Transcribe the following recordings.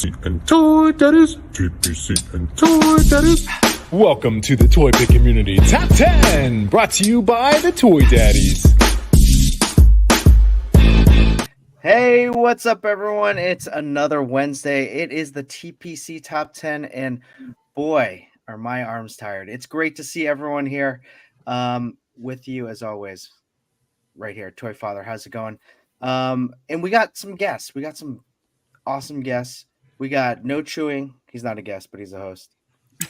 and Toy Daddies, TPC and Toy Daddies. Welcome to the Toy Pick Community Top 10, brought to you by the Toy Daddies. Hey, what's up, everyone? It's another Wednesday. It is the TPC Top 10, and boy, are my arms tired. It's great to see everyone here with you, as always, right here. Toy Father, how's it going? And we got some guests. We got some awesome guests. We got No Chewing. He's not a guest, but he's a host.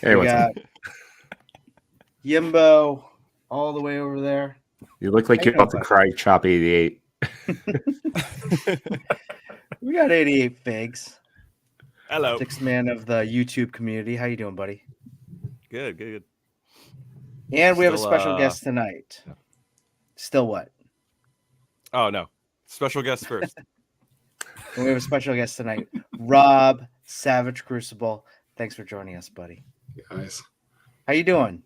Hey, what's up? Yimbo all the way over there. You look like you're about to cry Chop 88. We got 88 Figs. Hello. Sixth man of the YouTube community. How you doing, buddy? Good. And we have a special guest tonight. Still what? Oh, no. Special guest first. And we have a special guest tonight, Rob, Savage Crucible. Thanks for joining us, buddy. Guys, how you doing?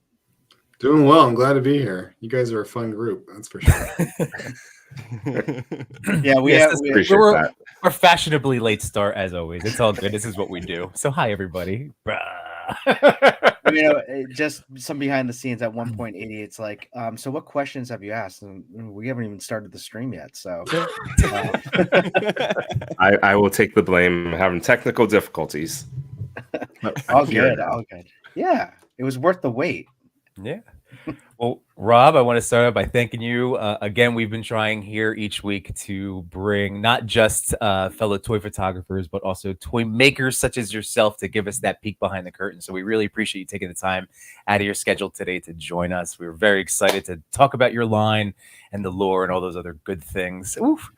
Doing well. I'm glad to be here. You guys are a fun group, that's for sure. Yeah, we're fashionably late start as always. It's all good. This is what we do. So hi everybody. Just some behind the scenes at 1.80. It's like, so what questions have you asked? And we haven't even started the stream yet. So I will take the blame. I'm having technical difficulties. All good. Yeah, it was worth the wait. Yeah. Well, Rob, I want to start out by thanking you. Again, we've been trying here each week to bring not just fellow toy photographers, but also toy makers such as yourself to give us that peek behind the curtain. So we really appreciate you taking the time out of your schedule today to join us. We were very excited to talk about your line and the lore and all those other good things. Oof.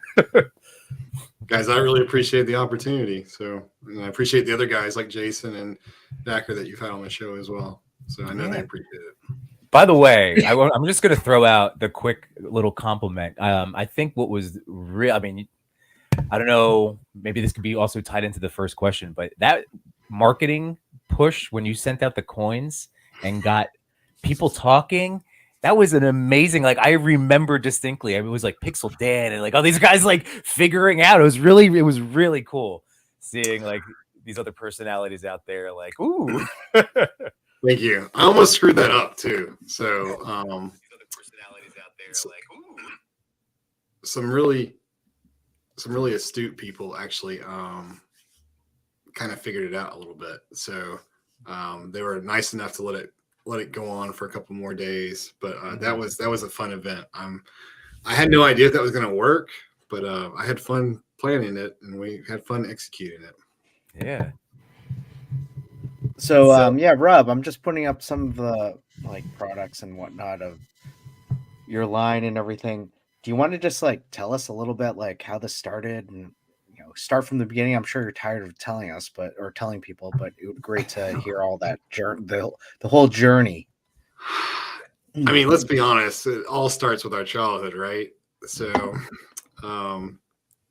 Guys, I really appreciate the opportunity. So and I appreciate the other guys like Jason and Dacker that you've had on the show as well. So I know they appreciate it. By the way, I'm just going to throw out the quick little compliment. I think what was real, I mean, I don't know, maybe this could be also tied into the first question, but that marketing push when you sent out the coins and got people talking, that was an amazing, like, I remember distinctly. I mean, it was like Pixel Dan and like all these guys like figuring out. It was really cool seeing like these other personalities out there like, ooh. Thank you. I almost screwed that up too. So some really astute people actually kind of figured it out a little bit. So they were nice enough to let it go on for a couple more days. But that was a fun event. I had no idea if that was going to work, but I had fun planning it and we had fun executing it. Yeah. So Rob, I'm just putting up some of the like products and whatnot of your line and everything. Do you want to just like tell us a little bit like how this started and start from the beginning? I'm sure you're tired of telling us, or telling people, but it would be great to hear all that the whole journey. I mean, let's be honest. It all starts with our childhood, right? So,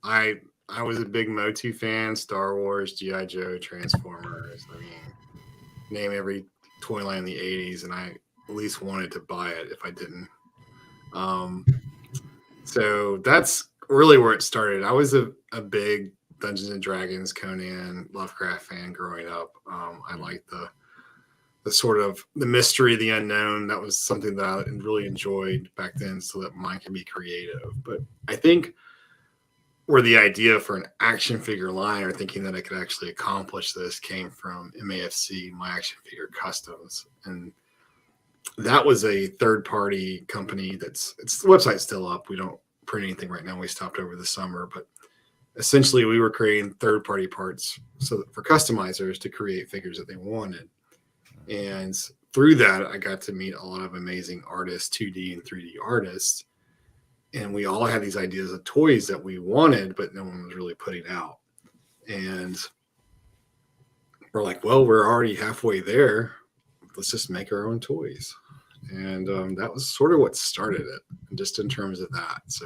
I was a big Motu fan, Star Wars, G.I. Joe, Transformers. I mean, name every toy line in the 80s, and I at least wanted to buy it if I didn't. So that's really where it started. I was a big Dungeons and Dragons, Conan, Lovecraft fan growing up. I liked the sort of the mystery, the unknown. That was something that I really enjoyed back then, so that mine can be creative. But I think where the idea for an action figure line or thinking that I could actually accomplish this came from MAFC, My Action Figure Customs. And that was a third-party company the website's still up. We don't print anything right now. We stopped over the summer. But essentially, we were creating third-party parts for customizers to create figures that they wanted. And through that, I got to meet a lot of amazing artists, 2D and 3D artists. And we all had these ideas of toys that we wanted, but no one was really putting out. And we're like, well, we're already halfway there. Let's just make our own toys. And that was sort of what started it, just in terms of that. So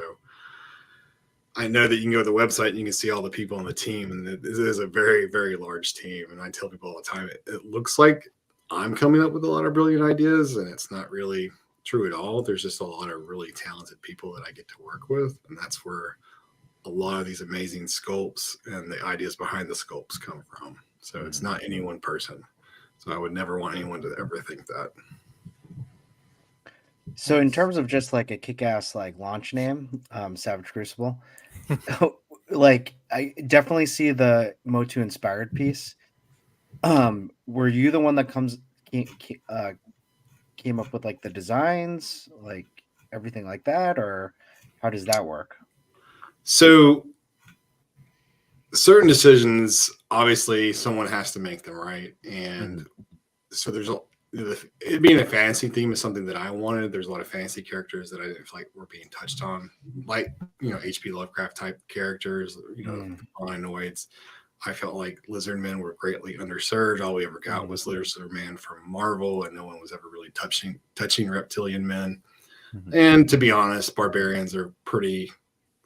I know that you can go to the website and you can see all the people on the team. And it is a very, very large team. And I tell people all the time, it looks like I'm coming up with a lot of brilliant ideas, and it's not really true at all. There's just a lot of really talented people that I get to work with, and that's where a lot of these amazing sculpts and the ideas behind the sculpts come from. So it's not any one person. So I would never want anyone to ever think that. So in terms of just like a kick-ass like launch name, Savage Crucible, like I definitely see the Motu inspired piece. Were you the one that came up with like the designs, like everything like that, or how does that work? So certain decisions, obviously someone has to make them, right? And so there's it being a fantasy theme is something that I wanted. There's a lot of fantasy characters that I didn't feel like were being touched on, like, H.P. Lovecraft type characters, Anoids. I felt like Lizardmen were greatly underserved. All we ever got was Lizardman from Marvel, and no one was ever really touching reptilian men. And to be honest, barbarians are pretty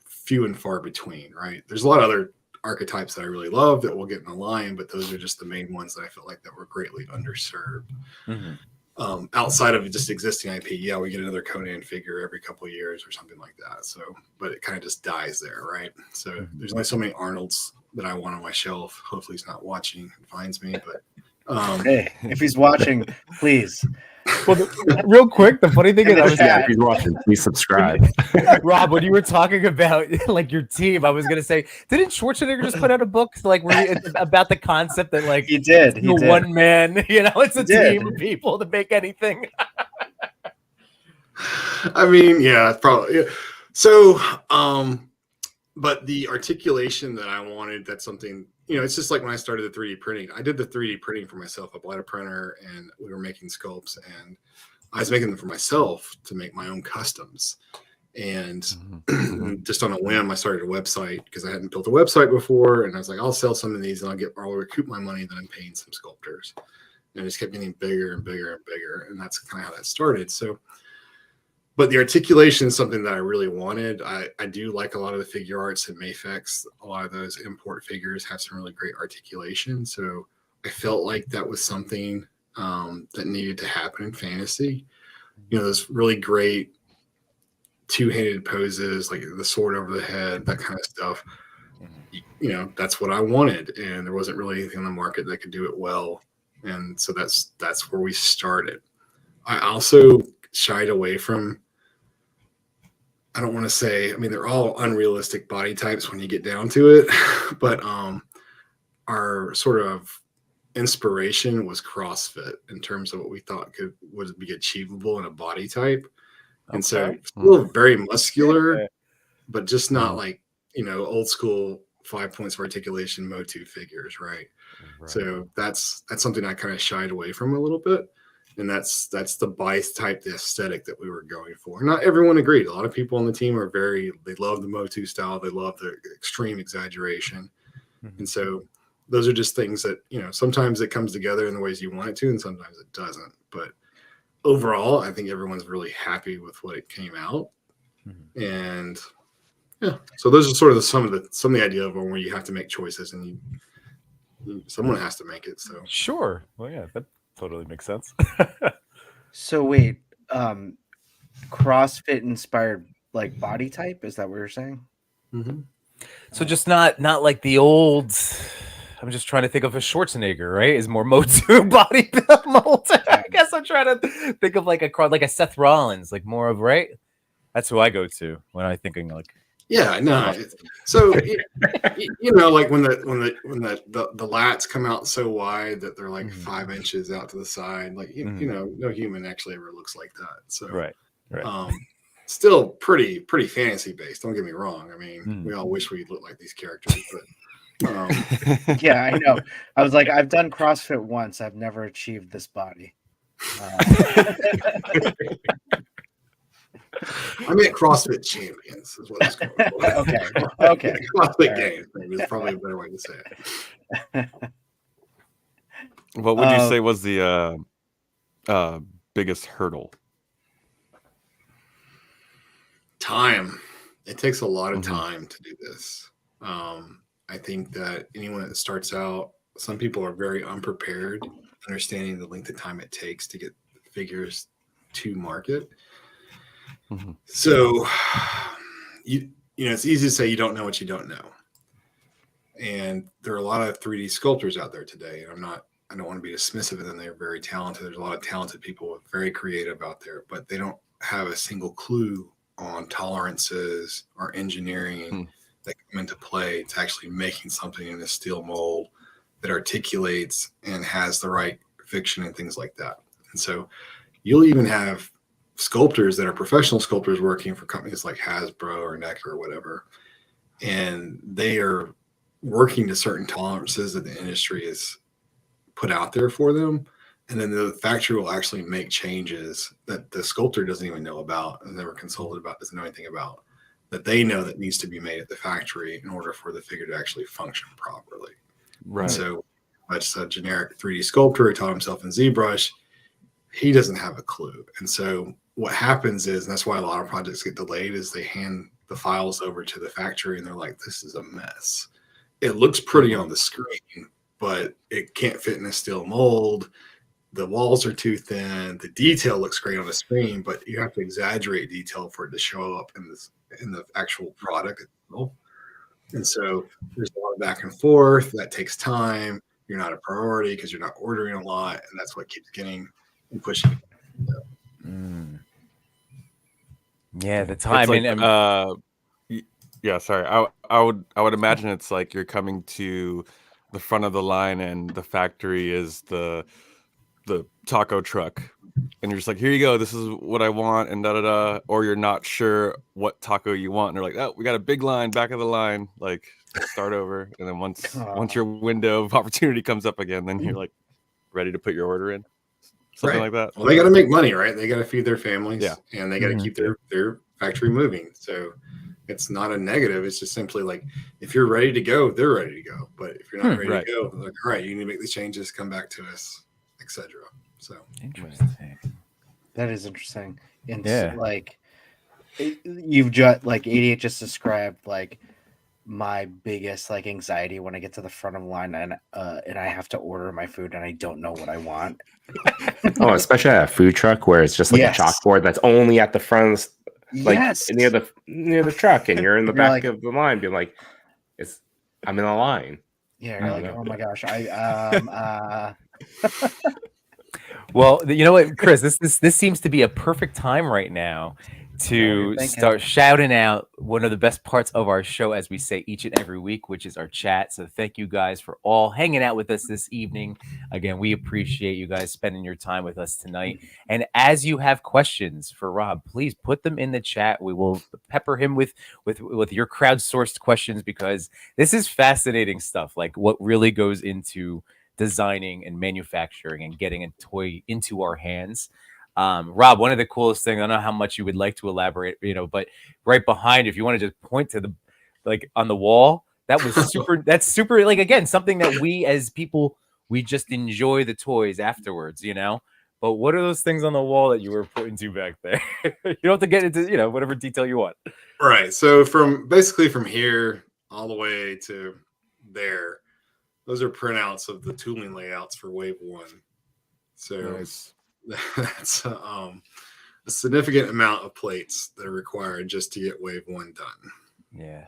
few and far between, right? There's a lot of other archetypes that I really love that we'll get in the line, but those are just the main ones that I felt like that were greatly underserved. Outside of just existing IP, we get another Conan figure every couple of years or something like that. So, but it kind of just dies there, right? So there's only so many Arnolds that I want on my shelf. Hopefully he's not watching and finds me, but hey, if he's watching, please. Well, real quick, the funny thing is, If he's watching, please subscribe. Rob, when you were talking about like your team, I was gonna say, didn't Schwarzenegger just put out a book like about the concept that like he did one man, it's a team of people to make anything. I mean, yeah, probably. Yeah. So, but the articulation that I wanted, that's something, it's just like when I started the 3D printing. I did the 3D printing for myself. I bought a printer and we were making sculpts, and I was making them for myself to make my own customs. And just on a whim, I started a website because I hadn't built a website before. And I was like, I'll sell some of these and I'll recoup my money that I'm paying some sculptors. And it just kept getting bigger and bigger and bigger. And that's kind of how that started. So, but the articulation is something that I really wanted. I do like a lot of the figure arts and Mafex. A lot of those import figures have some really great articulation. So I felt like that was something that needed to happen in fantasy. Those really great two-handed poses, like the sword over the head, that kind of stuff. That's what I wanted. And there wasn't really anything on the market that could do it well. And so that's where we started. I also shied away from, I don't want to say, they're all unrealistic body types when you get down to it, but our sort of inspiration was CrossFit in terms of what we thought would be achievable in a body type. And so still very muscular, but just not like, old school 5 points of articulation Motu figures, right? So that's something I kind of shied away from a little bit. And that's the body type, the aesthetic that we were going for. Not everyone agreed. A lot of people on the team are they love the Motu style. They love the extreme exaggeration. And so those are just things that, sometimes it comes together in the ways you want it to, and sometimes it doesn't. But overall, I think everyone's really happy with what it came out. And so those are sort of some of the idea of where you have to make choices, and someone has to make it. So Sure. Well, yeah, that totally makes sense. So wait, CrossFit inspired like body type, is that what you're saying? So just not like the old. I'm just trying to think of a Schwarzenegger, right? Is more Motu body mold. I guess I'm trying to think of like a Seth Rollins, like more of, right? That's who I go to when I'm thinking like. Yeah, no. So like when the lats come out so wide that they're like 5 inches out to the side, like no human actually ever looks like that. So right. Still pretty fantasy based. Don't get me wrong. We all wish we looked like these characters, but yeah, I know. I was like, I've done CrossFit once. I've never achieved this body. I mean, CrossFit champions is what it's called. Okay. CrossFit games maybe is probably a better way to say it. What would you say was the biggest hurdle? Time. It takes a lot of time to do this. I think that anyone that starts out, some people are very unprepared, understanding the length of time it takes to get figures to market. So it's easy to say you don't know what you don't know. And there are a lot of 3D sculptors out there today. And I don't want to be dismissive of them. They're very talented. There's a lot of talented people, very creative out there, but they don't have a single clue on tolerances or engineering that come into play to actually making something in a steel mold that articulates and has the right fiction and things like that. And so you'll even have sculptors that are professional sculptors working for companies like Hasbro or NEC or whatever, and they are working to certain tolerances that the industry is put out there for them, and then the factory will actually make changes that the sculptor doesn't even know about and never consulted about, doesn't know anything about, that they know that needs to be made at the factory in order for the figure to actually function properly. Right. And so that's a generic 3D sculptor who taught himself in ZBrush. He doesn't have a clue. And so what happens is, and that's why a lot of projects get delayed, is they hand the files over to the factory and they're like, this is a mess. It looks pretty on the screen, but it can't fit in a steel mold. The walls are too thin. The detail looks great on the screen, but you have to exaggerate detail for it to show up in the actual product itself. And so there's a lot of back and forth. That takes time. You're not a priority because you're not ordering a lot, and that's what keeps getting and pushing. Yeah, the time. Yeah, sorry. I would imagine it's like you're coming to the front of the line and the factory is the taco truck, and you're just like, here you go, this is what I want, and da. Or you're not sure what taco you want, and they're like, oh, we got a big line, back of the line, like start over. And then once your window of opportunity comes up again, then you're like ready to put your order in, something like that. Well, they got to make money, right? They got to feed their families, and they got to keep their factory moving. So it's not a negative. It's just simply like, if you're ready to go, they're ready to go. But if you're not ready to go, like, all right, you need to make these changes, come back to us, etc. So interesting. That is interesting. And like, you've just like 88 just described like my biggest like anxiety when I get to the front of the line and I have to order my food and I don't know what I want. Oh, especially at a food truck where it's just like a chalkboard that's only at the front, like near the truck, and you're in the back like, of the line, being like, I'm in a line. Yeah, you're like, oh my gosh, I Well, you know what, Chris, this seems to be a perfect time right now to start shouting out one of the best parts of our show, as we say each and every week, which is our chat. So thank you guys for all hanging out with us this evening. Again, we appreciate you guys spending your time with us tonight. And as you have questions for Rob, please put them in the chat. We will pepper him with your crowdsourced questions, because this is fascinating stuff, like what really goes into designing and manufacturing and getting a toy into our hands. Rob, one of the coolest things, I don't know how much you would like to elaborate, but right behind, if you want to just point to the, like on the wall, that was super, that's super, like, again, something that we as people, we just enjoy the toys afterwards, but what are those things on the wall that you were pointing to back there? You don't have to get into, whatever detail you want. Right. So from here all the way to there, those are printouts of the tooling layouts for Wave 1. So that's a significant amount of plates that are required just to get Wave 1 done. Yeah.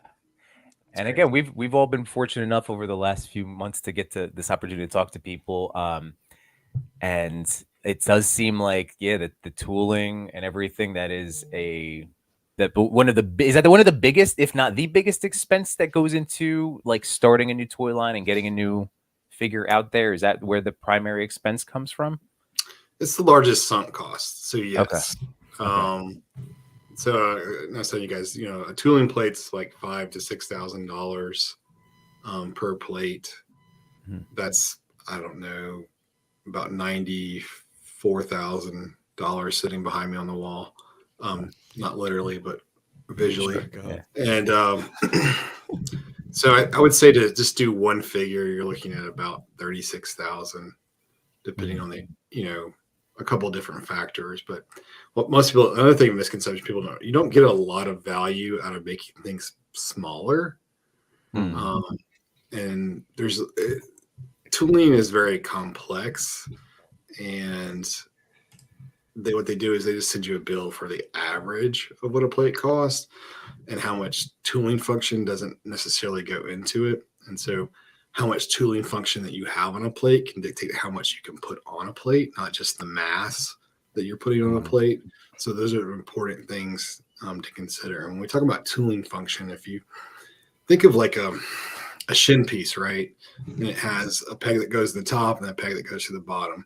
And again, we've all been fortunate enough over the last few months to get to this opportunity to talk to people. And it does seem like, that the tooling and everything that is one of the biggest, if not the biggest expense that goes into like starting a new toy line and getting a new figure out there? Is that where the primary expense comes from? It's the largest sunk cost. So yes. Okay. So I said, you guys, a tooling plate's like $5,000 to $6,000 per plate. That's, I don't know, about $94,000 sitting behind me on the wall. Not literally, but visually. And so I would say to just do one figure, you're looking at about $36,000, depending on the, a couple of different factors. But what most people, another thing, misconception people know, you don't get a lot of value out of making things smaller. And tooling is very complex, and what they do is they just send you a bill for the average of what a plate costs, and how much tooling function doesn't necessarily go into it. And so how much tooling function that you have on a plate can dictate how much you can put on a plate, not just the mass that you're putting on a plate. So those are important things to consider. And when we talk about tooling function, if you think of like a shin piece, right? And it has a peg that goes to the top and a peg that goes to the bottom.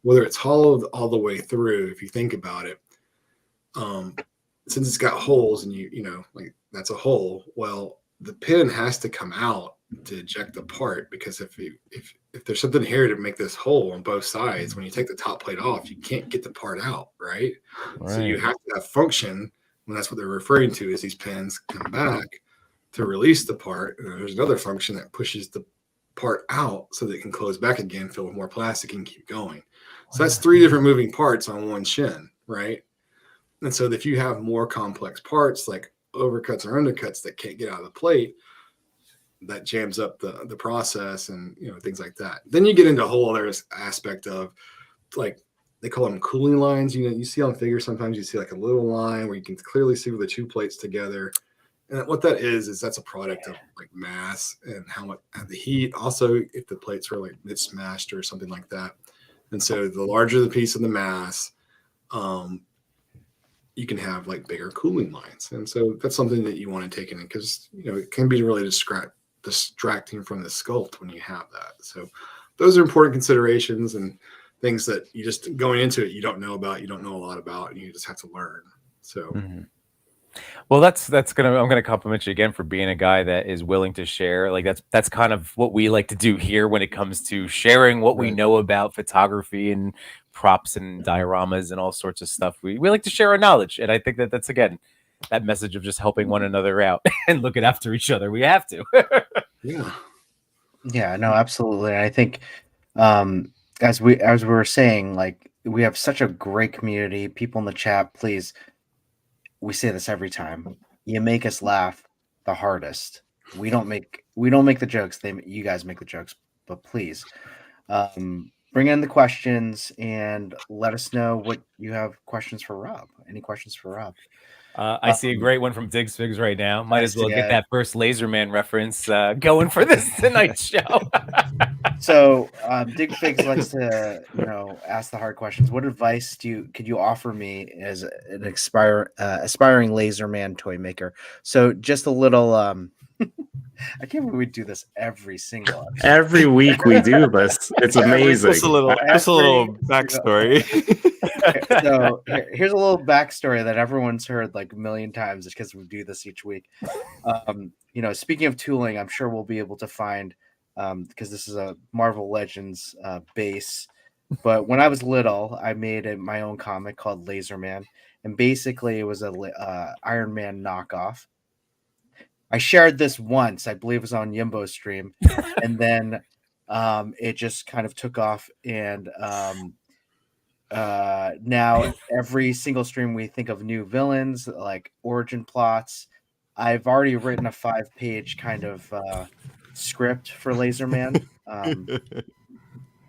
Whether it's hollowed all the way through, if you think about it, since it's got holes and you know, like that's a hole, well, the pin has to come out to eject the part, because if there's something here to make this hole on both sides, when you take the top plate off, you can't get the part out, right? So you have to have function, and that's what they're referring to, is these pins come back to release the part. And there's another function that pushes the part out so that it can close back again, fill with more plastic, and keep going. So that's 3 different moving parts on one shin, right? And so if you have more complex parts like overcuts or undercuts that can't get out of the plate, that jams up the process, and you know, things like that. Then you get into a whole other aspect of, like, they call them cooling lines. You know, you see on figures sometimes you see like a little line where you can clearly see the 2 plates together. And what that is that's a product of like mass and how much the heat. Also, if the plates were like smashed or something like that. And so the larger the piece of the mass, you can have like bigger cooling lines. And so that's something that you want to take in, because, you know, it can be really distracting from the sculpt when you have that. So those are important considerations and things that you just going into it, you don't know about, you don't know a lot about, and you just have to learn. So well, I'm gonna compliment you again for being a guy that is willing to share. Like that's kind of what we like to do here when it comes to sharing what we know about photography and props and dioramas and all sorts of stuff. We like to share our knowledge, and I think that's, again, that message of just helping one another out and looking after each other. We have to. Yeah, no, absolutely. I think as we were saying, like, we have such a great community. People in the chat, please, we say this every time. You make us laugh the hardest. We don't make the jokes. You guys make the jokes, but please bring in the questions and let us know what you have questions for Rob. Any questions for Rob? I see a great one from Diggs Figs right now. Might as well get that first Laserman reference going for this tonight's show. So Dig Figs likes to, ask the hard questions. What advice could you offer me as an aspiring Laserman toy maker? So just a little. I can't believe we do this every single episode. Every week we do this. It's amazing. Just a little backstory. So here's a little backstory that everyone's heard like a million times, because we do this each week. Speaking of tooling, I'm sure we'll be able to find, because this is a Marvel Legends base. But when I was little, I made my own comic called Laserman, and basically it was a Iron Man knockoff. I shared this once, I believe it was on Yimbo's stream, and then it just kind of took off, and now every single stream we think of new villains, like origin plots. I've already written a 5-page kind of script for Laserman,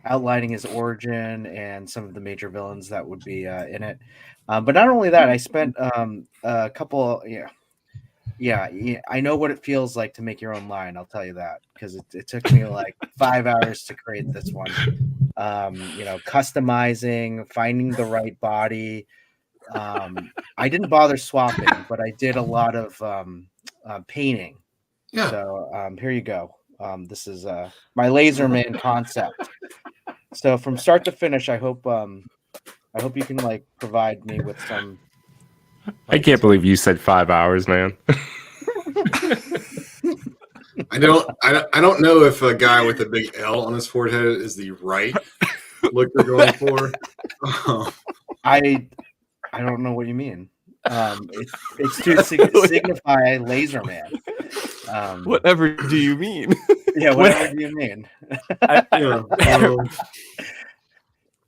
outlining his origin and some of the major villains that would be in it. But not only that, I spent a couple, I know what it feels like to make your own line. I'll tell you that, because it took me like 5 hours to create this one. Customizing, finding the right body. I didn't bother swapping, but I did a lot of painting. Yeah. So here you go. This is my Laserman concept. So from start to finish, I hope you can like provide me with some. I can't believe you said 5 hours, man. I don't know if a guy with a big L on his forehead is the right look you're going for. I don't know what you mean. It's to signify Laserman. Whatever do you mean? Yeah, whatever do you mean?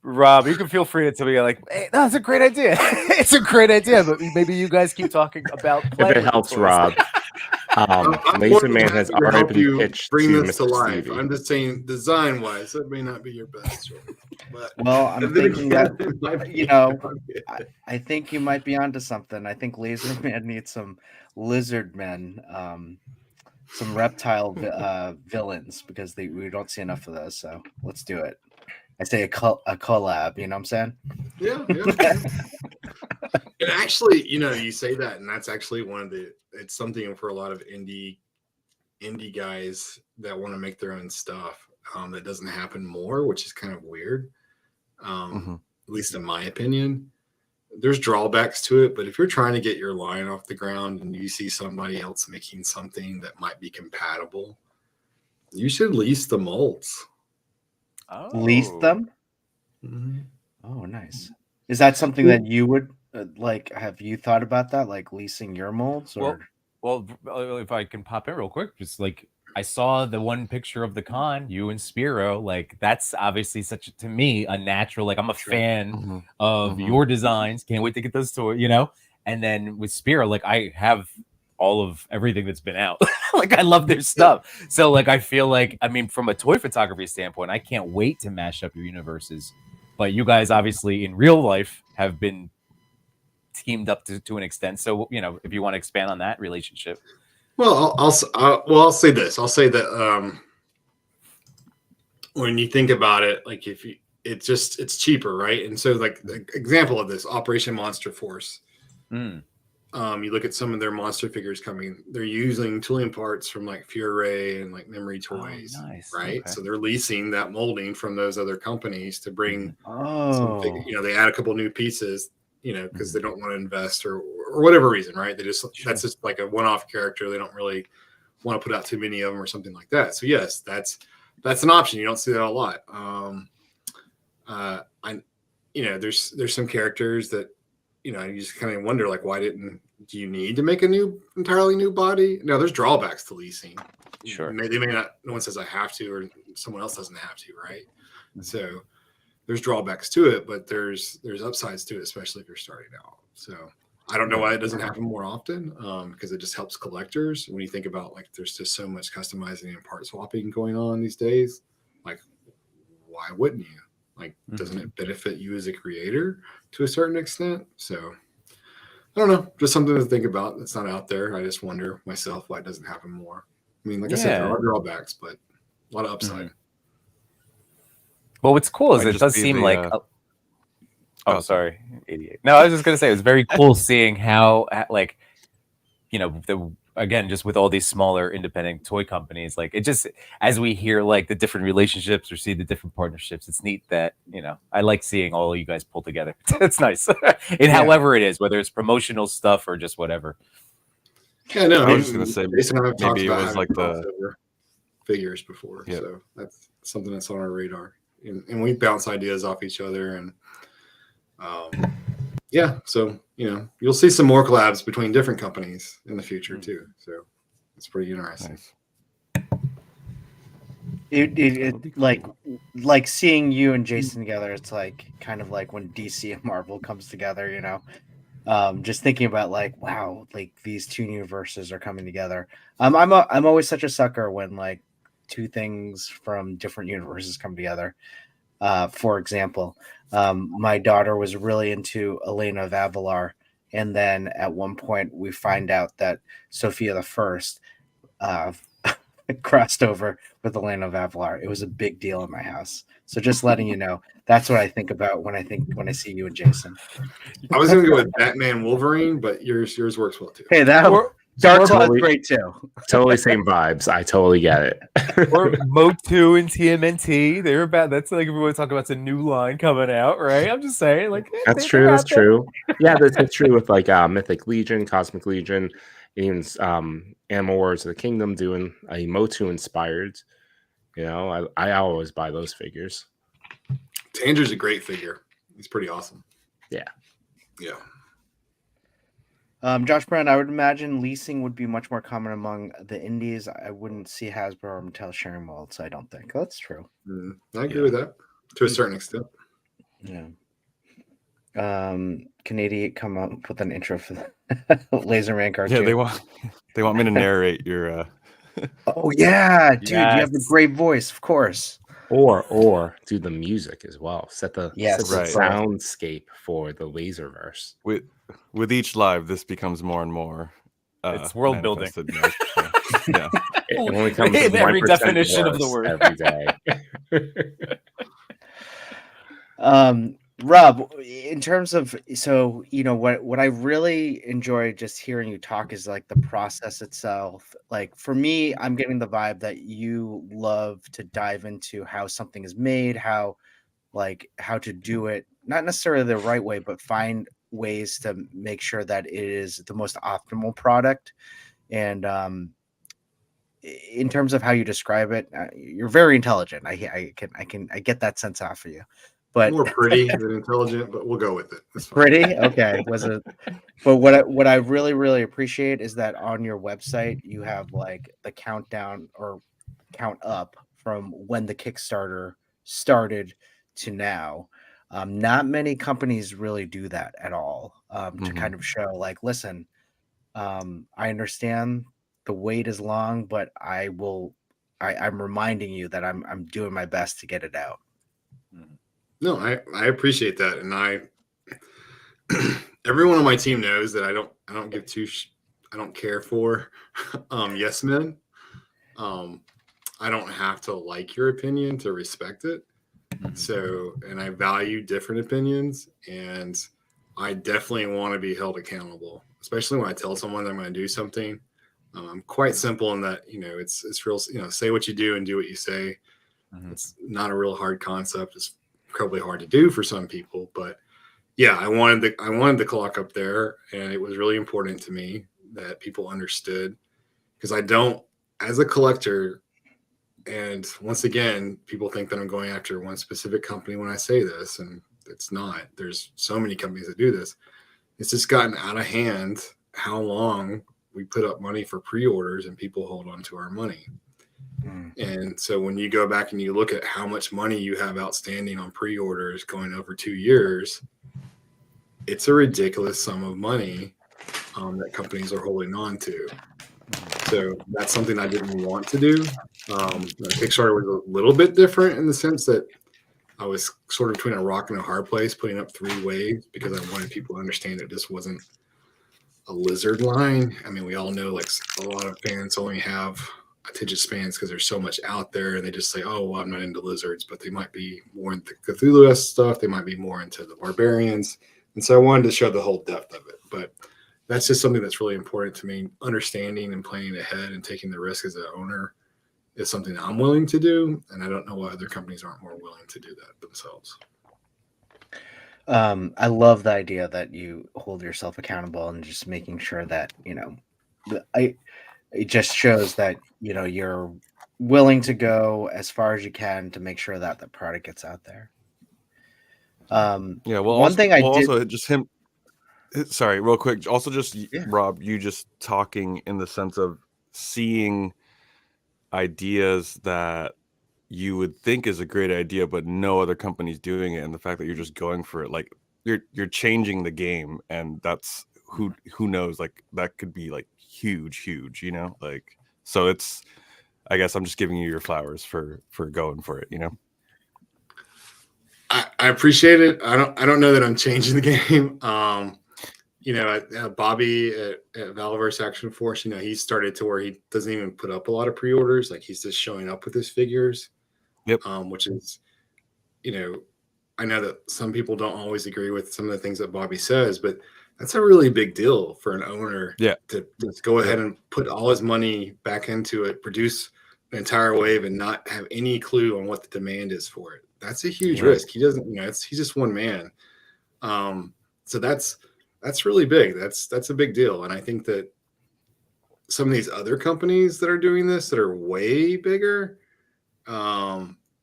Rob, you can feel free to tell me, like, hey, that's a great idea. It's a great idea, but maybe you guys keep talking about if it helps Rob. Laser Man has already been pitched bring to this to Mr. life. Stevie. I'm just saying, design-wise, that may not be your best choice. But Well, I'm thinking that, it might be- you know, I think you might be onto something. I think Laser Man needs some lizard men, some reptile villains, because we don't see enough of those. So let's do it. I say a collab. You know what I'm saying? Yeah. And actually, you say that, and that's actually it's something for a lot of indie guys that want to make their own stuff. That doesn't happen more, which is kind of weird. At least in my opinion. There's drawbacks to it, but if you're trying to get your line off the ground and you see somebody else making something that might be compatible, you should lease the molds. Lease them? Mm-hmm. Oh, nice. Is that something that you would like? Have you thought about that, like leasing your molds? Or Well, if I can pop in real quick, just like I saw the one picture of the con, you and Spiro, like that's obviously to me a natural. Like I'm a fan of your designs. Can't wait to get those toys, And then with Spiro, like I have all of everything that's been out. Like I love their stuff. So like I feel like, I mean, from a toy photography standpoint, I can't wait to mash up your universes. But you guys obviously in real life have been teamed up to an extent. So if you want to expand on that relationship. Well, I'll say this. I'll say that when you think about it, like it's cheaper, right? And so like the example of this, Operation Monster Force. You look at some of their monster figures coming, they're using tooling parts from like Furay and like Memory Toys, right? Okay. So they're leasing that molding from those other companies to bring they add a couple new pieces, because they don't want to invest or whatever reason, right? That's just like a one-off character. They don't really want to put out too many of them or something like that. So yes, that's an option. You don't see that a lot. There's some characters that you just kind of wonder, like, do you need to make entirely new body? No, there's drawbacks to leasing. Sure. They may not, no one says I have to, or someone else doesn't have to, right? So there's drawbacks to it, but there's upsides to it, especially if you're starting out. So I don't know why it doesn't happen more often, because it just helps collectors. When you think about, like, there's just so much customizing and part swapping going on these days, like, why wouldn't you? Like, doesn't it benefit you as a creator to a certain extent? So I don't know, just something to think about. That's not out there. I just wonder myself why it doesn't happen more. I mean, like I said, there are drawbacks, but a lot of upside. Well, what's cool is it does seem like. Sorry, 88. No, I was just gonna say it was very cool seeing how, like, again, just with all these smaller independent toy companies, like it just, as we hear like the different relationships or see the different partnerships, it's neat that I like seeing all you guys pull together. It's nice, however it is, whether it's promotional stuff or just whatever. Yeah, no, I was just gonna say maybe it was like the figures before, so that's something that's on our radar, and we bounce ideas off each other, and so you'll see some more collabs between different companies in the future too. So it's pretty interesting. It like seeing you and Jason together. It's like kind of like when DC and Marvel comes together. Just thinking about like, wow, like these two universes are coming together. I'm always such a sucker when like two things from different universes come together. For example, my daughter was really into Elena of Avalar, and then at one point we find out that Sophia the First crossed over with Elena of Avalar. It was a big deal in my house. So just letting you know, that's what I think about when I see you and Jason. I was going to go with Batman Wolverine, but yours works well too. Hey, Dark Claw is great too. Totally same vibes. I totally get it. Or Motu and TMNT. They're about. That's like everyone talking about. It's a new line coming out, right? I'm just saying, like that's true. That's true. Yeah, that's true with like Mythic Legion, Cosmic Legion, even Animal Wars of the Kingdom doing a Motu inspired. I always buy those figures. Tanger's a great figure. He's pretty awesome. Yeah. Josh Brown, I would imagine leasing would be much more common among the indies. I wouldn't see Hasbro or Mattel sharing molds. I don't think that's true. I agree with that to a certain extent. Yeah. Canadian come up with an intro for the Laser Man cartoon. Yeah, they want me to narrate your. Oh yeah, dude, you have a Yes. great voice, of course. Or do the music as well. Set the Yes, set the Right. soundscape for the Laserverse. With each live, this becomes more and more. It's world building. manifested, right? Yeah. It only comes In every 1% definition of the worse word. every day. Rob, in terms of what I really enjoy just hearing you talk is like the process itself. Like for me, I'm getting the vibe that you love to dive into how something is made, how to do it, not necessarily the right way, but find ways to make sure that it is the most optimal product. And in terms of how you describe it, you're very intelligent. I get that sense off of you. But More pretty than intelligent, but we'll go with it. That's fine. pretty okay. Was it? But what I really appreciate is that on your website you have like the countdown or count up from when the Kickstarter started to now. Not many companies really do that at all. To kind of show like, listen, I understand the wait is long, but I'm reminding you that I'm doing my best to get it out. No, I appreciate that, and everyone on my team knows that I don't give I don't care for yes men. I don't have to like your opinion to respect it. So, and I value different opinions, and I definitely want to be held accountable, especially when I tell someone I'm going to do something. I'm quite simple in that, it's real, say what you do and do what you say. It's not a real hard concept. It's probably hard to do for some people, but yeah, I wanted the clock up there, and it was really important to me that people understood, because I don't, as a collector, and once again, people think that I'm going after one specific company when I say this, and it's not. There's so many companies that do this. It's just gotten out of hand how long we put up money for pre-orders and people hold on to our money. And so when you go back and you look at how much money you have outstanding on pre-orders going over 2 years, it's a ridiculous sum of money that companies are holding on to. So that's something I didn't want to do. Kickstarter was a little bit different in the sense that I was sort of between a rock and a hard place, putting up 3 waves, because I wanted people to understand that this wasn't a lizard line. I mean, we all know like a lot of fans only have attention spans because there's so much out there, and they just say, oh, well, I'm not into lizards, but they might be more into Cthulhu stuff. They might be more into the barbarians. And so I wanted to show the whole depth of it. But that's just something that's really important to me. Understanding and planning ahead and taking the risk as an owner is something that I'm willing to do. And I don't know why other companies aren't more willing to do that themselves. I love the idea that you hold yourself accountable and just making sure that, it just shows that, you're willing to go as far as you can to make sure that the product gets out there. Yeah. Well, one also, thing I did. also just him. Sorry, real quick. Also, just Rob, you just talking in the sense of seeing ideas that you would think is a great idea, but no other company's doing it, and the fact that you're just going for it, like you're changing the game, and that's who knows, like that could be like huge, like, so it's, I guess I'm just giving you your flowers for going for it, I appreciate it. I don't know that I'm changing the game. Bobby at Valverse Action Force, he started to where he doesn't even put up a lot of pre-orders. Like he's just showing up with his figures. Yep. Which is, I know that some people don't always agree with some of the things that Bobby says, but that's a really big deal for an owner. Yeah. To just go ahead and put all his money back into it, produce an entire wave, and not have any clue on what the demand is for it. That's a huge risk. He doesn't, he's just one man. So that's really big. That's a big deal. And I think that some of these other companies that are doing this that are way bigger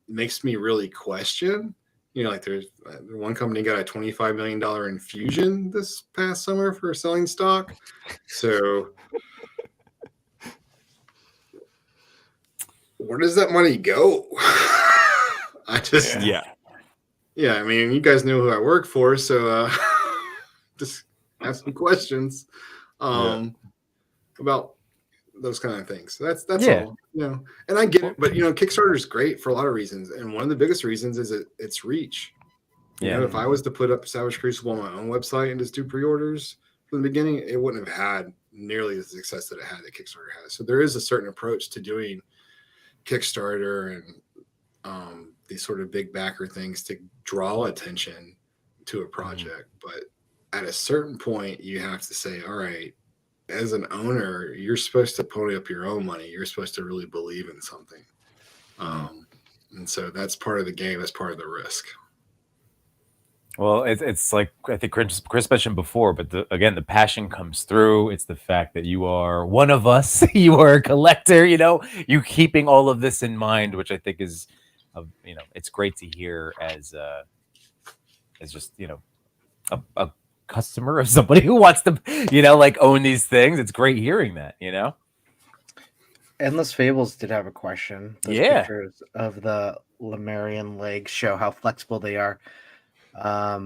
makes me really question. Like there's one company got a $25 million infusion this past summer for selling stock. So where does that money go? I just, Yeah, I mean, you guys know who I work for, so just ask some questions about those kind of things. So that's all, And I get it, but Kickstarter is great for a lot of reasons, and one of the biggest reasons is its reach. If I was to put up Savage Crucible on my own website and just do pre-orders from the beginning, it wouldn't have had nearly the success that it had that Kickstarter has. So there is a certain approach to doing Kickstarter and these sort of big backer things to draw attention to a project. But at a certain point, you have to say, all right, as an owner, you're supposed to pony up your own money. You're supposed to really believe in something. And so that's part of the game. That's part of the risk. Well, it's like I think Chris mentioned before, but again, the passion comes through. It's the fact that you are one of us. You are a collector. You keeping all of this in mind, which I think is, it's great to hear as just a customer of somebody who wants to own these things. It's great hearing that. Endless Fables did have a question. Those pictures of the Lemurian legs show how flexible they are. I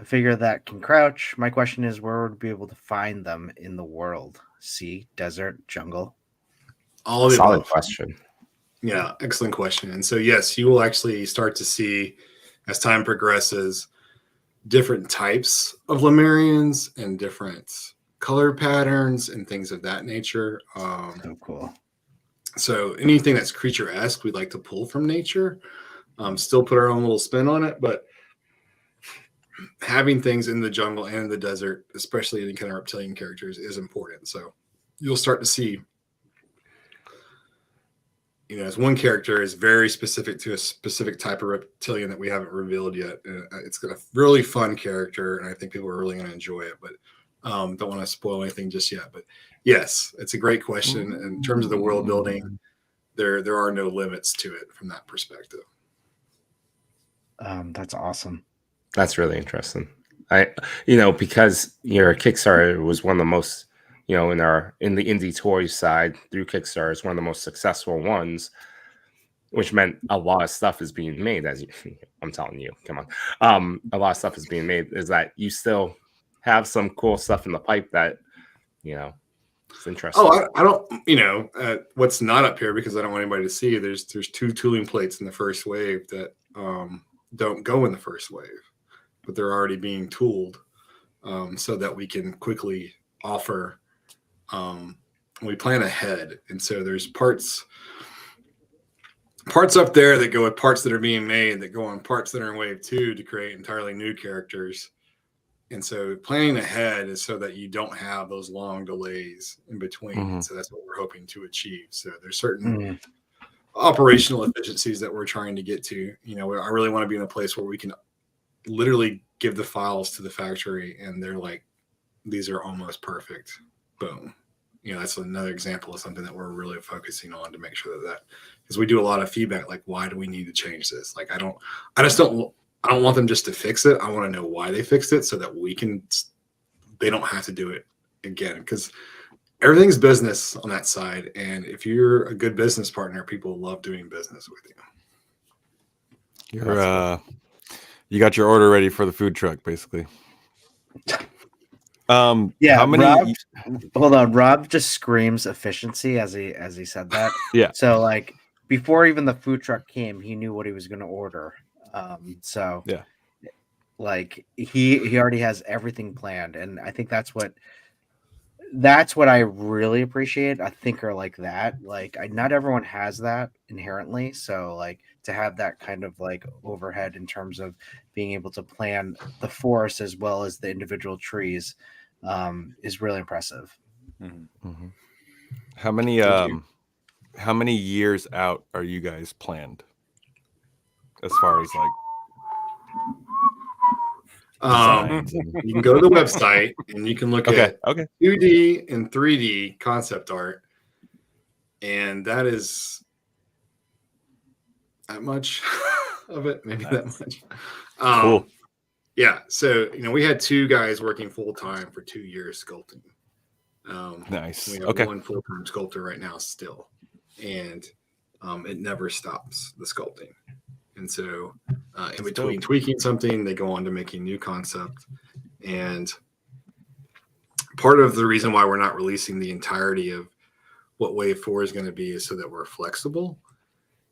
figure that can crouch. My question is, where would we be able to find them in the world? Sea, desert, jungle? All of the Solid above. question. Yeah, excellent question. And so, yes, you will actually start to see, as time progresses, different types of Lemurians and different color patterns and things of that nature. So cool. So anything that's creature-esque, we'd like to pull from nature. Still put our own little spin on it, but having things in the jungle and in the desert, especially any kind of reptilian characters, is important. So you'll start to see, as one character is very specific to a specific type of reptilian that we haven't revealed yet. It's got a really fun character, and I think people are really going to enjoy it, but don't want to spoil anything just yet. But yes, it's a great question. In terms of the world building, there are no limits to it from that perspective. That's awesome. That's really interesting. Because your Kickstarter was one of the most, in the indie toys side through Kickstarter, is one of the most successful ones, which meant a lot of stuff is being made. I'm telling you, come on, a lot of stuff is being made. Is that you still have some cool stuff in the pipe that, it's interesting. Oh, I don't, what's not up here because I don't want anybody to see. There's 2 tooling plates in the first wave that don't go in the first wave, but they're already being tooled so that we can quickly offer. We plan ahead, and so there's parts up there that go with parts that are being made that go on parts that are in wave 2 to create entirely new characters. And so planning ahead is so that you don't have those long delays in between. And so that's what we're hoping to achieve. So there's certain operational efficiencies that we're trying to get to. I really want to be in a place where we can literally give the files to the factory and they're like, these are almost perfect. Boom. That's another example of something that we're really focusing on to make sure that because we do a lot of feedback, like, why do we need to change this? Like, I don't want them just to fix it. I want to know why they fixed it so that they don't have to do it again, because everything's business on that side. And if you're a good business partner, people love doing business with you. You got your order ready for the food truck, basically. Yeah. How many? Hold on. Rob just screams efficiency as he said that. Yeah. So before even the food truck came, he knew what he was going to order. Yeah. He already has everything planned, and I think that's what I really appreciate. A thinker like that, not everyone has that inherently. So to have that kind of overhead in terms of being able to plan the forest as well as the individual trees is really impressive. Mm-hmm. How many years out are you guys planned as far as you can go to the website and you can look at 2D and 3D concept art, and that is that much of it, maybe that much. Cool. Yeah, so we had 2 guys working full time for 2 years sculpting. Nice. We have 1 full-time sculptor right now still, and it never stops, the sculpting. And so In between tweaking something, they go on to making new concept. And part of the reason why we're not releasing the entirety of what Wave 4 is going to be is so that we're flexible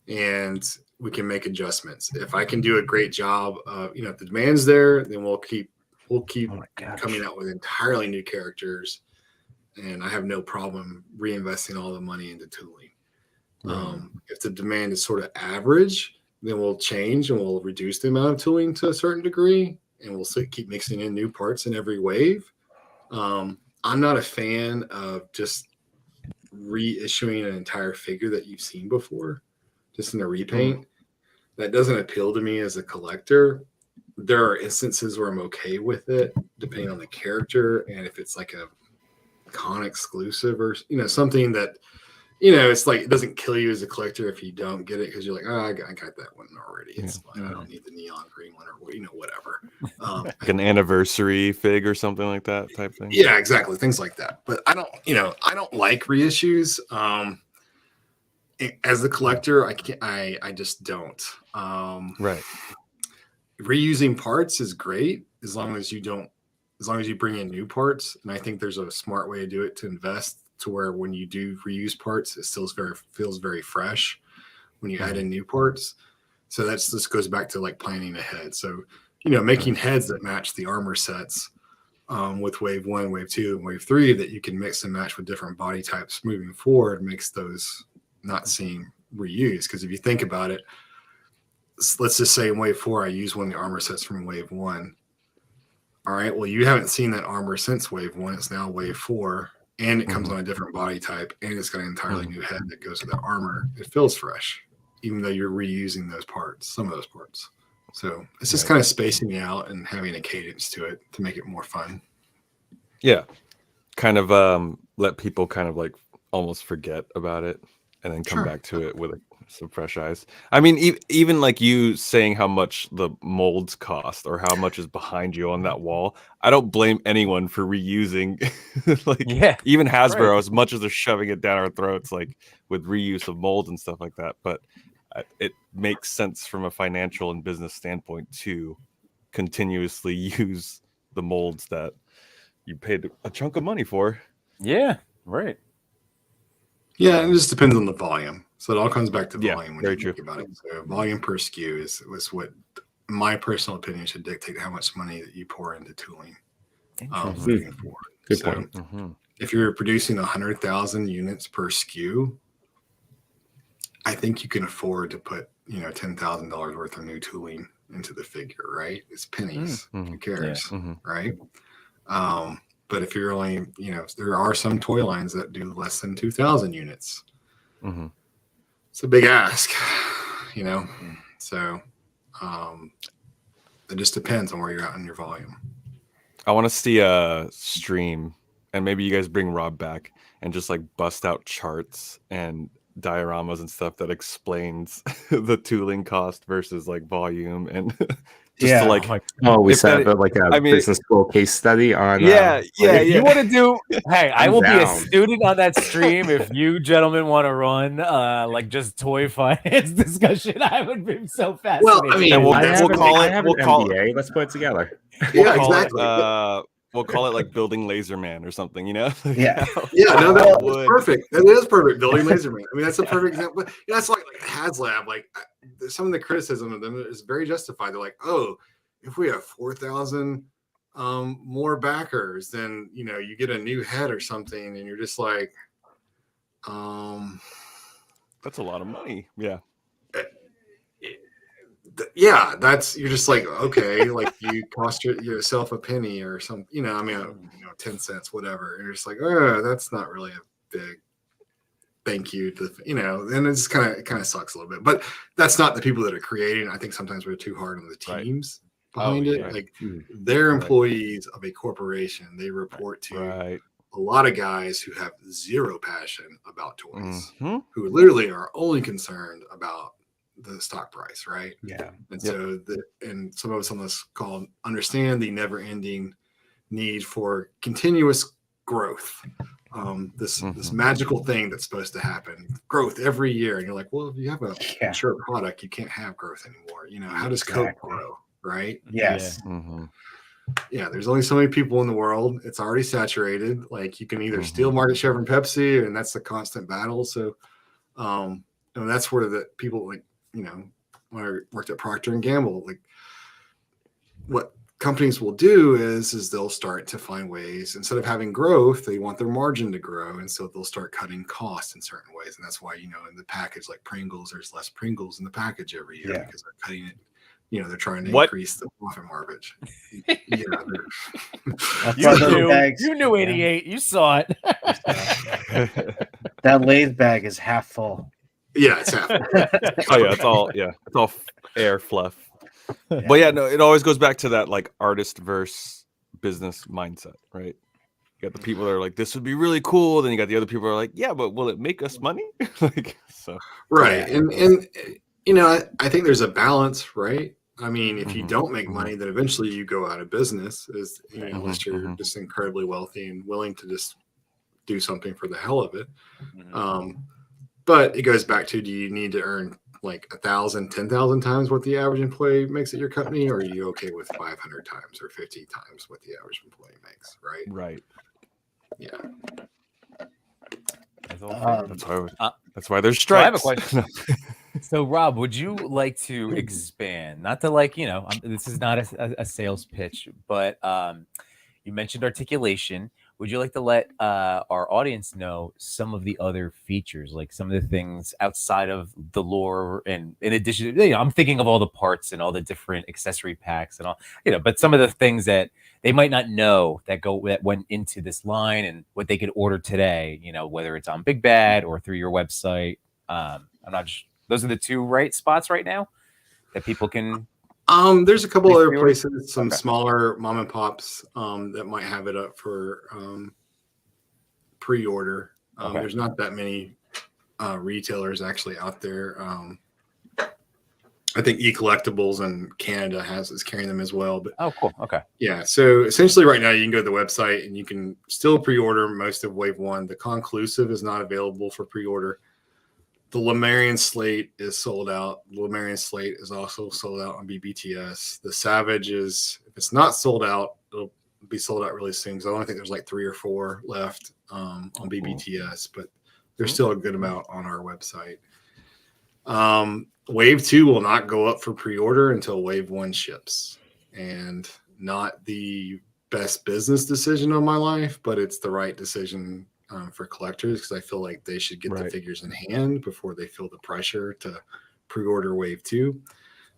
and we can make adjustments. If I can do a great job of, if the demand's there, then we'll keep coming out with entirely new characters, and I have no problem reinvesting all the money into tooling. If the demand is sort of average, then we'll change and we'll reduce the amount of tooling to a certain degree, and we'll keep mixing in new parts in every wave. I'm not a fan of just reissuing an entire figure that you've seen before, just in a repaint. That doesn't appeal to me as a collector. There are instances where I'm okay with it, depending on the character, and if it's like a con exclusive or something that it's like it doesn't kill you as a collector if you don't get it, because you're like, oh, I got that one already. It's fine. I don't need the neon green one or whatever. Like an anniversary fig or something like that type thing. Yeah, exactly, things like that. But I don't like reissues. As a collector, I just don't. Right. Reusing parts is great as long as you bring in new parts. And I think there's a smart way to do it, to invest to where when you do reuse parts, it still feels very fresh when you add in new parts. So this goes back to like planning ahead. So, making heads that match the armor sets with Wave 1, Wave 2, and Wave 3 that you can mix and match with different body types moving forward makes those not seem reused. Because if you think about it, let's just say in Wave 4, I use one of the armor sets from Wave 1. All right, well, you haven't seen that armor since Wave 1. It's now Wave 4, and it comes on a different body type, and it's got an entirely new head that goes with that armor. It feels fresh, even though you're reusing those parts, some of those parts. So it's just kind of spacing it out and having a cadence to it to make it more fun. Yeah. Kind of let people kind of like almost forget about it and then come back to it with some fresh eyes. I mean, even like you saying how much the molds cost or how much is behind you on that wall, I don't blame anyone for reusing. Even Hasbro, as much as they're shoving it down our throats, like with reuse of molds and stuff like that. But it makes sense from a financial and business standpoint to continuously use the molds that you paid a chunk of money for. Yeah, right. Yeah, it just depends on the volume. So it all comes back to volume when very you think about it. So volume per SKU was what, in my personal opinion, should dictate how much money that you pour into tooling moving forward. Good point. If you're producing 100,000 units per SKU, I think you can afford to put $10,000 worth of new tooling into the figure, right? It's pennies. Who cares, right? But if you're only, there are some toy lines that do less than 2,000 units. It's a big ask, So it just depends on where you're at in your volume. I want to see a stream, and maybe you guys bring Rob back and just like bust out charts and dioramas and stuff that explains the tooling cost versus like volume and just to like we set up like a business school case study on if you want to do I will be a student on that stream. If you gentlemen want to run like just toy finance discussion, I would be so fascinated. Well, I mean, we'll call it. Let's put it together. We'll call it like building Laser Man or something, No, that's perfect. That is perfect. Building Laser Man. I mean, that's a perfect example. That's like HasLab. Like some of the criticism of them is very justified. They're like, oh, if we have 4,000 more backers, then you get a new head or something, and you're just like, that's a lot of money. Yeah. Yeah, you're just like, okay, like you cost yourself a penny or some, 10 cents, whatever. And you're just like, oh, that's not really a big thank you to, and it's kind of sucks a little bit. But that's not the people that are creating. I think sometimes we're too hard on the teams behind it. Right. Like they're employees of a corporation. They report to a lot of guys who have zero passion about toys, who literally are only concerned about the stock price, right? Yeah. And so and some of us on this call understand the never-ending need for continuous growth. This magical thing that's supposed to happen, growth every year, and you're like, well, if you have a mature product, you can't have growth anymore. You know, how does Coke grow, right? Yes. Yeah, there's only so many people in the world. It's already saturated. Like, you can either steal market share from Pepsi, and that's a constant battle. So, and that's where the people, like, you know, when I worked at Procter and Gamble, like, what companies will do is they'll start to find ways, instead of having growth, they want their margin to grow, and so they'll start cutting costs in certain ways. And that's why, you know, in the package, like Pringles, there's less Pringles in the package every year because they're cutting it. You know, they're trying to increase the profit margin. You knew 88. You saw it. That Lay's bag is half full. Yeah, it's half full. It's all air fluff. But yeah, no, it always goes back to that, like, artist versus business mindset, right? You got the people that are like, this would be really cool. Then you got the other people who are like, yeah, but will it make us money? Like, so. Right. And you know, I think there's a balance, right? I mean, if you don't make money, then eventually you go out of business, you know, unless you're just incredibly wealthy and willing to just do something for the hell of it. But it goes back to, do you need to earn like 1,000, 10,000 times what the average employee makes at your company, or are you okay with 500 times or 50 times what the average employee makes? Right. Right. Yeah. That's why there's strikes. I have a question. So, Rob, would you like to expand? Not to, like, you know, this is not a sales pitch, but you mentioned articulation. Would you like to let our audience know some of the other features, like some of the things outside of the lore, and in addition, you know, I'm thinking of all the parts and all the different accessory packs and all, you know, but some of the things that they might not know that went into this line and what they could order today, you know, whether it's on Big Bad or through your website. Those are the two right spots right now that people can. There's a couple other places, some smaller mom and pops that might have it up for pre-order. There's not that many retailers actually out there. I think eCollectibles in Canada is carrying them as well. But cool. Okay. Yeah. So essentially, right now you can go to the website and you can still pre-order most of Wave 1. The Conclusive is not available for pre-order. The Lemurian Slate is sold out. The Lemurian Slate is also sold out on BBTS. The Savage is, if it's not sold out, it'll be sold out really soon. So I only think there's like 3 or 4 left on BBTS, but there's still a good amount on our website. Wave 2 will not go up for pre-order until Wave 1 ships. And not the best business decision of my life, but it's the right decision for collectors, because I feel like they should get the figures in hand before they feel the pressure to pre-order Wave 2.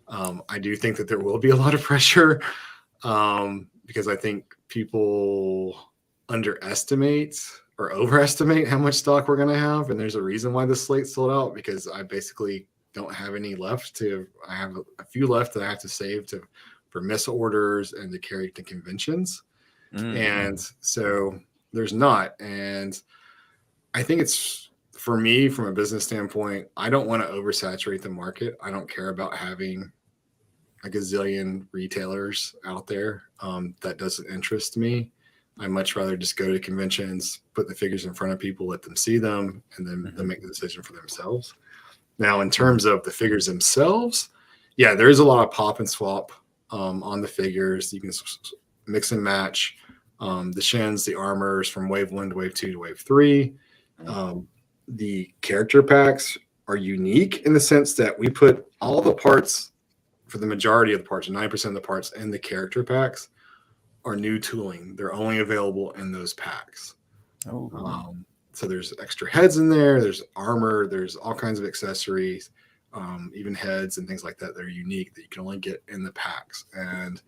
I do think that there will be a lot of pressure because I think people underestimate or overestimate how much stock we're going to have. And there's a reason why the slate sold out, because I basically don't have any left. I have a few left that I have to save for miss orders and to carry to conventions. And so there's not. And I think it's, for me, from a business standpoint, I don't want to oversaturate the market. I don't care about having a gazillion retailers out there. That doesn't interest me. I much rather just go to conventions, put the figures in front of people, let them see them, and then they'll make the decision for themselves. Now, in terms of the figures themselves, yeah, there is a lot of pop and swap on the figures. You can mix and match the shins, the armors from Wave 1 to Wave 2 to Wave 3. The character packs are unique in the sense that we put all the parts, for the majority of the parts, 9% of the parts in the character packs are new tooling. They're only available in those packs. So there's extra heads in there, there's armor, there's all kinds of accessories, even heads and things like that that are unique that you can only get in the packs. And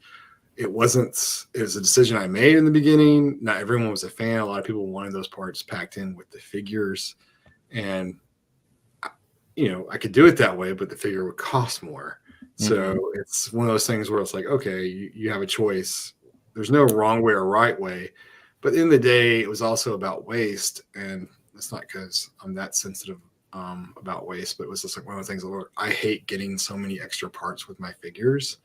it was a decision I made in the beginning. Not everyone was a fan. A lot of people wanted those parts packed in with the figures. And, you know, I could do it that way, but the figure would cost more. So it's one of those things where it's like, okay, you have a choice. There's no wrong way or right way. But at the end of the day, it was also about waste. And it's not because I'm that sensitive about waste, but it was just like one of the things where I hate getting so many extra parts with my figures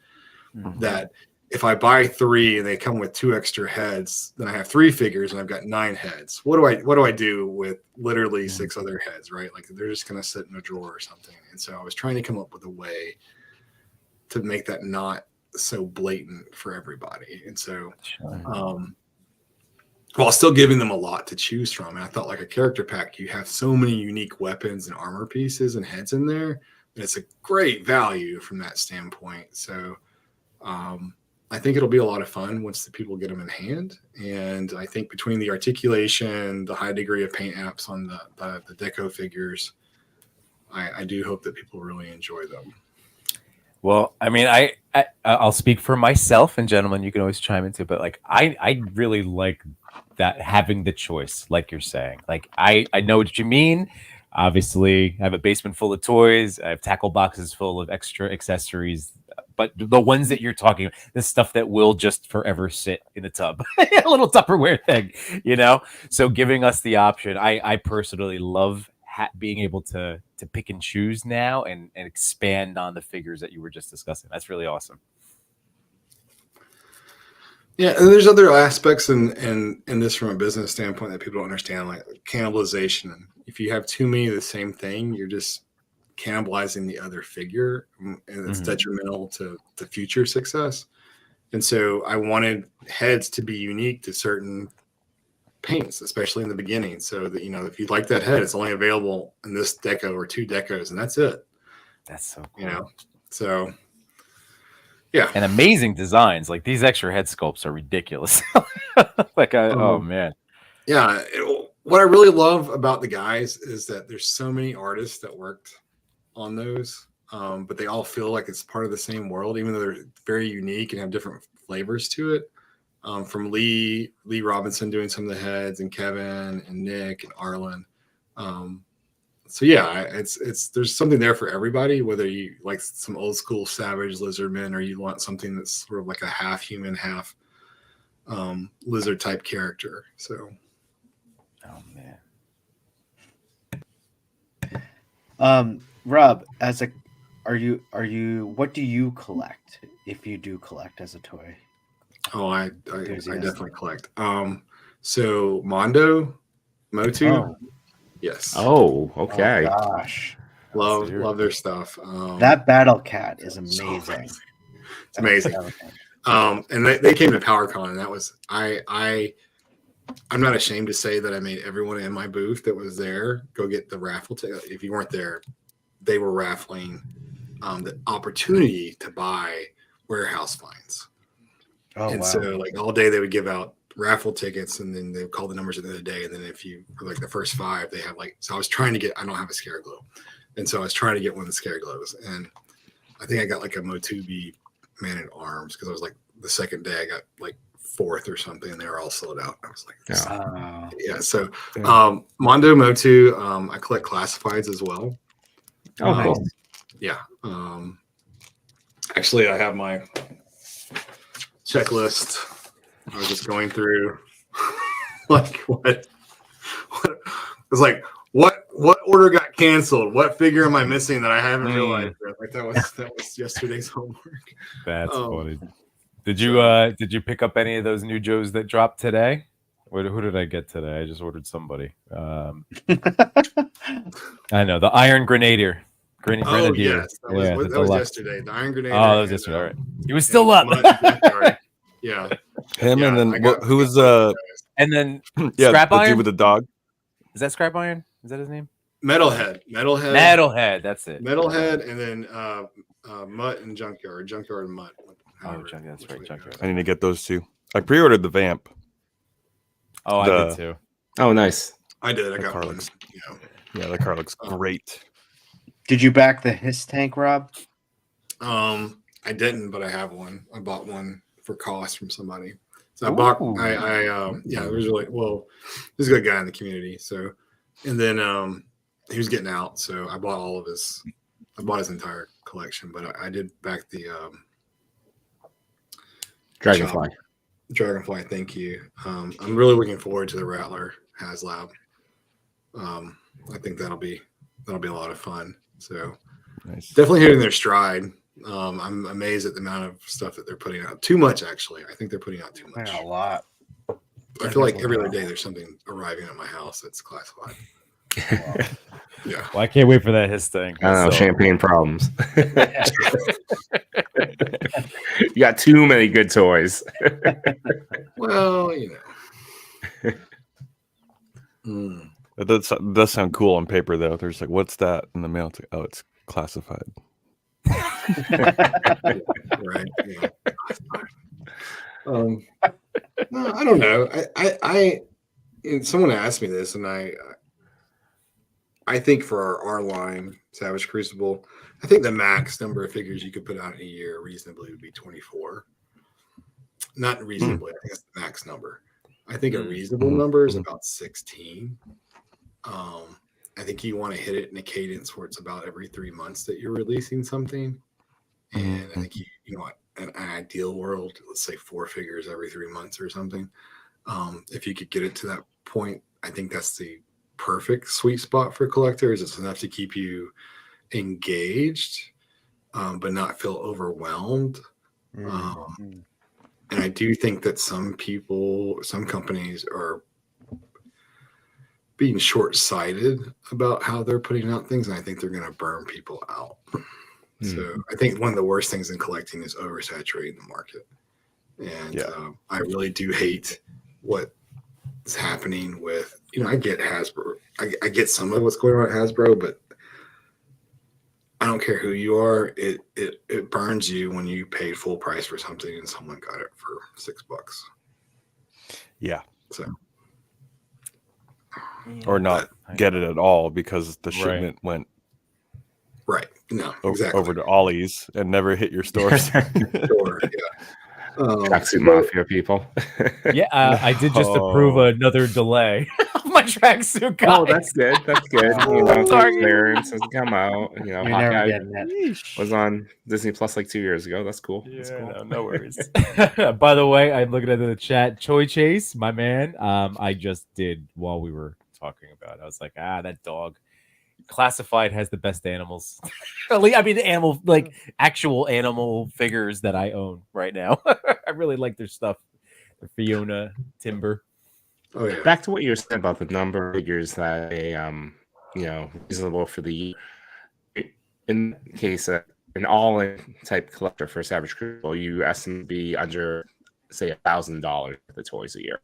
that if I buy 3 and they come with 2 extra heads, then I have 3 figures and I've got 9 heads. What do I do with literally 6 other heads, right? Like they're just gonna sit in a drawer or something. And so I was trying to come up with a way to make that not so blatant for everybody. And so while still giving them a lot to choose from. And I thought like a character pack, you have so many unique weapons and armor pieces and heads in there. And it's a great value from that standpoint. So I think it'll be a lot of fun once the people get them in hand. And I think between the articulation, the high degree of paint apps on the deco figures, I do hope that people really enjoy them. Well, I mean, I'll speak for myself, and gentlemen, you can always chime into, but like I really like that, having the choice, like you're saying. Like I know what you mean. Obviously, I have a basement full of toys. I have tackle boxes full of extra accessories. But the ones that you're talking about, the stuff that will just forever sit in a tub, a little Tupperware thing, you know? So giving us the option, I personally love being able to pick and choose now and expand on the figures that you were just discussing. That's really awesome. Yeah, and there's other aspects in this from a business standpoint that people don't understand, like cannibalization. If you have too many of the same thing, you're just cannibalizing the other figure, and it's detrimental to the future success. And so I wanted heads to be unique to certain paints, especially in the beginning, so that, you know, if you like that head, it's only available in this deco or 2 decos, and that's it. That's so cool. You know, so yeah. And amazing designs. Like these extra head sculpts are ridiculous. Like oh man. Yeah, what I really love about the guys is that there's so many artists that worked on those, but they all feel like it's part of the same world, even though they're very unique and have different flavors to it. From Lee Robinson doing some of the heads, and Kevin and Nick and Arlen. So yeah, it's there's something there for everybody, whether you like some old school Savage Lizardmen or you want something that's sort of like a half human, half lizard type character. So oh man. Rob, are you what do you collect, if you do collect as a toy? Oh, I definitely collect. So Motu. Oh. Yes. Oh, okay. Oh, gosh. Love their stuff. That Battle Cat is amazing. So it's amazing. And they came to PowerCon, and that was I'm not ashamed to say that I made everyone in my booth that was there go get the raffle ticket. If you weren't there, they were raffling the opportunity to buy warehouse finds. Oh, and wow. so like all day they would give out raffle tickets, and then they would call the numbers at the end of the day. And then if you were like the first 5, they have like, so I was trying to get, I don't have a Scare Glow. And so I was trying to get one of the Scare Glows. And I think I got like a Motubi Man at Arms, because I was like the second day I got like 4th or something, and they were all sold out. I was like, yeah. So Mondo Motu, I collect classifieds as well. Oh, cool. Yeah. Actually, I have my checklist. I was just going through like what was like what order got canceled, what figure am I missing that I haven't realized yet? Like that was yesterday's homework. That's funny. Did you pick up any of those new Joes that dropped today? Who did I get today? I just ordered somebody. I know the Iron Grenadier. Oh yes, that was yesterday. The Iron Grenadier. Oh, that was yesterday. All right, he was still up. Yeah, him, and then who was and then Scrap the Iron? dude with the dog. Is that Scrap Iron? Is that his name? Metalhead. That's it. Metalhead, and then Mutt and Junkyard and Mutt. Oh, that's right, Junkyard. I need to get those 2. I pre-ordered the Vamp. Oh, I did too. Oh, nice. I did. I got car one. looks, yeah, the car looks great. Did you back the Hiss tank, Rob? I didn't, but I have one. I bought one for cost from somebody. So I it was really well. He's a good guy in the community. So, and then he was getting out, so I bought his entire collection. But I did back the Dragonfly. Thank you. I'm really looking forward to the Rattler HasLab. I think that'll be a lot of fun. So nice. Definitely hitting their stride. I'm amazed at the amount of stuff that they're putting out. Too much, actually. I think they're putting out too much. A lot. I feel like every other day there's something arriving at my house that's classified. Yeah. Well, I can't wait for that his thing. I don't know, So- champagne problems. You got too many good toys. Well, you know. Mm. It does sound cool on paper, though. There's like, what's that in the mail? It's like, oh, it's classified. Right. Yeah. No, I don't know. And someone asked me this, and I think for our line, Savage Crucible, I think the max number of figures you could put out in a year reasonably would be 24. Not reasonably, I think that's the max number. I think a reasonable number is about 16. I think you want to hit it in a cadence where it's about every 3 months that you're releasing something. And I think you know, an ideal world, let's say 4 figures every 3 months or something. If you could get it to that point, I think that's the perfect sweet spot for collectors. It's enough to keep you engaged, but not feel overwhelmed. And I do think that some companies are being short-sighted about how they're putting out things, and I think they're going to burn people out. So I think one of the worst things in collecting is oversaturating the market. And I really do hate what is happening with, you know, I get Hasbro. I get some of what's going on at Hasbro, but I don't care who you are. It burns you when you paid full price for something and someone got it for $6. Yeah. So. Or not get it at all because the shipment went right. No, exactly. over to Ollie's and never hit your stores. Sure, yeah. Tracksuit Mafia people. Yeah, I did just approve another delay of my tracksuit, guys. Oh, that's good. That's good. You know, clearance has come out. You know, Hawkeye was on Disney Plus like 2 years ago. That's cool. That's cool. No worries. By the way, I'm looking at the chat. Choi Chase, my man. I just did while we were talking about it. I was like, that dog. Classified has the best animals. I mean, animal, like actual animal figures that I own right now. I really like their stuff. The Fiona, Timber. Oh yeah. Back to what you were saying about the number of figures that you know, reasonable for the year. In case an all-in type collector for Savage Crucible, you estimate to be under, say, $1,000 for the toys a year.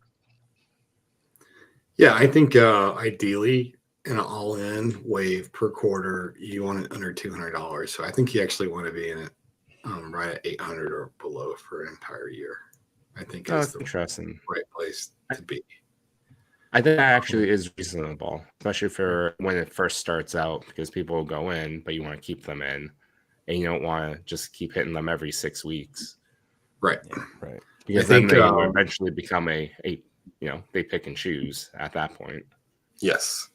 Yeah, I think ideally in an all-in wave per quarter, you want it under $200. So I think you actually want to be in it right at 800 or below for an entire year. I think that's the interesting. Right place to be. I think that actually is reasonable, especially for when it first starts out, because people will go in, but you want to keep them in, and you don't want to just keep hitting them every 6 weeks. Right. Right. Because then they will eventually become a you know, they pick and choose at that point. Yes.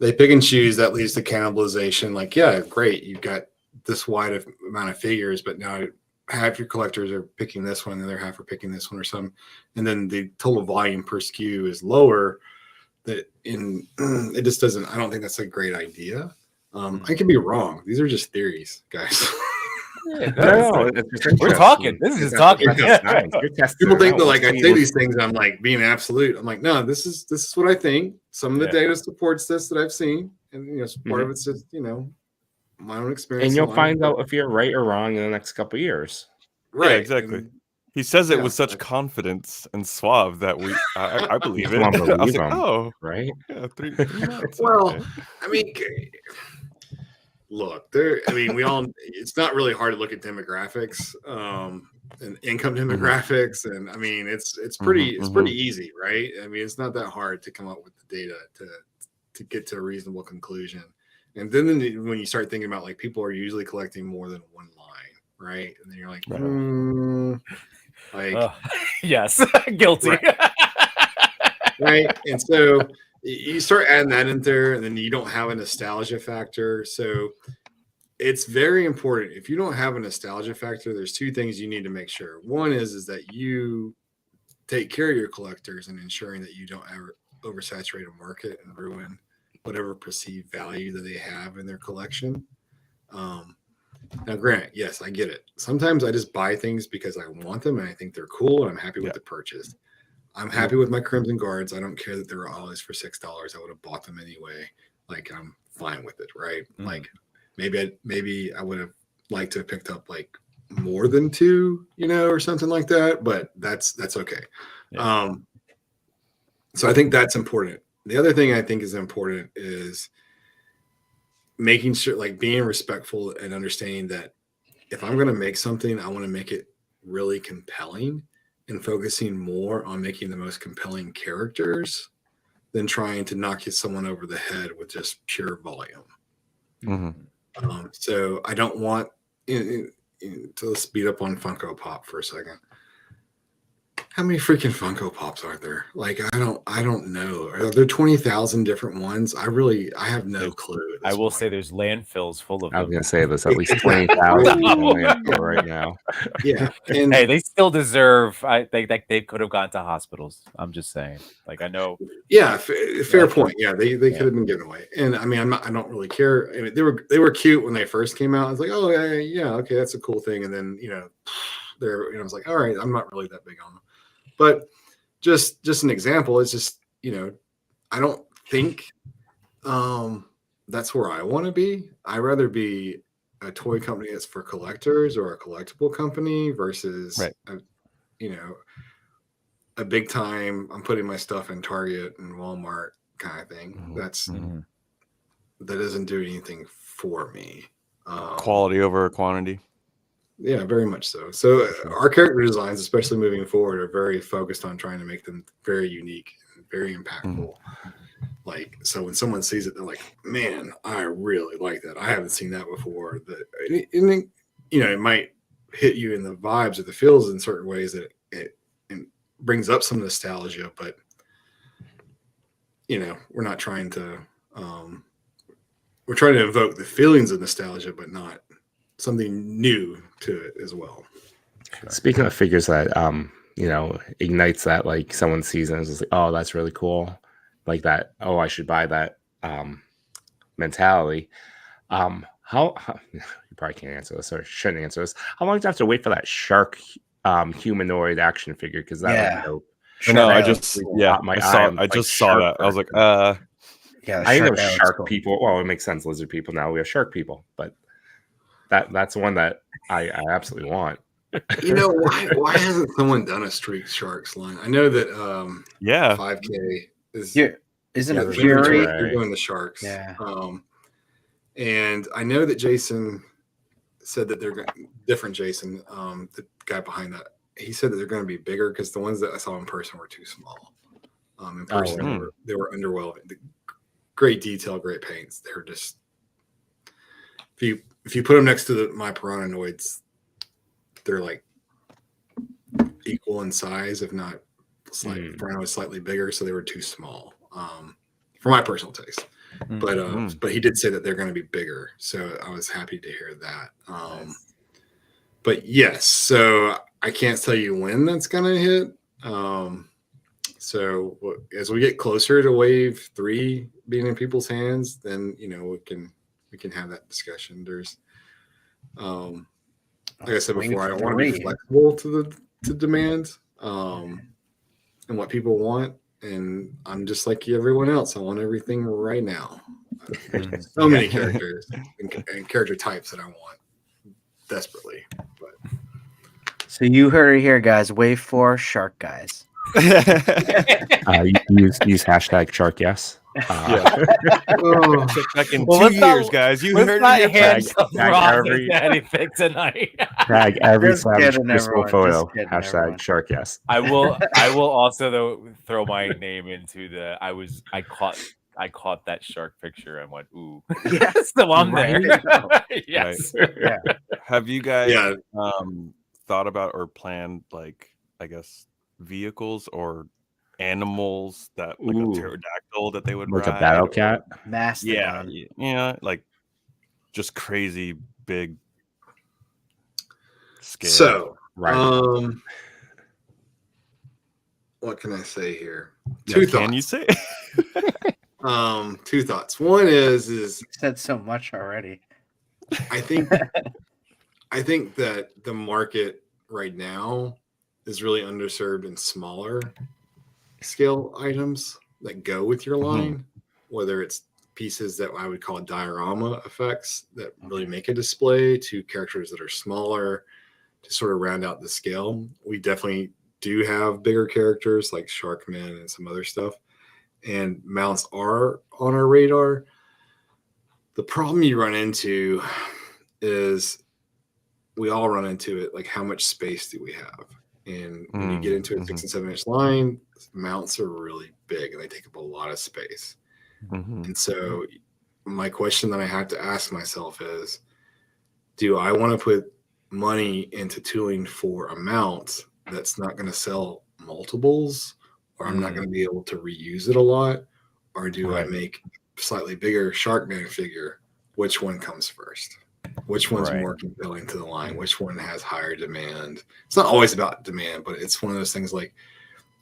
They pick and choose. That leads to cannibalization. Like, yeah, great. You've got this wide amount of figures, but now half your collectors are picking this one, and the other half are picking this one or something. And then the total volume per SKU is lower. It just doesn't, I don't think that's a great idea. I could be wrong. These are just theories, guys. No, we're talking. This is just talking. People think that like I say these things, I'm like being absolute. I'm like, no, this is what I think. Some of the data supports this that I've seen, and you know, part of it's just, you know, my own experience. And you'll find out if you're right or wrong in the next couple of years. Right, yeah, exactly. He says it with such confidence and suave that I believe it. I was like, oh, right? Yeah, 3 months. Well, okay. I mean, look, it's not really hard to look at demographics and income demographics. And I mean, it's pretty easy, right? I mean, it's not that hard to come up with the data to get to a reasonable conclusion. And then when you start thinking about like people are usually collecting more than one line, right? And then you're like, yes, guilty. Right. And so you start adding that in there, and then you don't have a nostalgia factor. So it's very important. If you don't have a nostalgia factor, there's 2 things you need to make sure. One is that you take care of your collectors and ensuring that you don't ever oversaturate a market and ruin whatever perceived value that they have in their collection. Now, granted, yes, I get it. Sometimes I just buy things because I want them and I think they're cool and I'm happy with the purchase. I'm happy with my Crimson Guards. I don't care that they were always for $6. I would have bought them anyway. Like, I'm fine with it, right? Like, maybe I would have liked to have picked up like more than 2, or something like that. But that's okay. Yeah. So I think that's important. The other thing I think is important is making sure, like, being respectful and understanding that if I'm going to make something, I want to make it really compelling, and focusing more on making the most compelling characters than trying to knock someone over the head with just pure volume. Mm-hmm. So I don't want to speed up on Funko Pop for a second. How many freaking Funko Pops are there? Like, I don't know. Are there 20,000 different ones? I have no clue. I will say there's landfills full of them. I was going to say there's at least 20,000 landfill right now. Yeah. And hey, they still deserve. They could have gone to hospitals. I'm just saying. Like, I know. Yeah, fair point. Yeah, they could have been given away. And I mean, I don't really care. I mean, they were cute when they first came out. I was like, oh yeah, okay, that's a cool thing. And then I was like, all right, I'm not really that big on them. But just an example is just, I don't think that's where I want to be. I'd rather be a toy company that's for collectors or a collectible company versus, a big time, I'm putting my stuff in Target and Walmart kind of thing. That doesn't do anything for me. Quality over quantity. Yeah, very much so. So our character designs, especially moving forward, are very focused on trying to make them very unique and very impactful. Like, so when someone sees it, they're like, man, I really like that. I haven't seen that before. It might hit you in the vibes or the feels in certain ways that it brings up some nostalgia, but we're not trying to we're trying to evoke the feelings of nostalgia, but not something new to it as well. Speaking of figures that ignites that, like, someone sees and is like, oh, that's really cool, like that, oh, I should buy that mentality. How you probably can't answer this or shouldn't answer this. How long do you have to wait for that shark humanoid action figure? Because that would I just saw that. I was like, I know shark cool. People. Well, it makes sense. Lizard people, now we have shark people, but that's one that I absolutely want. Why hasn't someone done a Street Sharks line? I know that 5K is isn't it Fury? They're doing the sharks. Yeah. And I know that Jason said that they're different. Jason, the guy behind that, he said that they're going to be bigger because the ones that I saw in person were too small. In person, they were underwhelming. Great detail, great paints. They're just if you put them next to my Piranhanoids, they're like equal in size, if not slightly. Piranha slightly bigger, so they were too small for my personal taste. But he did say that they're going to be bigger, so I was happy to hear that. But yes, so I can't tell you when that's going to hit. So as we get closer to Wave 3 being in people's hands, then we can have that discussion. There's, like I said before, I want to be flexible to demand and what people want. And I'm just like everyone else. I want everything right now. So many characters and character types that I want desperately. But so you heard it here, guys. Wave 4 shark guys. Use hashtag shark yes. Back in 2 years, guys. You heard it here. Tag anything tonight. Tag every Savage Crucible photo. Hashtag shark yes. I will also though throw my name into the. I caught that shark picture and went, ooh, yes, so I'm there. Yes. Right. Yeah. Have you guys thought about or planned, like, I guess, vehicles or animals that, like, a pterodactyl that they would like ride, a battle cat? Mastodon. Yeah, like just crazy big scale. So, right. What can I say here? Two thoughts. Can you say? Two thoughts. One is you said so much already. I think I think that the market right now is really underserved in smaller scale items that go with your line, whether it's pieces that I would call diorama effects that really make a display to characters that are smaller to sort of round out the scale. We definitely do have bigger characters like Sharkmen and some other stuff, and mounts are on our radar. The problem you run into is we all run into it, like how much space do we have? And when you get into a 6 and 7 inch line, mounts are really big and they take up a lot of space. And so my question that I have to ask myself is, do I want to put money into tooling for a mount that's not going to sell multiples, or I'm not going to be able to reuse it a lot? Or do I make a slightly bigger Sharkman figure? Which one comes first? Which one's more compelling to the line? Which one has higher demand? It's not always about demand, but it's one of those things like,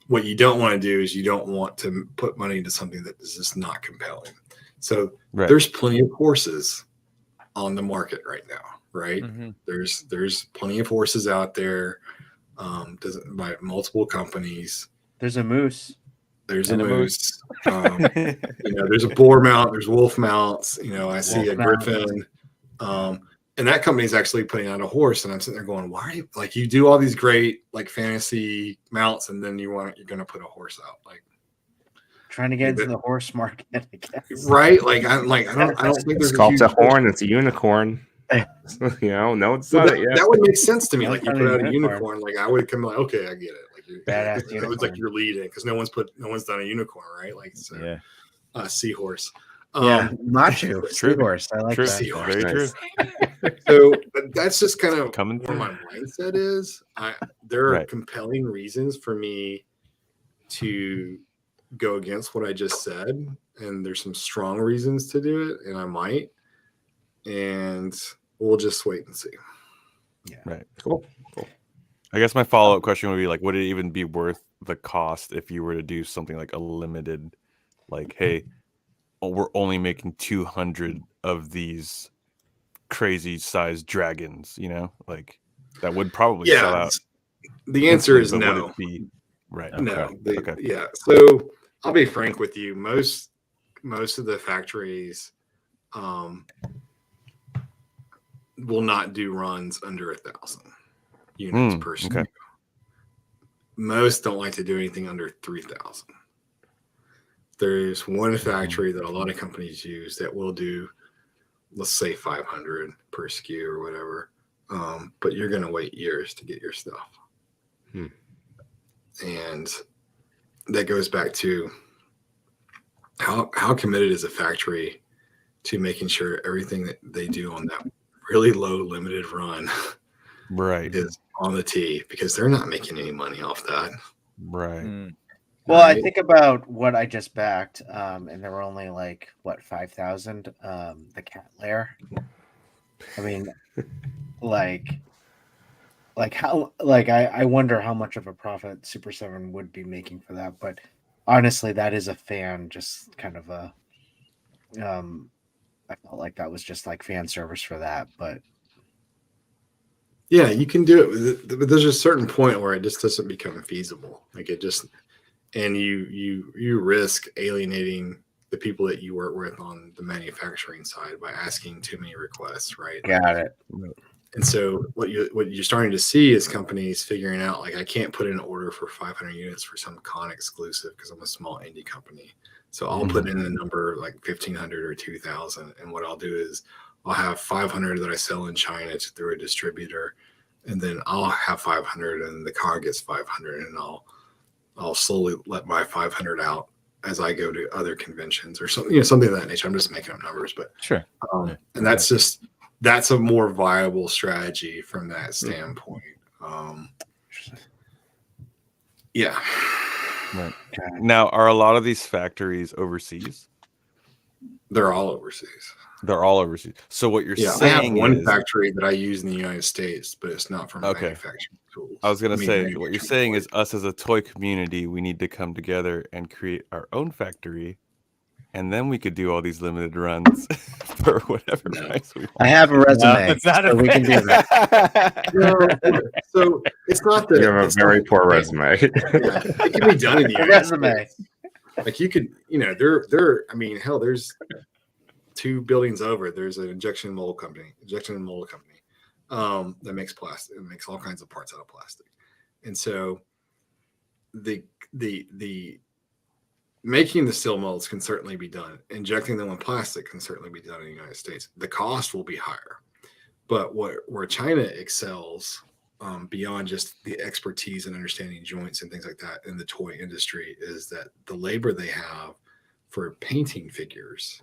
what you don't want to do is you don't want to put money into something that is just not compelling. So there's plenty of horses on the market right now, right? There's plenty of horses out there by multiple companies. There's a moose. There's a moose. There's a boar mount. There's wolf mounts. I see a griffin. And that company is actually putting out a horse, and I'm sitting there going, "Why are you like you do all these great like fantasy mounts, and then you're going to put a horse out?" Like trying to get into the horse market, I guess. Right? I don't think there's Sculpt a horn. It's a unicorn. No, it's not it. That would make sense to me. Like you put out a unicorn, like I would come like, okay, I get it. Like badass unicorn. It's like you're leading because no one's done a unicorn, right? Like so, seahorse. Macho seahorse. I like that. Seahorse. Very true. So that's just kind of Coming where through. my mindset is. There are compelling reasons for me to go against what I just said, and there's some strong reasons to do it, and I might, and we'll just wait and see. Yeah. Right. Cool. I guess my follow-up question would be like, would it even be worth the cost if you were to do something like a limited, like, hey, we're only making 200 of these crazy sized dragons, like that would probably sell out. The answer is but no. Would it be right? No. Okay. Yeah. So I'll be frank with you. Most of the factories will not do runs under 1,000 units per SKU. Okay. Most don't like to do anything under 3,000. There's one factory that a lot of companies use that will do, let's say 500 per SKU or whatever. But you're going to wait years to get your stuff. And that goes back to how committed is a factory to making sure everything that they do on that really low limited run is on the tee, because they're not making any money off that. Right. Well, I think about what I just backed, and there were only 5,000. The cat lair. I mean, I wonder how much of a profit Super 7 would be making for that. But honestly, that is a fan, just kind of a. I felt like that was just like fan service for that, but. Yeah, you can do it, but there's a certain point where it just doesn't become feasible. Like it just. And you risk alienating the people that you work with on the manufacturing side by asking too many requests, right? Got it. And so what you're starting to see is companies figuring out, like, I can't put in an order for 500 units for some con exclusive because I'm a small indie company. So I'll put in a number like 1,500 or 2,000, and what I'll do is I'll have 500 that I sell in China through a distributor, and then I'll have 500, and the car gets 500, and I'll slowly let my 500 out as I go to other conventions or something, something of that nature. I'm just making up numbers, but sure. And that's a more viable strategy from that standpoint. Yeah. Right. Now, are a lot of these factories overseas? They're all overseas. They're all overseas. So what you're saying I have one is, factory that I use in the United States, but it's not for manufacturing tools. I was going to say, what you're saying is us as a toy community, we need to come together and create our own factory and then we could do all these limited runs for whatever price we want. I have a resume. it's not so we can do that. No, so it's not that You have a it's very not- poor resume. Yeah, it can be done in the United Resume. States. Like you could, there. I mean, hell, there's 2 buildings over. There's an injection mold company that makes plastic. It makes all kinds of parts out of plastic, and so the making the steel molds can certainly be done. Injecting them in plastic can certainly be done in the United States. The cost will be higher, but where China excels beyond just the expertise and understanding joints and things like that in the toy industry is that the labor they have for painting figures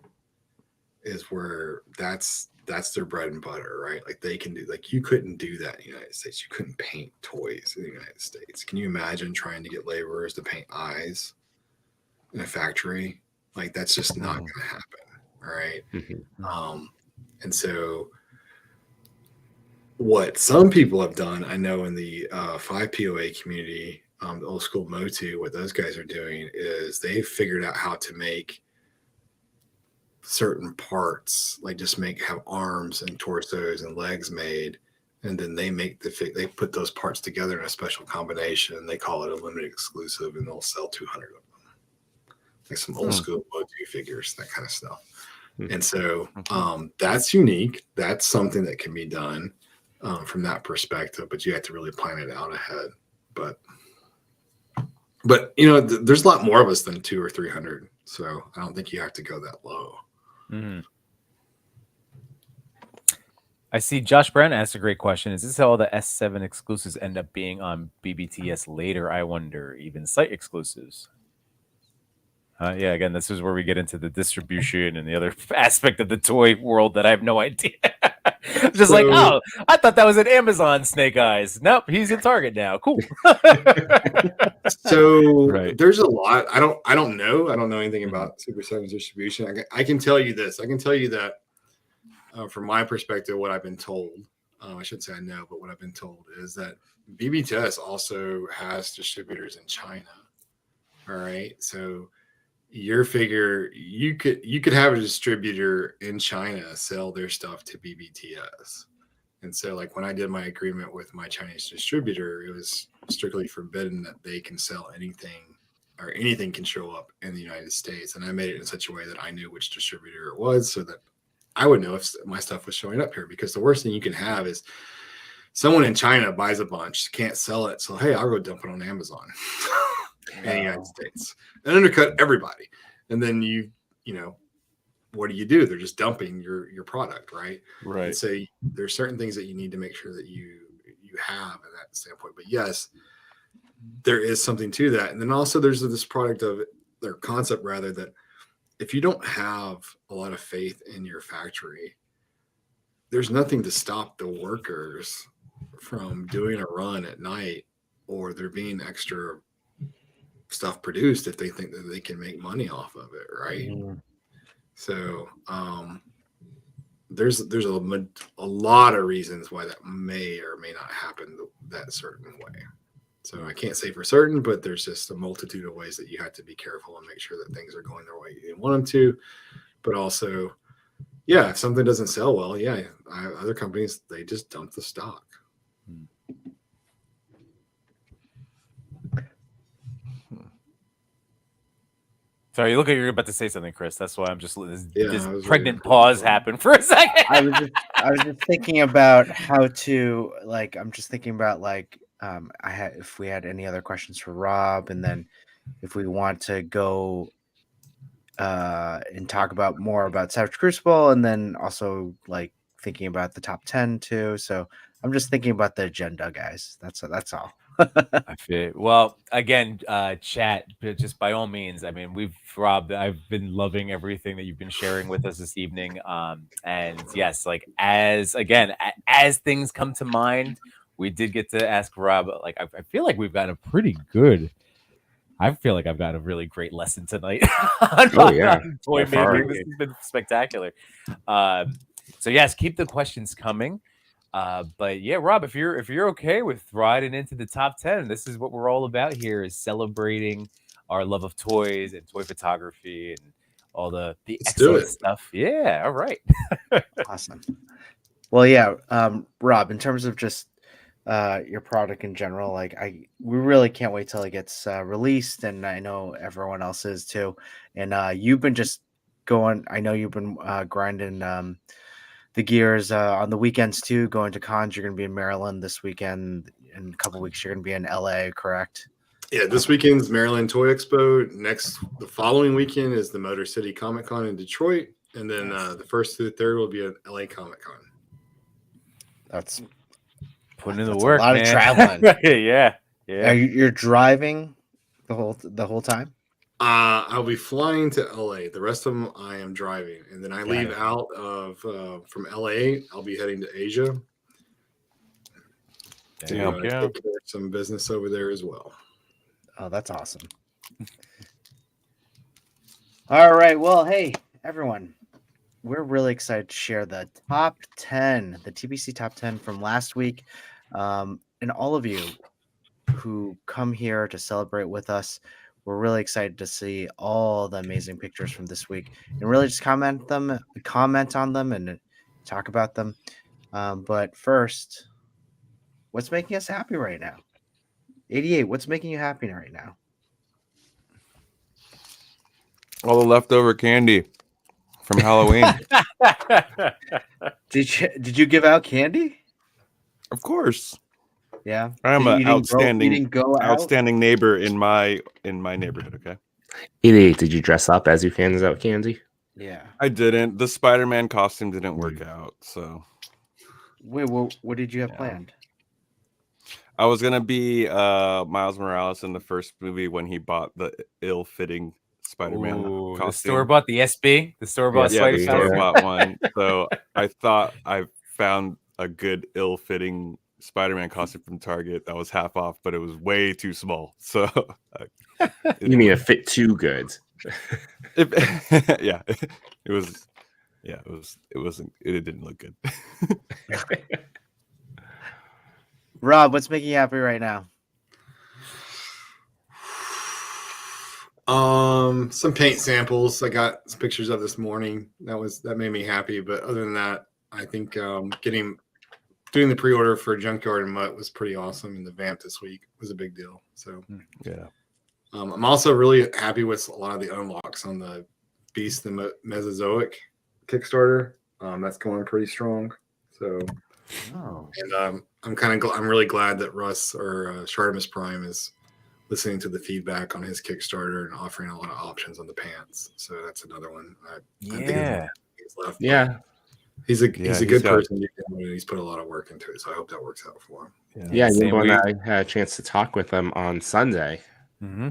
is where that's their bread and butter, right? Like they can do, like you couldn't do that in the United States. You couldn't paint toys in the United States. Can you imagine trying to get laborers to paint eyes in a factory? Like that's just not going to happen, right? And so what some people have done, I know in the 5POA community, the old school Motu, what those guys are doing is they've figured out how to make certain parts, like just have arms and torsos and legs made, and then they make they put those parts together in a special combination. They call it a limited exclusive, and they'll sell 200 of them, like some old school Motu figures, that kind of stuff. And so that's unique. That's something that can be done from that perspective, but you have to really plan it out ahead. But there's a lot more of us than 200 or 300, so I don't think you have to go that low. I see Josh Brown asked a great question. Is this how all the S7 exclusives end up being on BBTS later? I wonder, even site exclusives. Yeah, again, this is where we get into the distribution and the other aspect of the toy world that I have no idea. Just like, oh, I thought that was an Amazon Snake Eyes. Nope, he's in Target now. Cool. So there's a lot. I don't know. I don't know anything about Super 7's distribution. I can tell you this. I can tell you that from my perspective, what I've been told, I shouldn't say I know, but what I've been told is that BBTS also has distributors in China. All right. So your figure, you could have a distributor in China sell their stuff to BBTS. And so like when I did my agreement with my Chinese distributor, it was strictly forbidden that they can sell anything or anything can show up in the United States. And I made it in such a way that I knew which distributor it was so that I would know if my stuff was showing up here, because the worst thing you can have is someone in China buys a bunch, can't sell it. So, hey, I'll go dump it on Amazon in the United States and undercut everybody. And then what do? They're just dumping your product, right? Right. And so there's certain things that you need to make sure that you have in that standpoint. But yes, there is something to that. And then also there's this product of their concept rather that if you don't have a lot of faith in your factory, there's nothing to stop the workers from doing a run at night or there being extra stuff produced if they think that they can make money off of it, right? So there's a lot of reasons why that may or may not happen that certain way. So I can't say for certain, but there's just a multitude of ways that you have to be careful and make sure that things are going the way you want them to. But also, if something doesn't sell well, other companies, they just dump the stock. Sorry, you look like you're about to say something, Chris. That's why I'm just this pregnant really pause happened for a second. I was just thinking about how to I'm just thinking about if we had any other questions for Rob, and then if we want to go and talk about more about Savage Crucible, and then also thinking about the top 10 too. So I'm just thinking about the agenda, guys. That's all. I feel well. Again, chat, just by all means. I mean, Rob, I've been loving everything that you've been sharing with us this evening. And yes, as things come to mind, we did get to ask Rob. I feel like we've got a pretty good. I feel like I've got a really great lesson tonight. Toy making. This has been spectacular. So yes, keep the questions coming. But yeah, Rob, if you're okay with riding into the top 10, this is what we're all about here, is celebrating our love of toys and toy photography and all the Let's do excellent it. stuff. Yeah, all right. Awesome. Well, yeah, Rob, in terms of just your product in general, like we really can't wait till it gets released, and I know everyone else is too. And you've been just going. I know you've been grinding the gears on the weekends too, going to cons. You're going to be in Maryland this weekend. In a couple weeks, you're going to be in LA, correct? Yeah, this weekend's Maryland Toy Expo. The following weekend is the Motor City Comic Con in Detroit, and then the 1st through the 3rd will be at LA Comic Con. That's Putting in the that's work, a lot man. of traveling. Yeah. You're driving the whole time. I'll be flying to LA. The rest of them I am driving, and then I leave it. out of from LA. I'll be heading to Asia to take care of some business over there as well. Oh, that's awesome. All right. Well, hey, everyone. We're really excited to share the top 10, the TPC top 10 from last week. And all of you who come here to celebrate with us, we're really excited to see all the amazing pictures from this week and really just comment on them and talk about them. But first, what's making us happy right now? 88, what's making you happy right now? All the leftover candy from Halloween. Did you give out candy? Of course. Yeah. I am an outstanding out? outstanding neighbor in my neighborhood, okay? 88, did you dress up as you handed out candy? Yeah. I didn't. The Spider-Man costume didn't work out, so Wait, what did you have planned? I was gonna be Miles Morales in the first movie when he bought the ill-fitting Spider-Man costume. The store bought the SB, the store bought Yeah, the Spidey store costume. bought one. So I thought I found a good ill-fitting Spider-Man costume from Target that was half off, but it was way too small. So You mean it fit too good? Yeah, it was. Yeah, it wasn't. It didn't look good. Rob, what's making you happy right now? Some paint samples. I got some pictures of this morning. That made me happy. But other than that, I think doing the pre-order for Junkyard and Mutt was pretty awesome, and the Vamp this week was a big deal. So Yeah. I'm also really happy with a lot of the unlocks on the Beast the Mesozoic Kickstarter. That's going pretty strong. So, and I'm really glad that Russ or Shartimus Prime is listening to the feedback on his Kickstarter and offering a lot of options on the pants. So that's another one. I think he's left. Yeah. He's a good person, and he's put a lot of work into it. So I hope that works out for him. Yeah, Nimbo and I had a chance to talk with him on Sunday. Mm-hmm.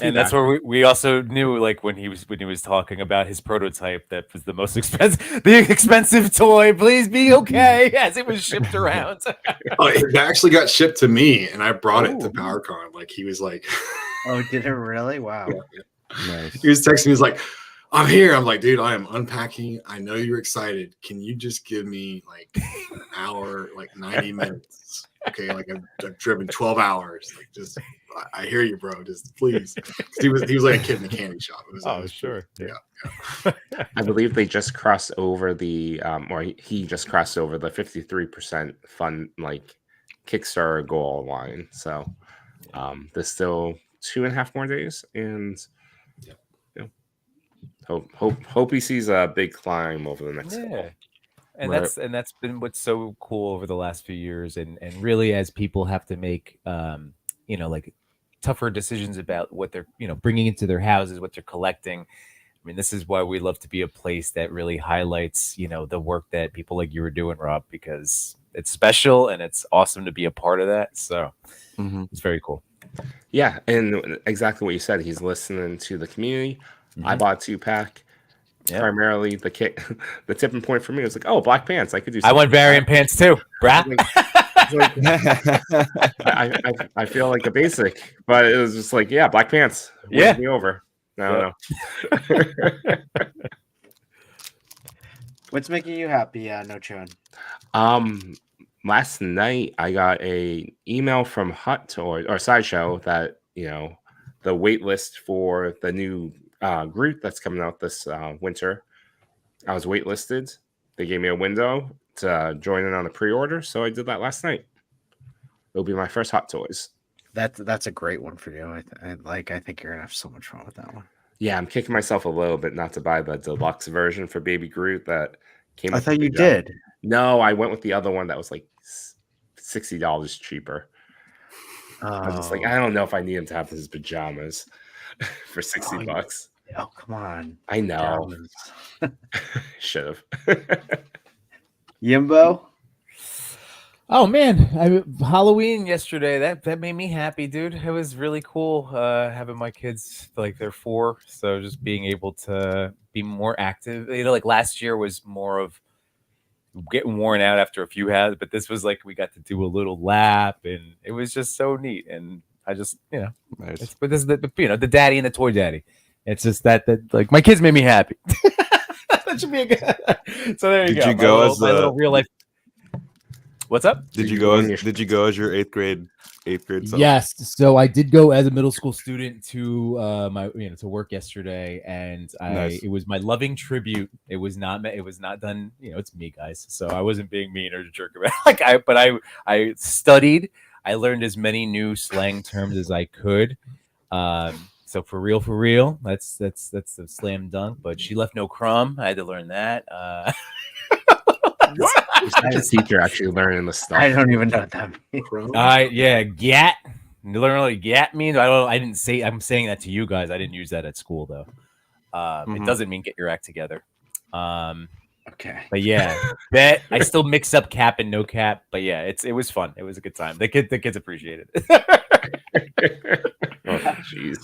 And that's where we also knew, like, when he was talking about his prototype that was the most expensive toy. Please be okay, as it was shipped around. It actually got shipped to me, and I brought it to PowerCon. Like, he was like, "Oh, did it really? Wow!" Nice. He was texting me. He's like, "I'm here." I'm like, "Dude, I am unpacking. I know you're excited. Can you just give me like an hour, like 90 minutes? Okay, like I've driven 12 hours. Like, just I hear you, bro. Just please." He was like a kid in a candy shop. It was sure. Yeah. I believe they just crossed over the or he just crossed over the 53% fund like Kickstarter goal line. So there's still 2.5 more days, and hope he sees a big climb over the next couple. And that's been what's so cool over the last few years, and really as people have to make like tougher decisions about what they're bringing into their houses, what they're collecting. I mean, this is why we love to be a place that really highlights the work that people like you were doing, Rob, because it's special and it's awesome to be a part of that. So it's very cool. Yeah, and exactly what you said. He's listening to the community. I bought a 2-pack. Primarily the tipping point for me was like, oh, black pants. I could do. I want variant pants too, brah. I feel like a basic, but it was just like, yeah, black pants. Yeah, me over. No. What's making you happy, No Chun? Last night I got a email from Hut or Sideshow that the wait list for the new Groot that's coming out this winter. I was waitlisted. They gave me a window to join in on the pre-order, so I did that last night. It'll be my first Hot Toys. That's a great one for you. I think you're gonna have so much fun with that one. Yeah, I'm kicking myself a little bit not to buy the deluxe version for Baby Groot that came. I with thought the you pajama. did. No, I went with the other one that was like $60 cheaper. I was just like, I don't know if I need him to have his pajamas for $60. Oh, come on. I know. Should have. Yimbo? Oh man, Halloween yesterday. That made me happy, dude. It was really cool having my kids, like they're 4, so just being able to be more active. You know, like last year was more of getting worn out after a few has, but this was like we got to do a little lap, and it was just so neat. And I just, Nice. but this is the daddy and the toy daddy. It's just that like my kids made me happy. That should be a good. So there you go. Did you go as my little real life? What's up? Did you go as your eighth grade self? Yes. So I did go as a middle school student to to work yesterday, and Nice. it was my loving tribute. It was not done. It's me, guys. So I wasn't being mean or a jerk about it. I studied. I learned as many new slang terms as I could. So for real, that's a slam dunk. But she left no crumb. I had to learn that. The teacher actually learning the stuff. I don't even know what that means. Gat. You learn what gat means. I didn't say. I'm saying that to you guys. I didn't use that at school though. It doesn't mean get your act together. Okay. But yeah, bet I still mix up cap and no cap. But yeah, it was fun. It was a good time. The kids appreciated it. Oh, jeez.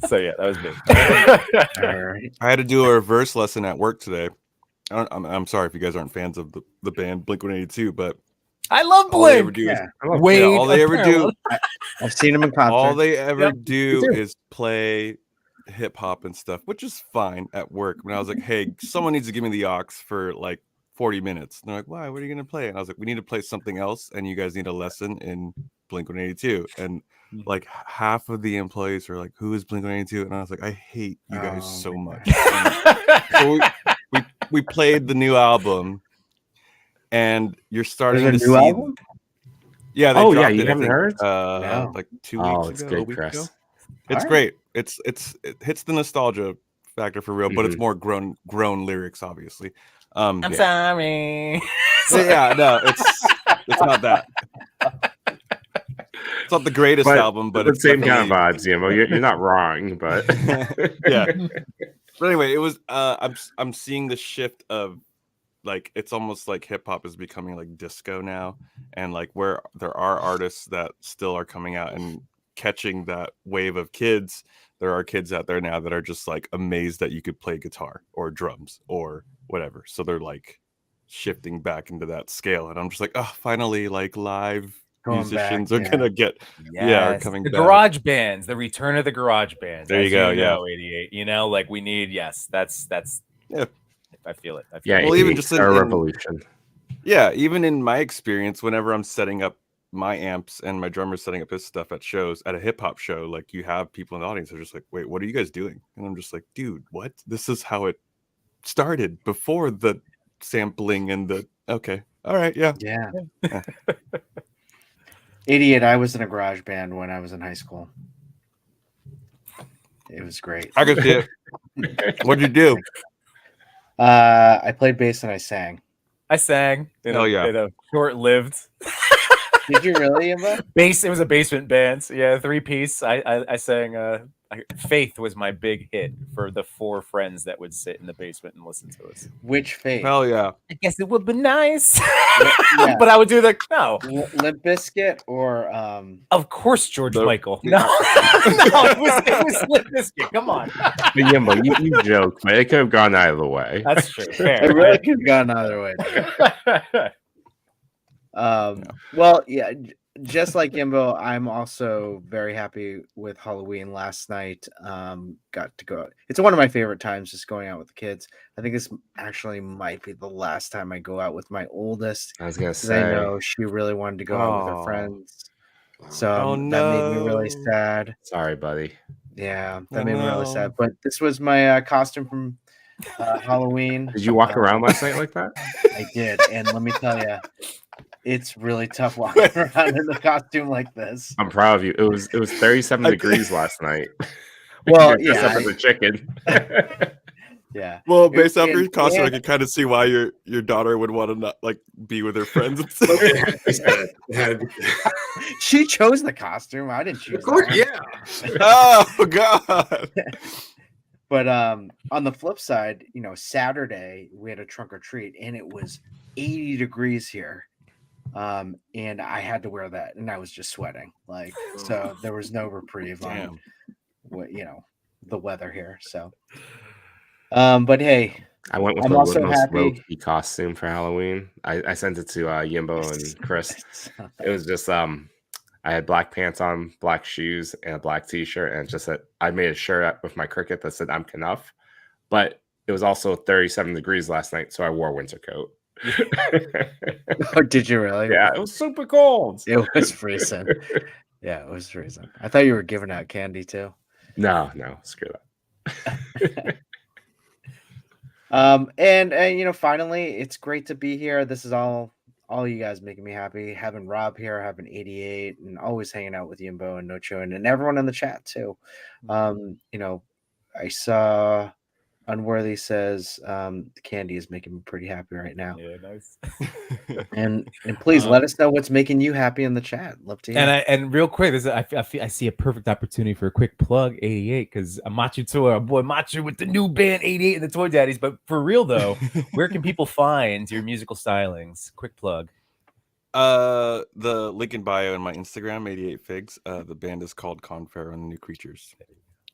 So yeah, that was big. All right. I had to do a reverse lesson at work today. I'm sorry if you guys aren't fans of the band Blink-182, but I love all they ever Blink. do is Wade, all they ever do. I've seen him in concert. All they ever do too. is play hip hop and stuff, which is fine at work. When I was like, hey, someone needs to give me the aux for like 40 minutes. And they're like, why? What are you going to play? And I was like, we need to play something else. And you guys need a lesson in Blink-182. And like half of the employees were like, who is Blink-182? And I was like, I hate you guys so much. So we played the new album, and you're starting to see. Album? Yeah. They Oh, dropped you it, haven't think, heard? No. like 2 Oh, weeks it's ago. good, a week Chris. ago. It's All great. It hits the nostalgia factor for real, but it's Mhm. more grown lyrics, obviously. I'm yeah. sorry. So, yeah, no, it's not that. It's not the greatest album, but the it's same kind of definitely- vibes. You're not wrong, but Yeah. But anyway, it was. I'm seeing the shift of like it's almost like hip hop is becoming like disco now, and like where there are artists that still are coming out and catching that wave of kids. There are kids out there now that are just like amazed that you could play guitar or drums or whatever. So they're like shifting back into that scale, and I'm just like, oh, finally, like live Going musicians back, are yeah. gonna get are Yes, coming the back. garage bands, the return of the garage bands. There you as go, know, 88. Like we need. Yes, that's. Yeah. I feel it. yeah, Well, even just a in- revolution. Yeah, even in my experience, whenever I'm setting up my amps and my drummer's setting up his stuff at shows, at a hip hop show, like you have people in the audience that are just like, wait, what are you guys doing? And I'm just like, dude, what? This is how it started before the sampling and the okay. All right, yeah. Yeah. Idiot. I was in a garage band when I was in high school. It was great. I could see it. What'd you do? I played bass and I sang. I sang. Hell yeah. In a short-lived Did you really, Emma? bass. It was a basement band. So yeah, 3-piece. I sang. Faith was my big hit for the 4 friends that would sit in the basement and listen to us. Which Faith? Hell yeah. I guess it would be nice, Yeah. but I would do the no. Limp Bizkit or Of course, George The- Michael. No, no, it was Limp Bizkit. Come on, But Yimbo, you joke, but it could have gone either way. that's true. Fair. it really could have gone either way. Well, yeah, just like Yimbo, I'm also very happy with Halloween last night. Got to go. It's one of my favorite times, just going out with the kids. I think this actually might be the last time I go out with my oldest. I was gonna 'Cause I say, know she really wanted to go out with Aw. her friends. So Oh, that made me really no. sad. sorry, buddy. Yeah, I that made me really sad. know. But this was my costume from Halloween. Did you walk around last night like that? I did, and let me tell you, it's really tough walking around in a costume like this. I'm proud of you. It was 37 I- degrees last night. Well, You're dressed yeah, up as a chicken. yeah. Well, based off your and- costume, I and- can kind of see why your daughter would want to not like be with her friends. And stuff. It had to be said. It had to be- She chose the costume. I didn't choose. Of course, that one. yeah. Oh God! But on the flip side, Saturday we had a trunk or treat, and it was 80 degrees here, and I had to wear that, and I was just sweating. Like, so there was no reprieve on Damn. what the weather here. So, but hey, I went with I'm the also most happy- low-key costume for Halloween. I sent it to Yimbo and Chris. It was just I had black pants on, black shoes, and a black t-shirt, and just I made a shirt with my cricket that said "I'm Knuff," but it was also 37 degrees last night, so I wore a winter coat. Oh, did you really? Yeah, it was super cold. It was freezing. Yeah, it was freezing. I thought you were giving out candy too. No, screw that. And finally, it's great to be here. This is all you guys making me happy. Having Rob here, having 88, and always hanging out with Yimbo and Nocho and everyone in the chat too. I saw Unworthy says candy is making me pretty happy right now. Yeah, nice. And please let us know what's making you happy in the chat. Love to hear. And real quick, I see a perfect opportunity for a quick plug. 88, because Machu tour, our boy Machu with the new band 88 and the Toy Daddies. But for real though, where can people find your musical stylings? Quick plug. The link in bio in my Instagram, 88 Figs. The band is called Confair and the New Creatures.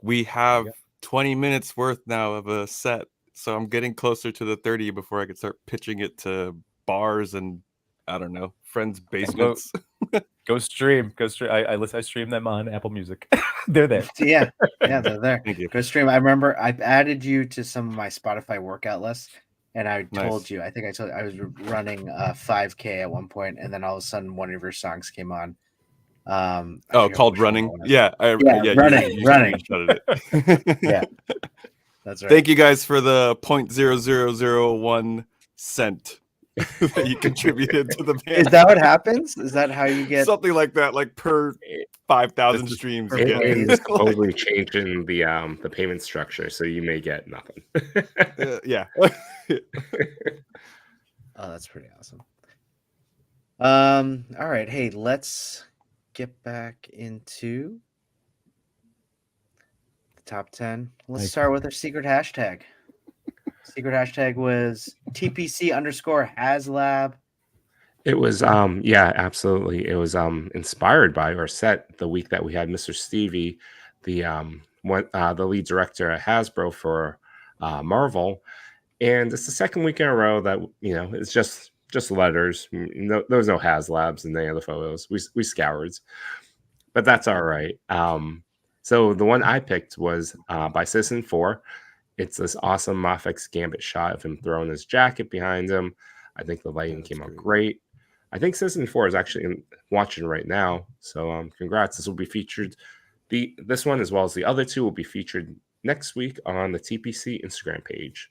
We have 20 minutes worth now of a set, so I'm getting closer to the 30 before I can start pitching it to bars and I don't know, friends' basements. Go stream. I stream them on Apple Music. They're there. Yeah, they're there. Thank you. Go stream. I remember I added you to some of my Spotify workout lists, and I told Nice. you. I think I told you I was running 5K at one point, and then all of a sudden one of your songs came on. I forget Called which one Running. it was. Yeah, Running. screenshotted it. Yeah, that's right. Thank you guys for the 0.0001 cent that you contributed to the band. Is that what happens? Is that how you get? Something like that, like per 5,000 streams? You It get. It is totally changing the payment structure, so you may get nothing. Yeah. Oh, that's pretty awesome. All right. Hey, let's get back into the top 10. Let's start with our secret hashtag. Secret hashtag was TPC_HasLab. It was yeah, absolutely. It was inspired by or set the week that we had Mr. Stevie, the lead director at Hasbro for Marvel, and it's the second week in a row that it's just letters. No, there was no HasLabs in any of the photos. We scoured, but that's all right. So the one I picked was by Citizen 4. It's this awesome Mafex Gambit shot of him throwing his jacket behind him. I think the lighting came out great. I think Citizen 4 is actually watching right now. So congrats. This will be featured. This one as well as the other two will be featured next week on the TPC Instagram page.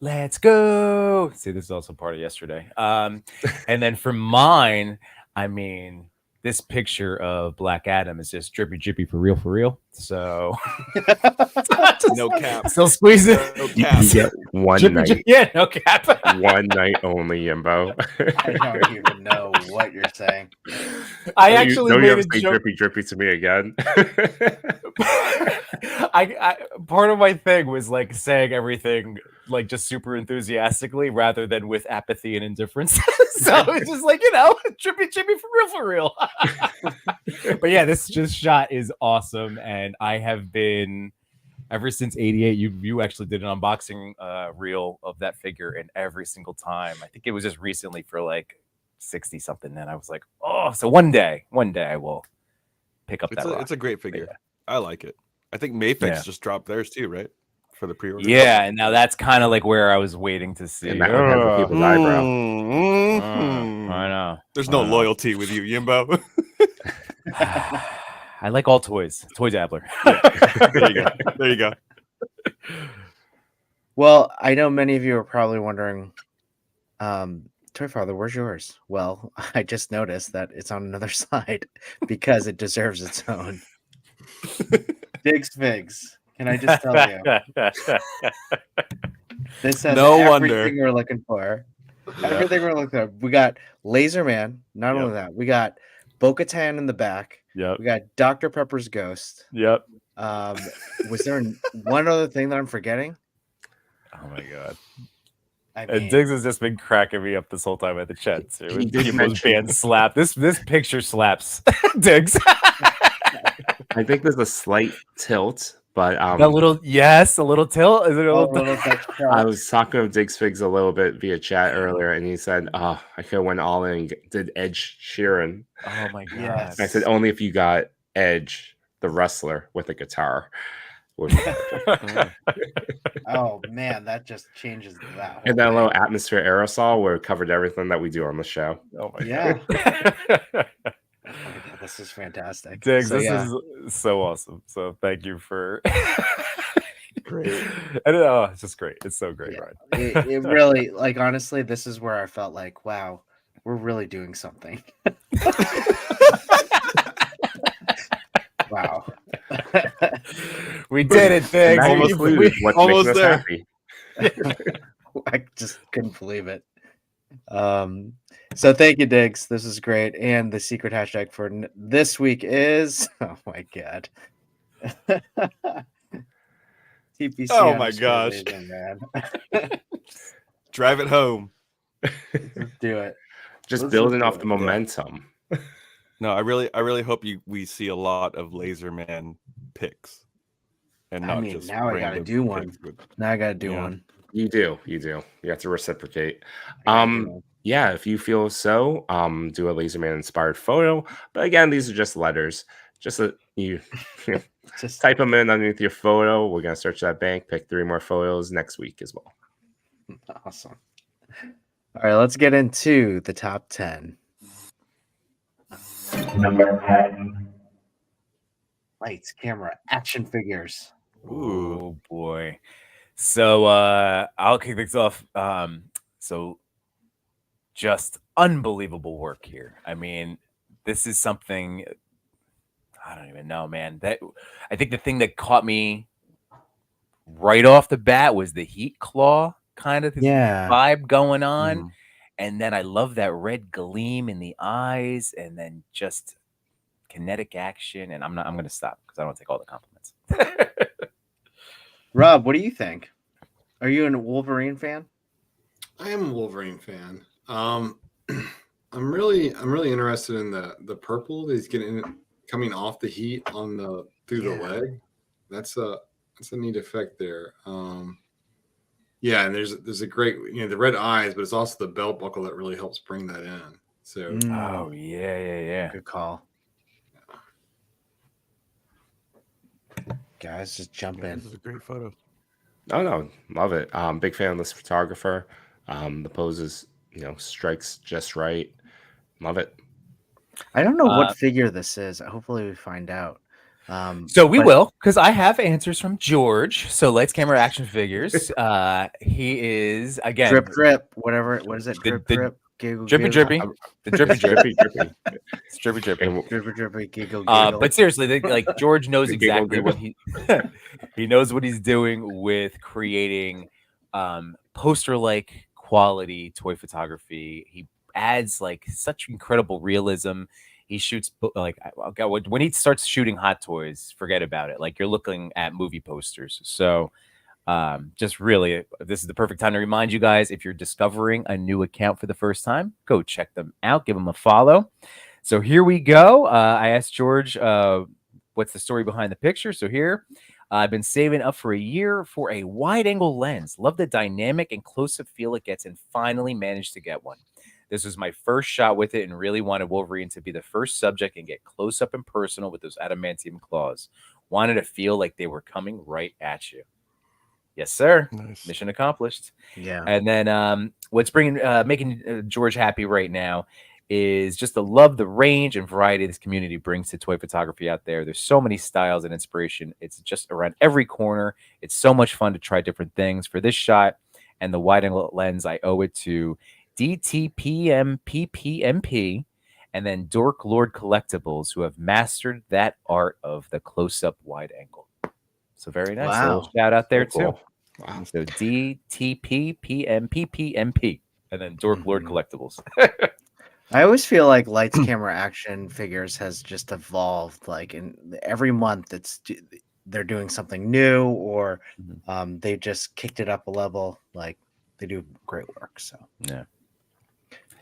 Let's go. See, this is also part of yesterday. And then for mine, I mean, this picture of Black Adam is just drippy for real. So No cap. still squeezing. No cap. You get one night. Yeah, no cap. One night only, Yimbo. I don't even know what you're saying. I actually you made ever a say joke. drippy to me again. I part of my thing was like saying everything like just super enthusiastically rather than with apathy and indifference. So it's just like, drippy for real. But yeah, this shot is awesome, and I have been ever since 88. You actually did an unboxing reel of that figure, and every single time, I think it was just recently for like 60 something, and I was like, oh, so one day I will pick up that rock. It's a great figure. I like it. I think Mafex just dropped theirs too, right? For the pre-order. Yeah, and now that's kind of like where I was waiting to see. And that one has the people's eyebrow. I know. There's no loyalty with you, Yimbo. I like all toys. Toy dabbler. There you go. There you go. Well, I know many of you are probably wondering, Toy Father, where's yours? Well, I just noticed that it's on another side because it deserves its own. Digs Figs. Can I just tell you? This has No everything wonder. we're looking for. Everything we're looking for. We got Laser Man. Not Yep. only that, we got Bo-Katan in the back. Yep. We got Dr. Pepper's ghost. Yep. Was there one other thing that I'm forgetting? Oh my god. I And mean, Diggs has just been cracking me up this whole time at the chat too. He With did people's mention- band slap. This picture slaps. Diggs. I think there's a slight tilt, but A little tilt. Is it a oh, little? little touch I crowd. was talking with Diggs Figs a little bit via chat earlier, and he said, "Oh, I could have went all in and did Edge Sheeran." Oh my god. Yes. I said, "Only if you got Edge, the wrestler, with a guitar." Would- Oh man, that just changes that. Whole and that thing. little atmosphere aerosol where it covered everything that we do on the show. Oh my Yeah. god. Oh my God, this is fantastic. Diggs, So, this yeah. is so awesome. So thank you for Great. it's just great. It's so great, Yeah. Ryan. It really, like, honestly, this is where I felt like, wow, we're really doing something. Wow. We did it, And Diggs. that Almost included what's almost making us there. happy. I just couldn't believe it. So thank you, Diggs. This is great. And the secret hashtag for this week is, oh my God. TPC. Oh my underscore gosh. laser, man. Drive it home. Let's do it. Just Let's building just off do the it. momentum. No, I really hope we see a lot of Laser Man picks, and I not mean, just now I gotta random do one. picks with- Now I got to do Yeah. one. You do. You have to reciprocate. I gotta do one. Yeah, if you feel so, do a Laserman inspired photo. But again, these are just letters. Just that you Just type them in underneath your photo. We're gonna search that bank, pick 3 more photos next week as well. awesome. All right, let's get into the top 10. Number 10. Lights, camera, action figures. Ooh. Oh boy. So I'll kick things off. So just unbelievable work here. I mean, this is something I don't even know, man. That I think the thing that caught me right off the bat was the heat claw kind of Yeah. vibe going on. Mhm. And then I love that red gleam in the eyes, and then just kinetic action. And I'm gonna stop because I don't take all the compliments. Rob, what do you think? Are you a Wolverine fan? I am a Wolverine fan. I'm really interested in the purple that he's getting coming off the heat on through the leg. That's a neat effect there. Yeah, and there's a great, the red eyes, but it's also the belt buckle that really helps bring that in. So Oh yeah. Good call. Guys, just jump in. This is a great photo. No, love it. Big fan of this photographer. The poses, strikes just right. Love it. I don't know what figure this is. Hopefully we find out. So we but- will, because I have answers from George. So Lights Camera Action Figures. He is again Drip, drip, whatever. What is it? The- Drip, the drip, giggle, drippy giggle. drippy. The drippy drippy. Drippy. It's drippy drippy. And Drippy, drippy, giggle, giggle. But seriously, like George knows The giggle, exactly what he knows what he's doing with creating poster-like quality toy photography. He adds like such incredible realism. He shoots when he starts shooting Hot Toys, forget about it. Like you're looking at movie posters. So just really, this is the perfect time to remind you guys, if you're discovering a new account for the first time, go check them out, give them a follow. So here we go. I asked George, what's the story behind the picture? So here, I've been saving up for a year for a wide angle lens. Love the dynamic and close-up feel it gets, and finally managed to get one. This was my first shot with it and really wanted Wolverine to be the first subject and get close up and personal with those adamantium claws. Wanted to feel like they were coming right at you. Yes, sir. Nice. Mission accomplished. Yeah. And then what's making George happy right now is just to love the range and variety this community brings to toy photography out there. There's so many styles and inspiration. It's just around every corner. It's so much fun to try different things. For this shot and the wide angle lens, I owe it to DTPMPPMP and then Dork Lord Collectibles, who have mastered that art of the close-up wide angle. So very nice. Wow. Little shout out there Cool. too. Wow. So DTPPMPPMP and then Dork Lord Collectibles. I always feel like Lights Camera Action Figures has just evolved. Like in every month, they're doing something new, or they just kicked it up a level. Like they do great work. So yeah.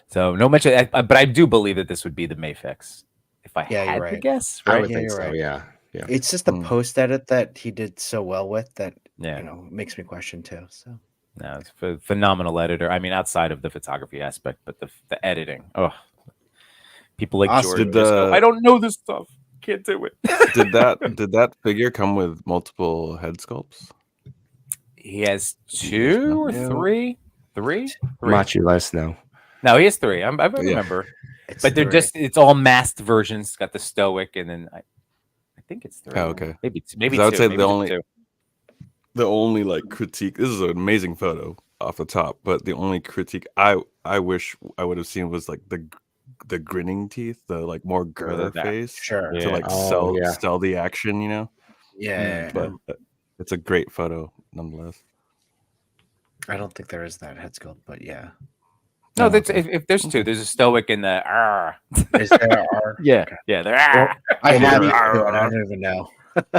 So no mention, but I do believe that this would be the Mafex if I Yeah, had you're to right. guess. I Right? would Yeah, think you're so. right. Yeah. it's just the post edit that he did so well with that Yeah. makes me question too. So No, it's a phenomenal editor. I mean, outside of the photography aspect, but the editing. Oh, people like Awesome. George Did just go, the- I don't know this stuff. Can't do it. Did that figure come with multiple head sculpts? He has two or No. three. Three? Machi, let us know. No, he has three. I Yeah. remember. it's But they're three. it's all masked versions. It's got the stoic, and then I think it's three. Oh, okay. Maybe two. 'Cause I would say maybe the just only- two. The only like critique. This is an amazing photo off the top, but the only critique I wish I would have seen was like the grinning teeth, the like more grr that- face Sure. Yeah. to like Oh, yeah. sell the action, you know. Yeah. But it's a great photo nonetheless. I don't think there is that head sculpt, but yeah. No, Oh, that's, okay. if there's two, there's a stoic and the Is there are yeah, they're Well, I have maybe- I don't even know.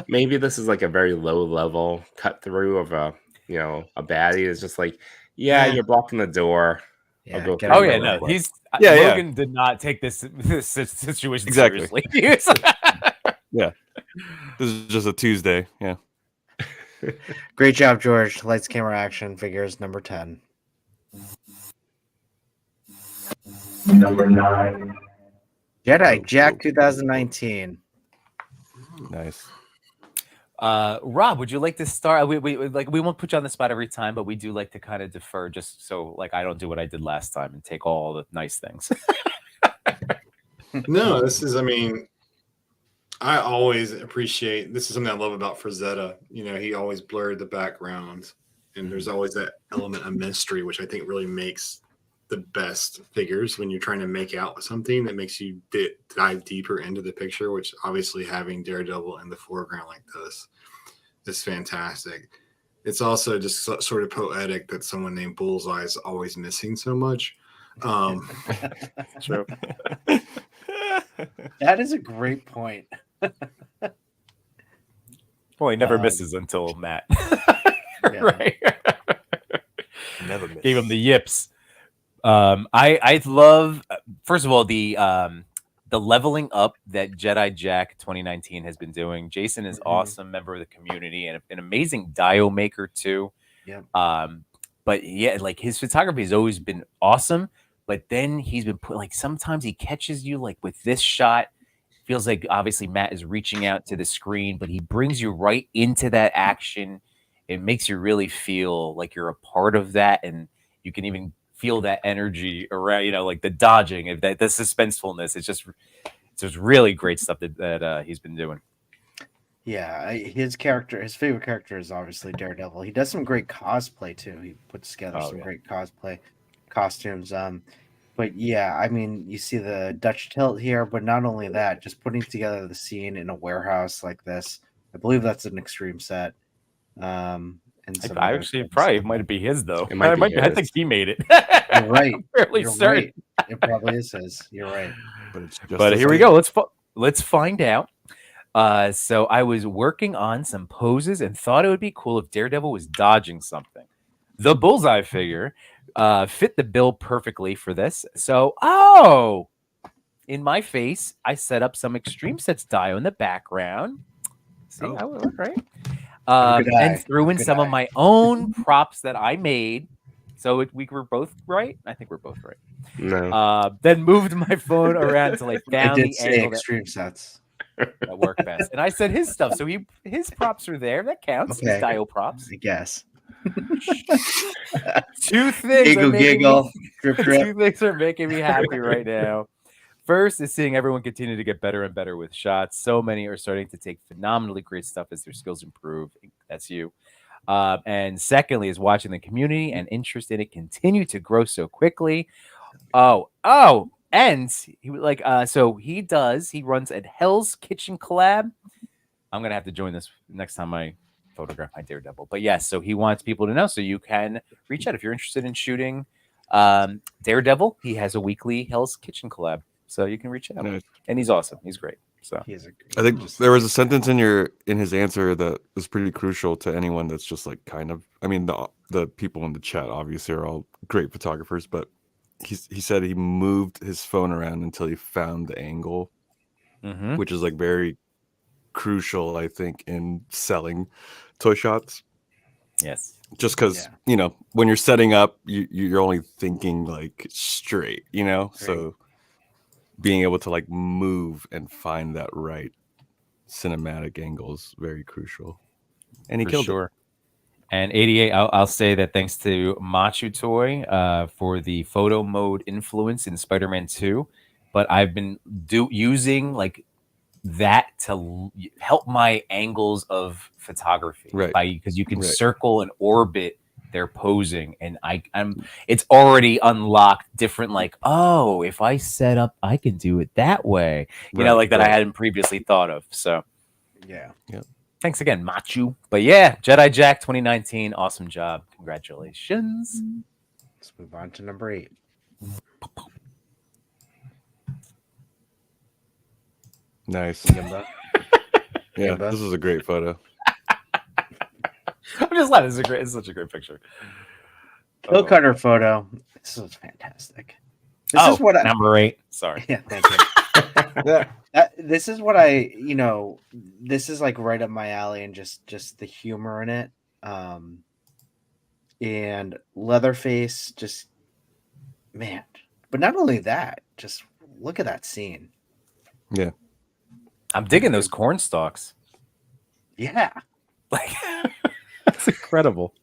Maybe this is like a very low level cut through of a baddie. It's just like, Yeah. you're blocking the door. Yeah, go get for Oh it yeah, real no, quick. he's Yeah, yeah. Logan did not take this situation Exactly. seriously. This is just a Tuesday. Yeah. Great job, George. Lights, Camera, Action Figures number 10. Number 9. Jedi Jack 2019. Nice. Rob, would you like to start? We won't put you on the spot every time, but we do like to kind of defer, just so like I don't do what I did last time and take all the nice things. No, I always appreciate, this is something I love about Frazetta. He always blurred the background, and there's always that element of mystery, which I think really makes the best figures when you're trying to make out something that makes you dive deeper into the picture, which obviously having Daredevil in the foreground like this is fantastic. It's also just sort of poetic that someone named Bullseye is always missing so much. True. That is a great point. Well, he never misses until Matt. Yeah. Right. Never miss. Gave him the yips. I love, first of all, the leveling up that Jedi Jack 2019 has been doing. Jason is awesome, member of the community, and an amazing dio maker too. Yeah. But yeah, like his photography has always been awesome. But then he's been sometimes he catches you like with this shot. Feels like obviously Matt is reaching out to the screen, but he brings you right into that action. It makes you really feel like you're a part of that, and you can even feel that energy around, like the dodging and the suspensefulness. It's just really great stuff that he's been doing. Yeah, his favorite character is obviously Daredevil. He does some great cosplay too. He puts together some great cosplay costumes. But yeah, I mean, you see the Dutch tilt here, but not only that, just putting together the scene in a warehouse like this. I believe that's an extreme set. And some I other actually things. probably might be his though. It might be I his. think he made it. You're right. I'm fairly You're certain. right. It probably is his. You're right. But it's just But the here we same. go. Let's find out. So I was working on some poses and thought it would be cool if Daredevil was dodging something. The Bullseye figure fit the bill perfectly for this. So, in my face, I set up some Extreme Sets dio in the background. See how it worked, right? Good eye. And threw in Good some of eye. my own props that I made. So we were both right. I think we're both right. No. Then moved my phone around until I I found did the say angle extreme sets. that worked best. And I said his stuff. So his props are there. That counts. His Okay. dio props. I guess. Two things. Giggle, are making giggle, me- drip, drip. Two things are making me happy right now. First is seeing everyone continue to get better and better with shots. So many are starting to take phenomenally great stuff as their skills improve. That's you. And secondly is watching the community and interest in it continue to grow so quickly. And he like so he runs at Hell's Kitchen Collab. I'm gonna have to join this next time I photograph my Daredevil. But yes, so he wants people to know, so you can reach out if you're interested in shooting Daredevil. He has a weekly Hell's Kitchen collab, so you can reach out. Nice. And he's awesome. He's great. So I think there was a sentence in his answer that was pretty crucial to anyone that's just like kind of. I mean, the people in the chat obviously are all great photographers, but he said he moved his phone around until he found the angle, which is like very crucial, I think, in selling toy shots. Yes. Just because when you're setting up, you're only thinking like straight, so being able to like move and find that right cinematic angle is very crucial. And he killed it. And 88, I'll say that thanks to Machu Toy for the photo mode influence in Spider-Man 2, but I've been using like that to help my angles of photography, right? Because you can circle and orbit their posing, and it's already unlocked different, like, oh, if I set up, I can do it that way, that I hadn't previously thought of. So yeah. Thanks again, Machu. But yeah, Jedi Jack 2019, awesome job, congratulations. Let's move on to number 8. Nice. Yeah, this is a great photo. I'm just laughing. It's such a great picture. Kill Cutter photo. This is fantastic. This is what number 8. Sorry. Yeah, thank you. This is what this is like right up my alley, and just the humor in it. And Leatherface, just man. But not only that, just look at that scene. Yeah. I'm digging those corn stalks. Yeah. Like that's incredible.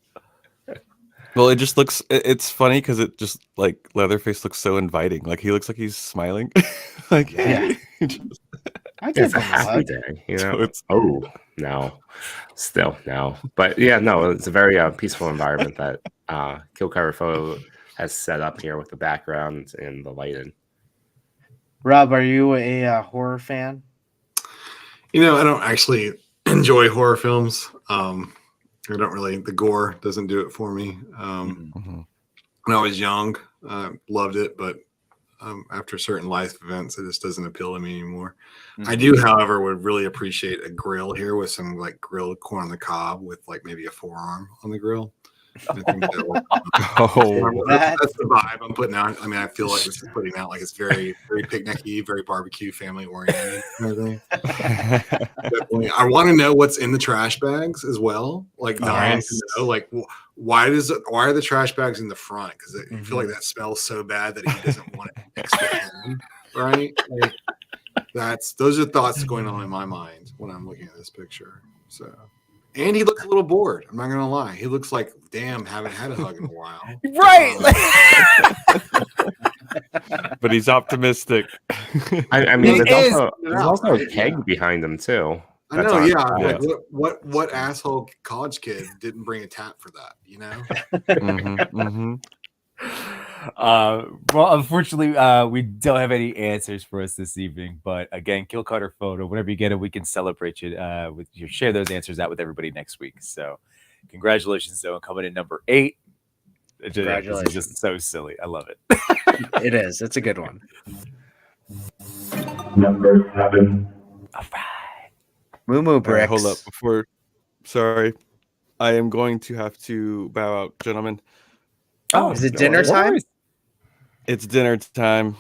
Well, it just looks it's funny because it just like Leatherface looks so inviting. Like he looks like he's smiling. Like yeah. I give him a hug. No. But yeah, no, it's a very peaceful environment that Kill Cover Photo has set up here with the background and the lighting. Rob, are you a horror fan? I don't actually enjoy horror films. I don't really, the gore doesn't do it for me. When I was young, loved it, but after certain life events, it just doesn't appeal to me anymore. I do, however, would really appreciate a grill here with some like grilled corn on the cob with like maybe a forearm on the grill. I think that's the vibe I'm putting out. I mean, I feel like this is putting out like it's very, very picnicky, very barbecue, family oriented. Definitely. I want to know what's in the trash bags as well. Like, to know, like, why are the trash bags in the front? Because I feel like that smells so bad that he doesn't want it next to him, right? Like, those are thoughts going on in my mind when I'm looking at this picture. So. And he looks a little bored. I'm not gonna lie. He looks like, damn, haven't had a hug in a while. Right. But he's optimistic. I mean, there's also a keg behind him too. I know, yeah. Like, what asshole college kid didn't bring a tap for that? Well, unfortunately, we don't have any answers for us this evening. But again, Kill Cutter Photo, whenever you get it, we can celebrate you. Share those answers out with everybody next week. So, congratulations, though, coming in number 8. Congratulations! It's just so silly. I love it. It is. It's a good one. Number 7. All right. Moo Bricks. Hold up. Sorry. I am going to have to bow out, gentlemen. Oh, is it dinner time? It's dinner time.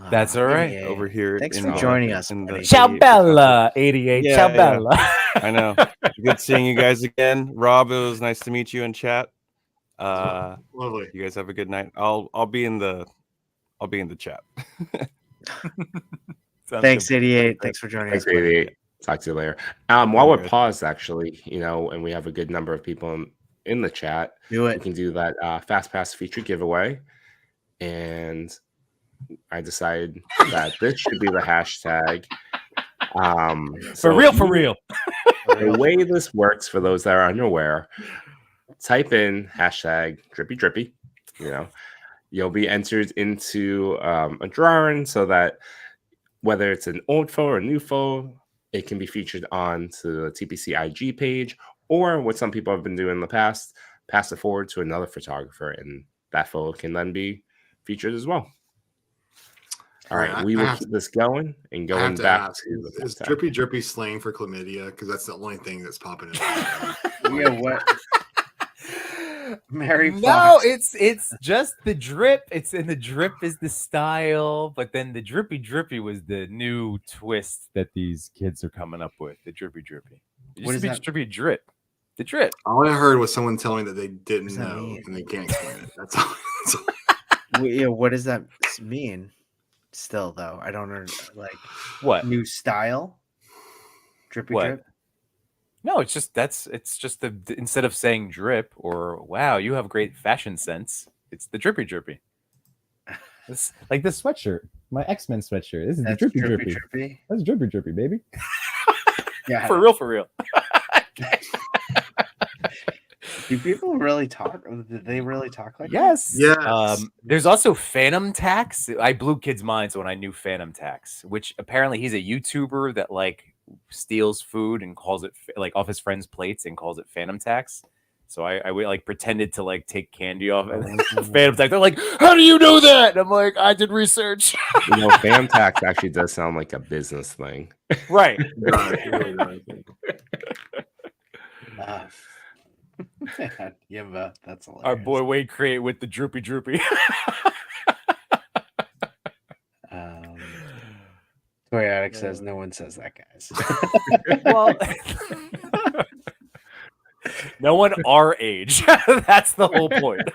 That's all right. Over here. Thanks for joining us. Ciao Bella, 88. Yeah, Ciao Bella. I know. Good seeing you guys again. Rob, it was nice to meet you in chat. Lovely. You guys have a good night. I'll be in the chat. Thanks, 88. Thanks for joining us. 88. Talk to you later. While we're paused, actually, and we have a good number of people in the chat, do it. We can do that Fast Pass feature giveaway, and I decided that this should be the hashtag. For real. The way this works, for those that are unaware, type in hashtag drippy drippy. You know, you'll be entered into a drawing so that whether it's an old photo or a new photo, it can be featured on to the TPC IG page, or what some people have been doing in the past, pass it forward to another photographer, and that photo can then be featured as well. All right, we will keep this going and going back to is drippy drippy slang for chlamydia? Because that's the only thing that's popping in. Yeah, what? Mary No, Fox. it's just the drip. It's in the drip is the style, but then the drippy was the new twist that these kids are coming up with. The drippy. What is that? Drippy drip? The drip. All I heard was someone telling me that they didn't What does that know mean? and they can't explain it. That's all. Yeah, what does that mean? Still, though, I don't know. Like, What? new style? Drippy What? drip? No, it's just the instead of saying drip or wow, you have great fashion sense. It's the drippy. It's like this sweatshirt, my X-Men sweatshirt. This is That's the drippy. That's drippy, baby. Yeah. For real. Do people really talk? Did they really talk like Yes. Yes. There's also Phantom Tax. I blew kids' minds when I knew Phantom Tax, which apparently he's a YouTuber that like steals food and calls it like off his friends' plates and calls it Phantom Tax. So I like pretended to like take candy off and Phantom Tax. They're like, how do you know that? And I'm like, I did research. You know, Phantom Tax actually does sound like a business thing. Right. Yeah, but that's hilarious. Our boy Wade create with the droopy. Toy Addict says no one says that, guys. Well, no one our age. That's the whole point.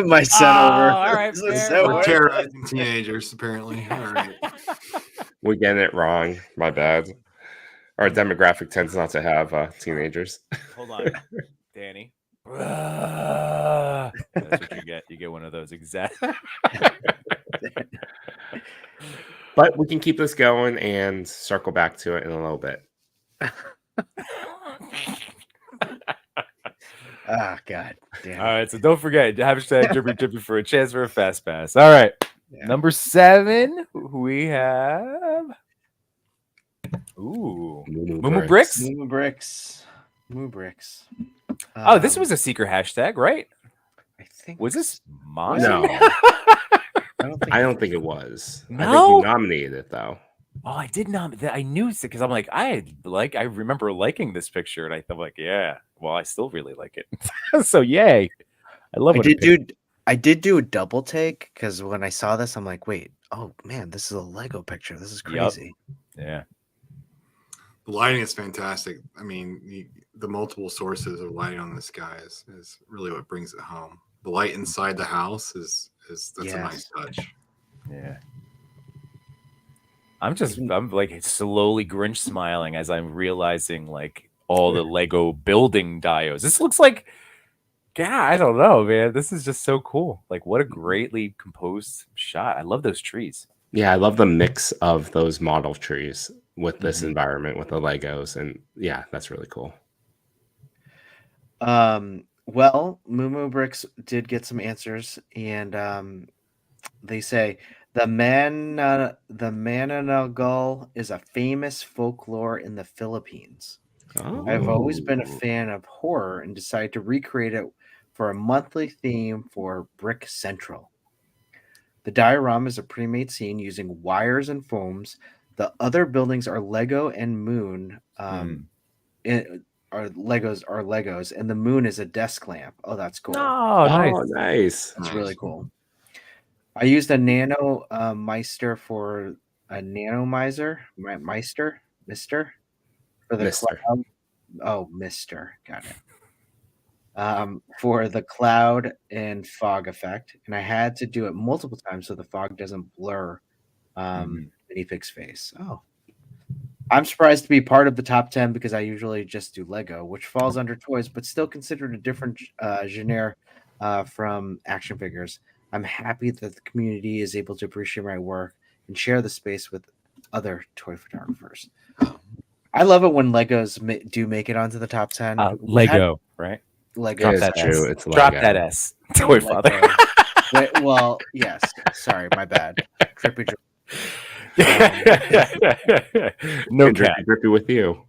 My son over. All right, This is fair so enough. We're terrorizing teenagers, apparently. All right. We're getting it wrong. My bad. Our demographic tends not to have teenagers. Hold on, Danny. That's what you get. You get one of those exact. But we can keep this going and circle back to it in a little bit. Ah, God damn. All right, so don't forget hashtag drippy for a chance for a fast pass. All right, number 7, we have Moo Bricks. Moo Bricks. Oh, this was a secret hashtag, right? I think. Was this mine? No, I don't think it was. I think No? you nominated it though. Oh, I did not. I knew it because I'm like, I remember liking this picture, and I thought, like, yeah. Well, I still really like it. So, yay! I love. I did do a double take because when I saw this, I'm like, wait, oh man, this is a Lego picture. This is crazy. Yeah. The lighting is fantastic. I mean, the multiple sources of lighting on this guy is really what brings it home. The light inside the house is a nice touch. Yeah. I'm like slowly Grinch smiling as I'm realizing like all the Lego building diodes. This looks like, yeah, I don't know, man. This is just so cool. Like, what a greatly composed shot. I love those trees. Yeah, I love the mix of those model trees with this environment with the Legos, and yeah, that's really cool. Well, Moo Bricks did get some answers, and they say the Mananagal is a famous folklore in the Philippines. Oh. I've always been a fan of horror and decided to recreate it for a monthly theme for Brick Central. The diorama is a pre-made scene using wires and foams. The other buildings are Lego and Moon. Legos, and the moon is a desk lamp. Oh, that's cool. Oh, nice. Oh, nice. That's really cool. I used a nano Meister for a nanomizer, Mister for the Mister. cloud. Oh, Mister, got it. For the cloud and fog effect, and I had to do it multiple times so the fog doesn't blur Minifig's face. Oh, I'm surprised to be part of the top 10 because I usually just do Lego, which falls under toys, but still considered a different genre from action figures. I'm happy that the community is able to appreciate my work and share the space with other toy photographers. I love it when Legos do make it onto the top 10. Lego, right? Lego. It's that true. S. It's Drop Lego. that S. Toy father. Lego. Wait, well, yes. Sorry, my bad. Trippy. No And cat. drippy with you.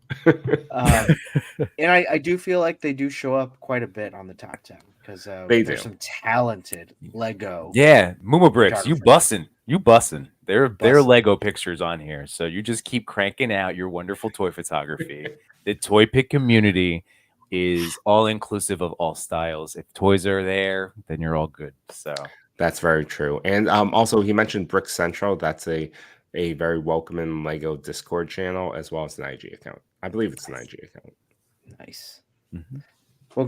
And I do feel like they do show up quite a bit on the top 10 because They there's do. some talented Lego. Yeah, Moo Bricks, you Photographer. bussin'. There are Bussin'. Lego pictures on here, so you just keep cranking out your wonderful toy photography. The toy pick community is all inclusive of all styles. If toys are there, then you're all good. So That's very true. And also, he mentioned Brick Central. That's a very welcoming Lego Discord channel as well as an IG account. I believe it's an IG account. Nice. Mhm. Well,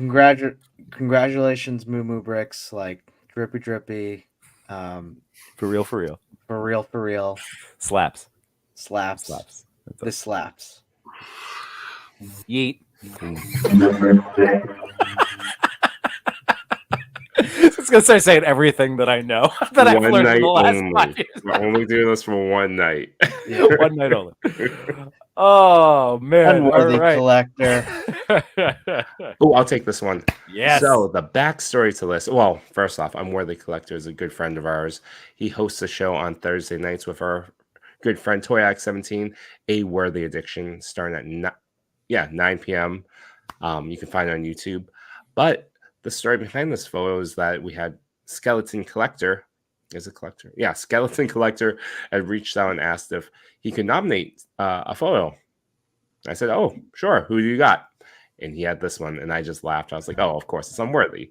congratulations, Moo Bricks. Like drippy. for real, For real. slaps. Slaps. This slaps. Yeet. I was gonna start saying everything that I know that I've One learned in night the last only. 5 years. We're only doing this for one night. One night only. Oh man! Unworthy All right. collector. Oh, I'll take this one. Yes. So the backstory to this. Well, first off, Unworthy Collector is a good friend of ours. He hosts a show on Thursday nights with our good friend Toyac17, A Worthy Addiction, starting at 9 p.m. You can find it on YouTube. But the story behind this photo is that we had Skeleton Collector. Is a collector? Yeah, Skeleton Collector had reached out and asked if he could nominate a photo. I said, "Oh, sure. Who do you got?" And he had this one, and I just laughed. I was like, "Oh, of course, it's Unworthy."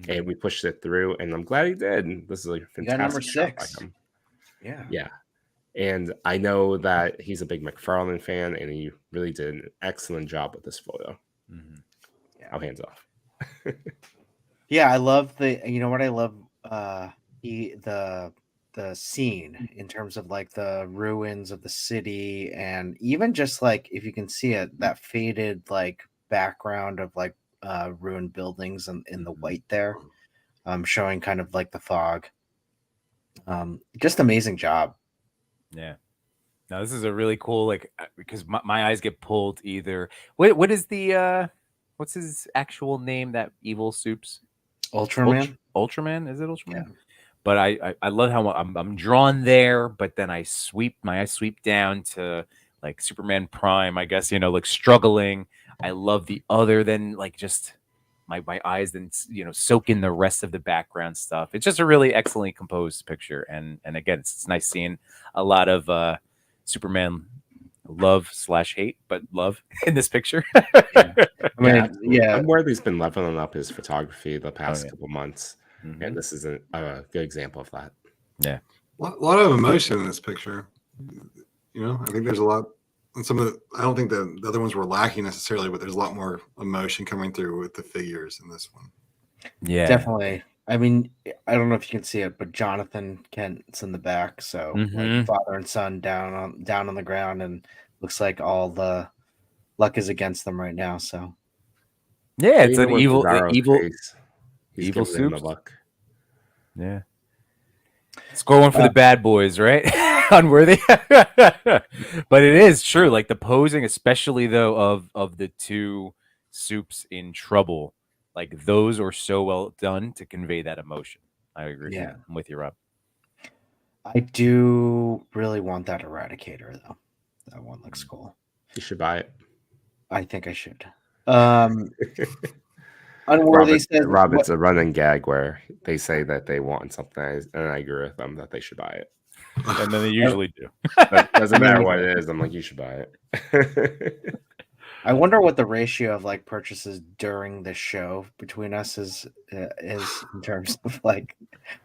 And we pushed it through, and I'm glad he did. This is a You got number fantastic shot by 6. him. Yeah. Yeah. And I know that he's a big McFarlane fan, and he really did an excellent job with this photo. Yeah. I'll hands off. Yeah, I love you know what I love the scene in terms of like the ruins of the city, and even just like if you can see it, that faded like background of like ruined buildings and in the white there, showing kind of like the fog. Just amazing job. Yeah. Now this is a really cool because my eyes get pulled either. What is the what's his actual name? That evil soups Ultraman. Ultraman, is it Ultraman? Yeah. But I love how I'm drawn there, but then my eyes sweep down to like Superman Prime, I guess, like struggling. I love the other than like just my eyes then soak in the rest of the background stuff. It's just a really excellently composed picture, and again, it's nice seeing a lot of Superman love/hate, but love in this picture. I mean, yeah. Unworthy's been leveling up his photography the past yeah. couple months, Mhm. and this is a good example of that. Yeah. A lot of emotion in this picture. I think there's a lot. And I don't think the other ones were lacking necessarily, but there's a lot more emotion coming through with the figures in this one. Yeah, Definitely. I mean, I don't know if you can see it, but Jonathan Kent's in the back, so like father and son down on the ground, and looks like all the luck is against them right now. So yeah, it's Even an with evil Cesaro's he's evil giving him the soups. luck. Yeah. It's going for the bad boys, right? Unworthy. But it is true. Like the posing, especially though, of the two soups in trouble, like those are so well done to convey that emotion. I agree. Yeah. I'm with you, Rob. I do really want that Eradicator though. That one looks cool. You should buy it. I think I should. Unworthy says Rob, it's a running gag where they say that they want something, and I agree with them that they should buy it. And then they usually do. But doesn't matter what it is. I'm like, you should buy it. I wonder what the ratio of like purchases during the show between us is in terms of like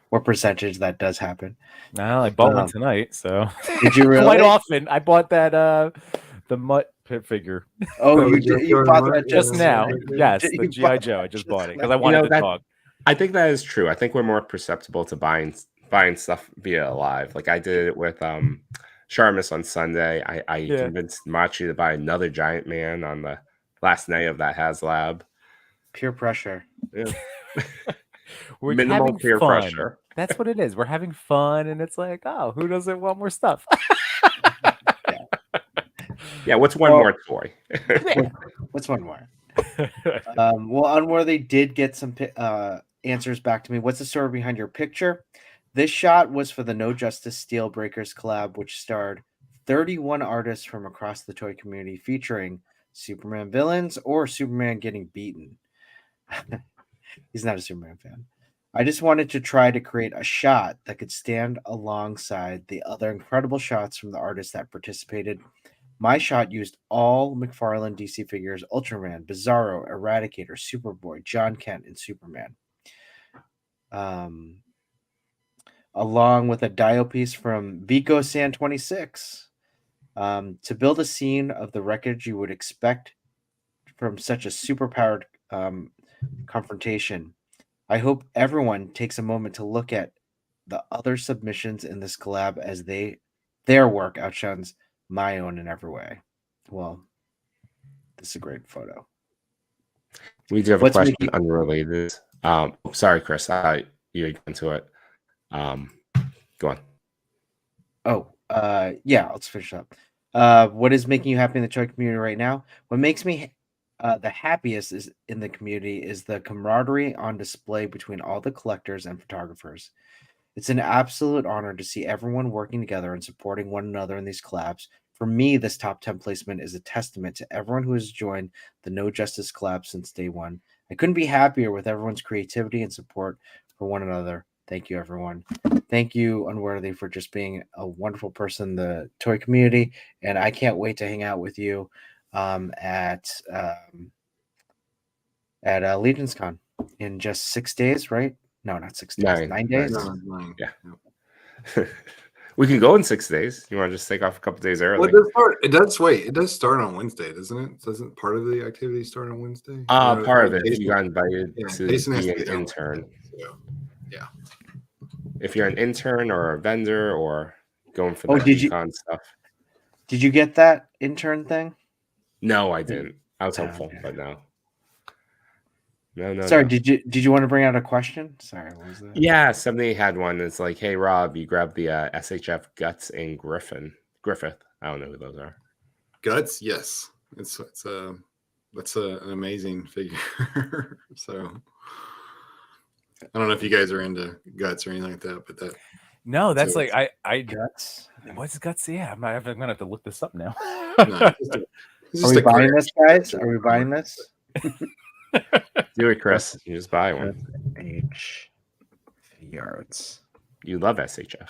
what percentage that does happen. No, I bought one tonight, so Did you really? quite often. I bought that the Mutt pit figure. Oh, you bought that just now. Yes, You the bought GI Joe. I that just just bought it now. because I wanted the dog. I think that is true. I think we're more perceptible to buying stuff via live. Like I did it with Sharmus on Sunday. I convinced Machi to buy another Giant Man on the last night of that HasLab. Peer pressure. Yeah. We're Minimal having peer fun. pressure. That's what it is. We're having fun, and it's like, oh, who doesn't want more stuff? Yeah, what's one Well- more toy? What's one more? Well, Unworthy did get some answers back to me. What's the story behind your picture? This shot was for the No Justice Steel Breakers collab, which starred 31 artists from across the toy community featuring Superman villains or Superman getting beaten. He's not a Superman fan. I just wanted to try to create a shot that could stand alongside the other incredible shots from the artists that participated. My shot used all McFarlane DC figures: Ultraman, Bizarro, Eradicator, Superboy, John Kent, and Superman. Along with a dial piece from Vico San 26. To build a scene of the wreckage you would expect from such a superpowered confrontation. I hope everyone takes a moment to look at the other submissions in this collab as their work outshines my own in every way. Well, this is a great photo. We do have What's a question making- unrelated. Sorry, Chris. You get into it. Go on. Oh, yeah, let's finish up. What is making you happy in the toy community right now? What makes me the happiest is in the community is the camaraderie on display between all the collectors and photographers. It's an absolute honor to see everyone working together and supporting one another in these collabs. For me, this top 10 placement is a testament to everyone who has joined the No Justice collab since day one. I couldn't be happier with everyone's creativity and support for one another. Thank you, everyone. Thank you, Unworthy, for just being a wonderful person in the toy community. And I can't wait to hang out with you at Legion's Con in just 6 days, right? No, not 6 days. 9 days. No, mine. Yeah. We can go in 6 days. You want to just take off a couple days early? Well, it does start on Wednesday, doesn't it? Doesn't part of the activity start on Wednesday? Part of it. If you got invited Yeah, to Jason has be to an be there. intern. So, yeah. If you're an intern or a vendor or going for Oh, the did you- econ stuff. Did you get that intern thing? No, I didn't. I was hopeful, okay. but no. No. Sorry, no. did you want to bring out a question? Sorry, what was that? Yeah, somebody had one. It's like, hey, Rob, you grabbed the SHF Guts and Griffith. I don't know who those are. Guts, yes. It's that's an amazing figure. So I don't know if you guys are into Guts or anything like that, but that No, that's So like I Guts. what's guts? Yeah, I'm gonna have to look this up now. no, it's Are just we a buying great- this, guys? Are we buying this? Do it, Chris. You just buy one. H yards. You love SHF.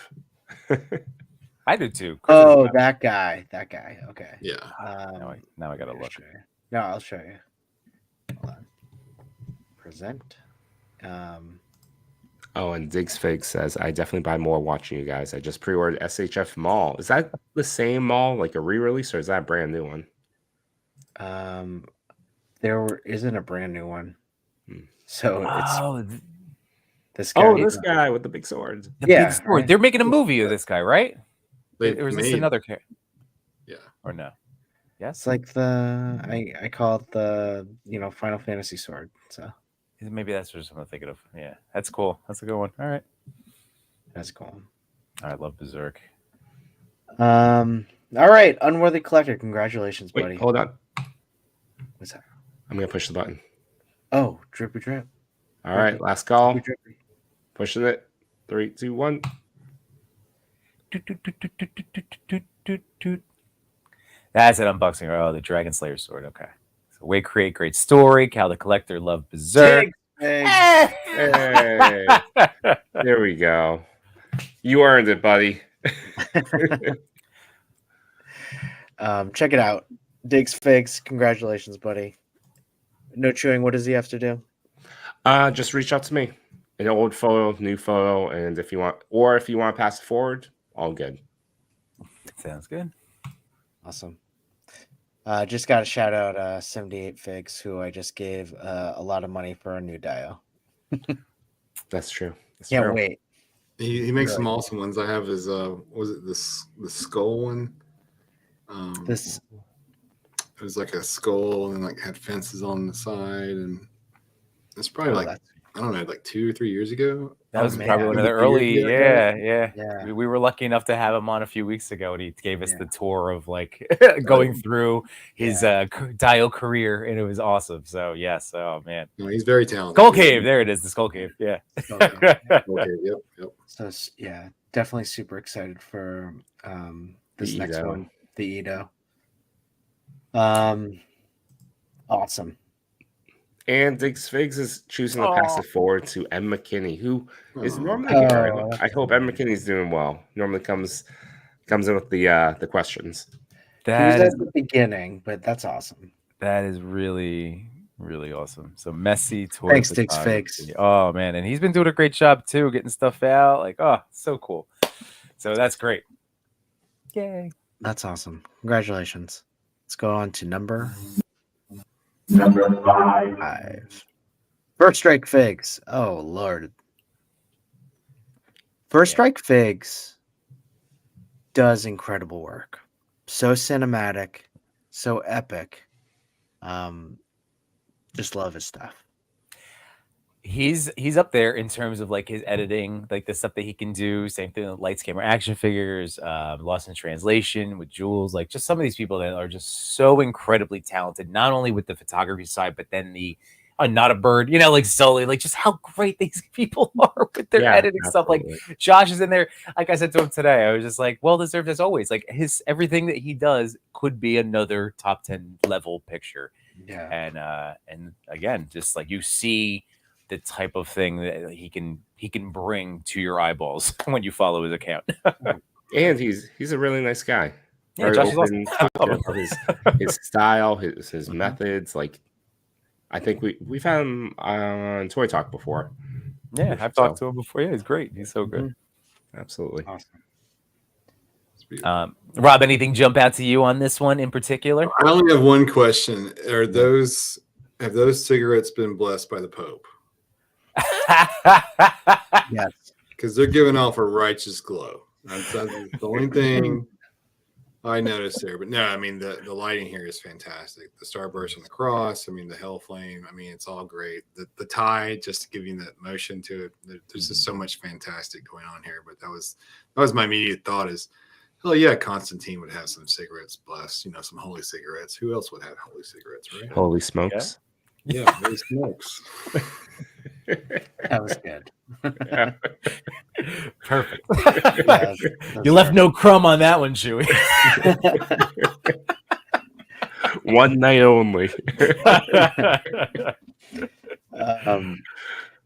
I did too. Chris Oh, is- that guy. That guy. Okay. Yeah. now I gotta I'll look. show you. No, I'll show you. Hold on. Present. Oh, and Diggs Fig says, I definitely buy more watching you guys. I just pre-ordered SHF Mall. Is that the same mall, like a re-release, or is that a brand new one? There isn't a brand new one. So Oh, it's this guy. Oh, this guy with the big swords. the Yeah, big sword. right. They're making a movie of this guy, right? They Or is this made- another character? Yeah. Or no? Yes. It's like I call it the Final Fantasy sword. So Maybe that's just what I'm thinking of. Yeah, that's cool. That's a good one. All right. that's cool. I love Berserk. All right, Unworthy Collector, congratulations, Wait, buddy. hold on. What's that? I'm going to push the button. Oh, drippy drip. All right, last call. Drippy, drippy. Pushing it. 3, 2, 1. That's an unboxing. Oh, the Dragon Slayer sword. Okay. So way create great story. Cal the Collector love Berserk. Hey, Hey, there we go. You earned it, buddy. check it out. Diggs Figs, congratulations, buddy. No chewing. What does he have to do? Just reach out to me. An old photo, new photo, and if you want to pass it forward, all good. Sounds good. Awesome. Just got to shout out 78 Figs, who I just gave a lot of money for a new dial. That's true. That's Can't true. wait. He makes Really? some awesome ones. I have his was it the skull one? This It was like a skull and like had fences on the side, and it's probably like that's I don't know, like 2 or 3 years ago. That was man. probably one of the Maybe 2 early, years ago. yeah. Yeah. We were lucky enough to have him on a few weeks ago, and he gave us Yeah. the tour of like going through his dial career, and it was awesome. So yes, oh man, No, he's very talented. Skull Cave, there it is, the Skull Cave, yeah. Okay, yep. So yeah, definitely super excited for this The next Edo. one, the Edo. Awesome. And Diggs Figs is choosing to pass it forward to M. McKinney, who is normally here. I hope M. McKinney's doing well. Normally comes in with the questions. He was That at is the beginning, but that's awesome. that is really really awesome. So messy toy. Thanks, Diggs photography. Figs. Oh man, and he's been doing a great job too, getting stuff out. Like, oh, so cool. So that's great. Yay. That's awesome. Congratulations. Let's go on to number 5. First Strike Figs. Oh Lord. First Strike Figs does incredible work. So cinematic, so epic. Just love his stuff. He's up there in terms of like his editing, like the stuff that he can do. Same thing with lights, camera, action figures, Lost in Translation with Jules. Like just some of these people that are just so incredibly talented, not only with the photography side, but then the Not a Bird, you know, like Sully, like just how great these people are with their editing stuff. Like Josh is in there. Like I said to him today, I was just like, well deserved as always. Like his everything that he does could be another top 10 level picture. Yeah. And again, just like you see the type of thing that he can bring to your eyeballs when you follow his account. And he's a really nice guy. Yeah, Very Josh is open, awesome. talkative of his style, his methods. Like I think we've had him on Toy Talk before. Yeah, I've talked to him before. Yeah, he's great. He's so good. Absolutely. Awesome. Rob, anything jump out to you on this one in particular? I only have one question. Have those cigarettes been blessed by the Pope? Yes. Because they're giving off a righteous glow. That's the only thing I noticed there. But no, I mean the lighting here is fantastic. The starburst and the cross. I mean the hell flame. I mean it's all great. The tie, just to give you that motion to it. There's just so much fantastic going on here. But that was my immediate thought is, hell yeah, Constantine would have some cigarettes blessed. You know, some holy cigarettes. Who else would have holy cigarettes, right? Holy smokes. Yeah, holy smokes. That was good. Perfect. Yeah, You left no crumb on that one, Chewy. One night only.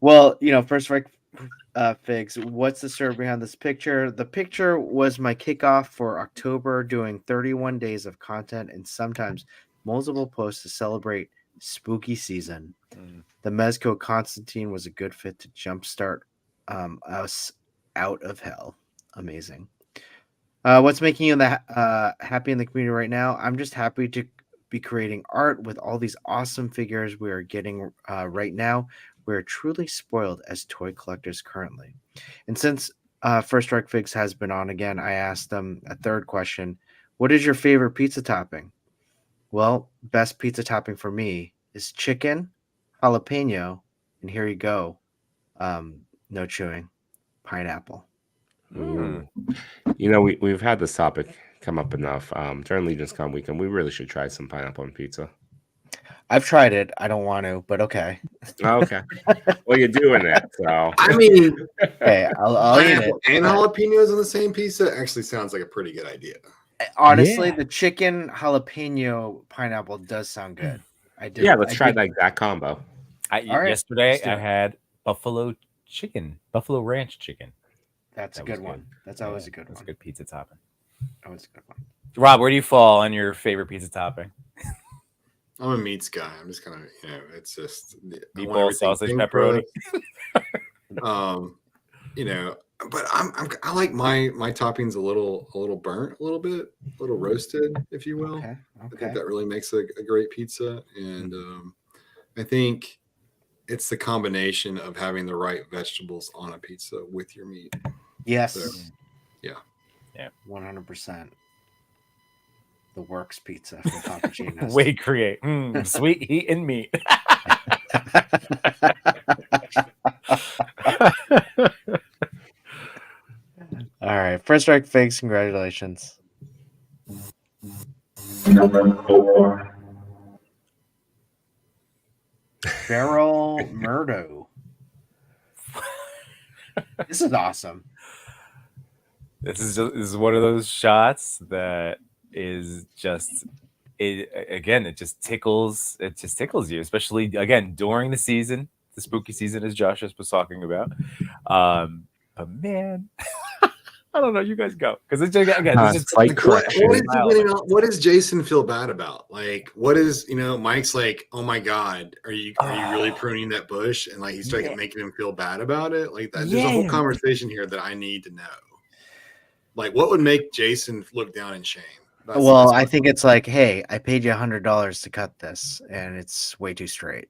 Well, you know, First Strike Figs, what's the story behind this picture? The picture was my kickoff for October, doing 31 days of content and sometimes multiple posts to celebrate spooky season. The Mezco Constantine was a good fit to jumpstart us out of hell. Amazing. What's making you happy in the community right now? I'm just happy to be creating art with all these awesome figures we are getting right now. We're truly spoiled as toy collectors currently. And since First Strike Figs has been on again, I asked them a third question. What is your favorite pizza topping? Well, best pizza topping for me is chicken, jalapeno, and here you go. No chewing. Pineapple. Ooh. You know, we've had this topic come up enough. During Legion's Con weekend, we really should try some pineapple on pizza. I've tried it. I don't want to, but okay. Oh, okay. Well, you're doing it, so. I mean, Hey, I'll eat it. pineapple and jalapenos on the same pizza actually sounds like a pretty good idea. Honestly, the chicken jalapeno pineapple does sound good. I did. Yeah, let's try that combo. right, Yesterday, let's do I it. had buffalo ranch chicken. That's a That good was one. That's always a good That's one. a good pizza topping. Always a good one. Rob, where do you fall on your favorite pizza topping? I'm a meats guy. I'm just kind of, it's just I want Meatball, everything sausage, thin pepperoni. crust. But I like my toppings a little burnt, a little roasted, if you will. Okay. I Okay. think that really makes a great pizza, and I think it's the combination of having the right vegetables on a pizza with your meat. Yes. So, yeah. 100%. The works pizza from Papa Gino's. Way create. Sweet heat and meat. All right, first strike figs. Congratulations. Beryl Murdo. This is awesome. This is one of those shots that is just it just tickles you, especially again during the season, the spooky season, as Josh just was talking about. But man, I don't know. You guys go, because it's again. This is Slight correction. What does Jason feel bad about? Like, what is Mike's like? Oh my God, are you really pruning that bush? And like he's like making him feel bad about it. Like that, there's a whole conversation here that I need to know. Like, what would make Jason look down in shame? I think it's like, hey, I paid you $100 to cut this, and it's way too straight.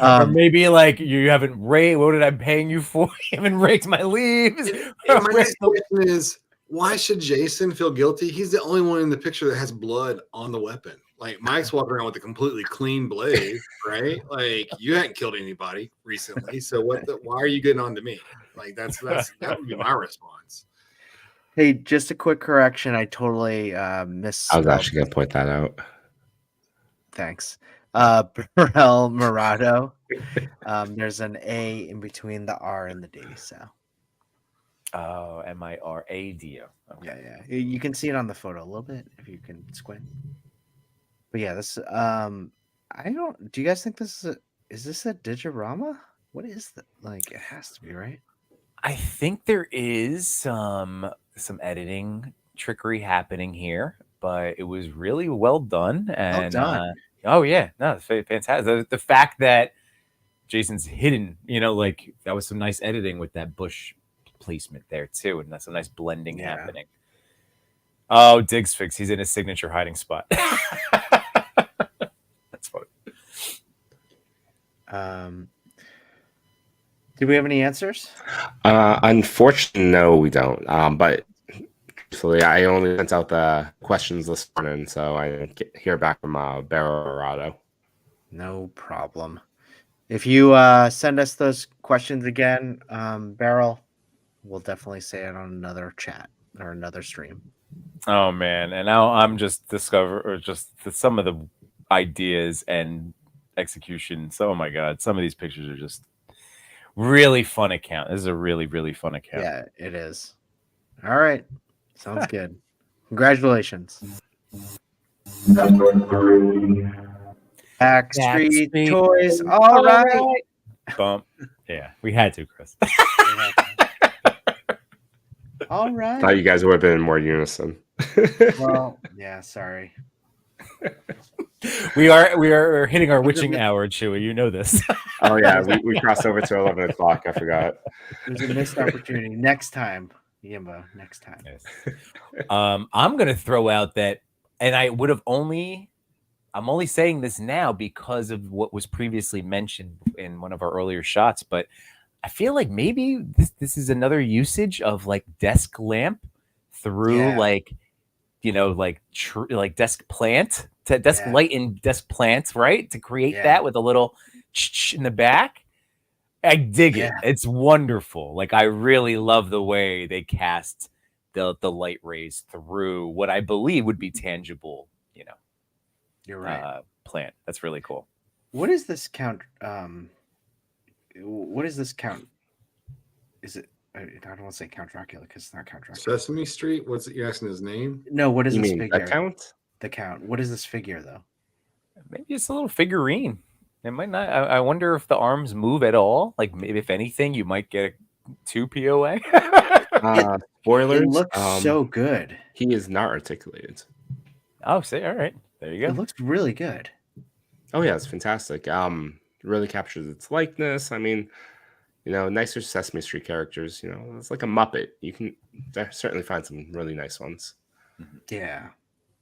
Or maybe like you haven't raked. What did I paying you for? You haven't raked my leaves. My next question is, why should Jason feel guilty? He's the only one in the picture that has blood on the weapon. Like Mike's walking around with a completely clean blade, right? Like you hadn't killed anybody recently, so why are you getting on to me? Like that would be my response. Hey, just a quick correction. I totally missed. I was actually going to point that out. Thanks. Beryl Murado. There's an A in between the R and the D. So. Oh, Mirado. Okay. Yeah. You can see it on the photo a little bit if you can squint. But yeah, this. I don't. Do you guys think this is this a digiorama? What is that? Like, it has to be, right? I think there is some editing trickery happening here, but it was really well done. And oh yeah, no, it's fantastic. The fact that Jason's hidden, like that was some nice editing with that bush placement there too, and that's some nice blending happening. Oh, Diggs fix. He's in his signature hiding spot. That's funny. Do we have any answers? Unfortunately, no, we don't. But truthfully, I only sent out the questions this morning, so I didn't hear back from Beryl Murado. No problem. If you send us those questions again, Beryl, we'll definitely say it on another chat or another stream. Oh man, and now I'm just some of the ideas and execution. So, oh my God, some of these pictures are just really fun account. This is a really, really fun account. Yeah, it is. All right. Sounds good. Congratulations. Backstreet Toys. All right. Bump. Yeah, we had to, Chris. All right. Thought you guys would have been in more unison. Well, yeah, sorry. We're hitting our witching hour, Chewy. You know this. Oh yeah, we crossed over to 11 o'clock. I forgot. There's a missed opportunity. Next time, Yimba. Next time. Yes. I'm gonna throw out that, and I'm only saying this now because of what was previously mentioned in one of our earlier shots, but I feel like maybe this is another usage of like desk lamp through like desk plant to desk light and desk plants, right? To create that with a little in the back. I dig it. It's wonderful. Like I really love the way they cast the light rays through what I believe would be tangible, You're right. Plant. That's really cool. What is this count? What is this count? Is it? I don't want to say Count Dracula because it's not Count Dracula. Sesame Street. What's it? You asking his name? No. What is You this mean figure? the count? The count. What is this figure though? Maybe it's a little figurine. It might not. I wonder if the arms move at all. Like maybe if anything, you might get a 2 POA. Spoilers. It looks so good. He is not articulated. Oh, see, all right, there you go. It looks really good. Oh yeah, it's fantastic. Really captures its likeness. I mean, nicer Sesame Street characters. It's like a Muppet. You can certainly find some really nice ones. Yeah.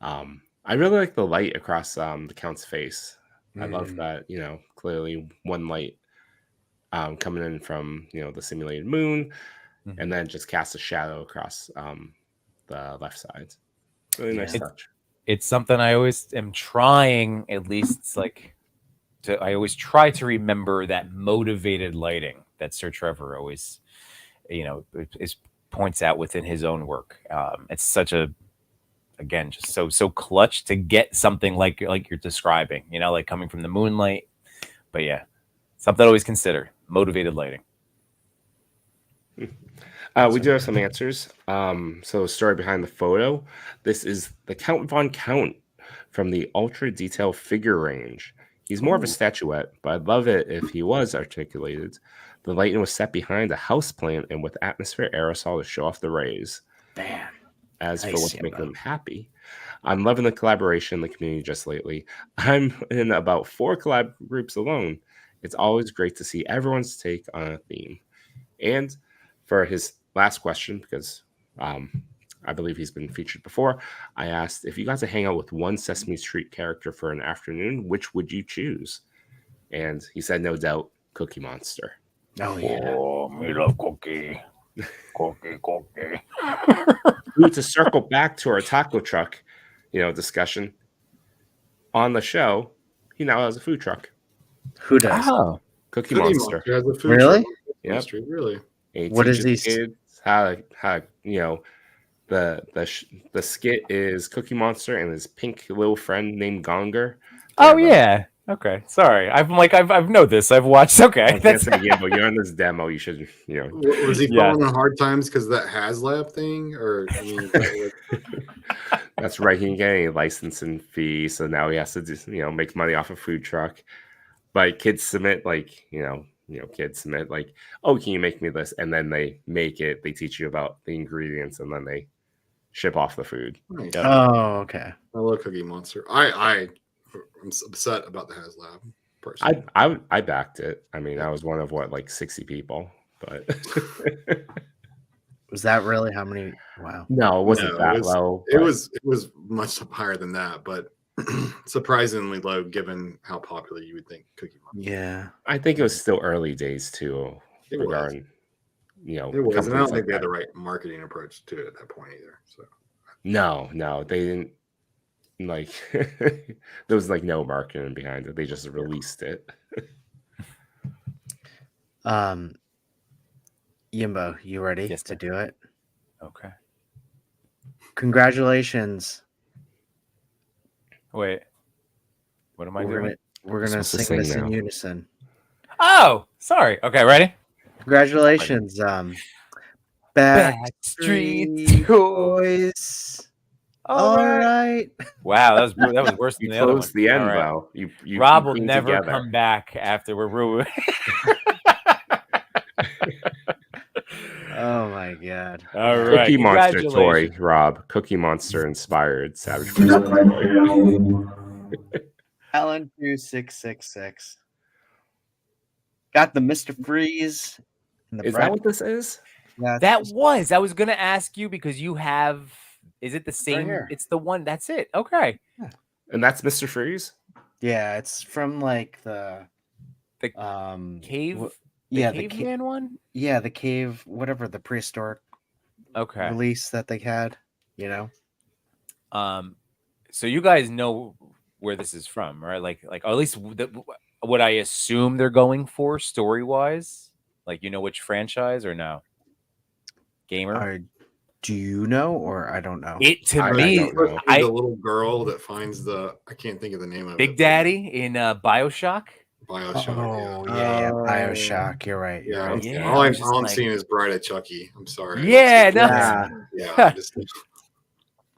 I really like the light across the Count's face. I love that. Clearly one light coming in from the simulated moon, and then just cast a shadow across the left side. Really nice touch. it's something I always am trying, at least like I always try to remember that motivated lighting that Sir Trevor always, is points out within his own work. It's such a, again, just so clutch to get something like you're describing, like coming from the moonlight. But yeah, something I always consider motivated lighting. We do have some answers. So story behind the photo. This is the Count Von Count from the Ultra Detail figure range. He's more of a statuette, but I'd love it if he was articulated. The lighting was set behind a houseplant and with atmosphere aerosol to show off the rays. Man. As for Nice, what's making Yimbo. them happy, I'm loving the collaboration in the community just lately. I'm in about 4 collab groups alone. It's always great to see everyone's take on a theme. And for his last question, because I believe he's been featured before, I asked, if you got to hang out with one Sesame Street character for an afternoon, which would you choose? And he said, no doubt, Cookie Monster. Oh, yeah. Oh, me love Cookie. Cookie. To circle back to our taco truck, discussion on the show, he now has a food truck. Who does? Oh, Cookie Cookie Monster. Monster has a food Really? truck on Yep. Street, really? He What is teaches he- kids how the skit is Cookie Monster and his pink little friend named Gonger. oh yeah. Okay, sorry. I've know this. I've watched. Okay, I can't say again, but you're on this demo. You should, Was he Yeah. falling on hard times because of that HasLab thing? Or I mean, is that what- That's right. He didn't get any licensing fee, so now he has to just, make money off a food truck. But kids submit kids submit like, oh, can you make me this? And then they make it. They teach you about the ingredients, and then they ship off the food. Nice. Oh, okay. I love Cookie Monster. I'm upset about the HasLab personally. I backed it. I mean, I was one of 60 people, but Was that really how many? Wow. no, it wasn't No, that it was- low. It but- was much higher than that, but surprisingly low given how popular you would think Cookie Monster. Yeah. I think it was still early days too. It was. regarding, It was, and I don't companies think like they had that. the right marketing approach to it at that point either. So No, they didn't. There was no marketing behind it. They just released it. Yimbo, you ready Yes, to sir. do it? Okay. Congratulations. Wait. What am I We're doing? gonna supposed to sing this sing in now. unison. Oh, sorry. Okay, ready? Congratulations, Backstreet Boys. All right. Wow, that was worse than You the other one. closed the end All right. though. You Rob will came never together. come back after we're ruined. Oh my god. All right. Cookie Monster toy, Congratulations. Rob. Cookie Monster inspired Savage Crucibles toy. Alan 2666. Got the Mr. Freeze. And the Is Brad- that what this is? Yeah, That was. I was gonna ask you because you have. Is it the same? here. It's the one. That's it. Okay. And that's Mr. Freeze? yeah, it's from the The Cave. wh- The yeah, the cave. caveman one. Yeah, the cave, whatever the prehistoric Okay. release that they had. So you guys know where this is from, right? Like, or at least what I assume they're going for story wise. Like, which franchise or no? Gamer. Or do you know, or I don't know? It to I me, don't know. the little girl that finds I can't think of the name of Big it. Daddy in BioShock. BioShock. Oh yeah. yeah, Oh. Bioshock. You're right. You're Yeah, right. Yeah, all I I'm, was just all I'm like- seeing is Bride of Chucky. I'm sorry. Yeah, no. Yeah. Yeah. Just,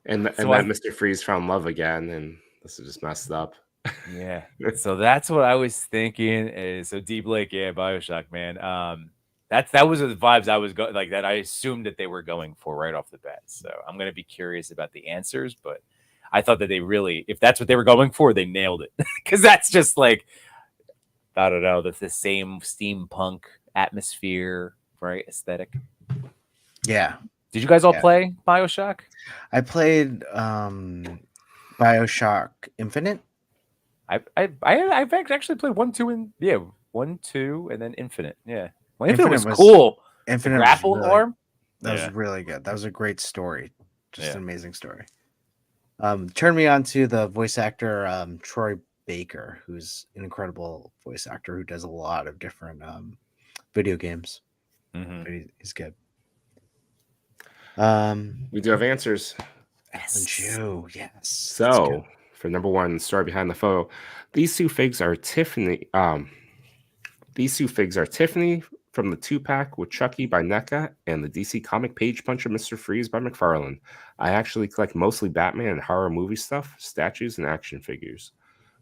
And So that Mr. Freeze found love again, and this is just messed up. Yeah. So that's what I was thinking. So Deep Lake, yeah, BioShock, man. That was the vibes I was going that I assumed that they were going for right off the bat. So I'm gonna be curious about the answers, but I thought that they really, if that's what they were going for, they nailed it. Because that's just I don't know, that's the same steampunk atmosphere, right? Aesthetic. Yeah. Did you guys all Yeah. play BioShock? I played Bioshock Infinite. I've actually played 1, 2, and 1, 2, and then Infinite. Yeah. Well, Infinite was Infinite was- cool. Infinite was Grapple really- arm. That Yeah. was really good. That was a great story. Just Yeah. an amazing story. Turned me on to the voice actor Troy Baker, who's an incredible voice actor who does a lot of different video games. Mhm. But he's good. We do have answers. Alan Joe, yes. that's So, good. for number one, the story behind the photo, these two figs are Tiffany. These two figs are Tiffany from the 2-pack with Chucky by NECA and the DC comic page puncher Mr. Freeze by McFarlane. I actually collect mostly Batman and horror movie stuff, statues, and action figures.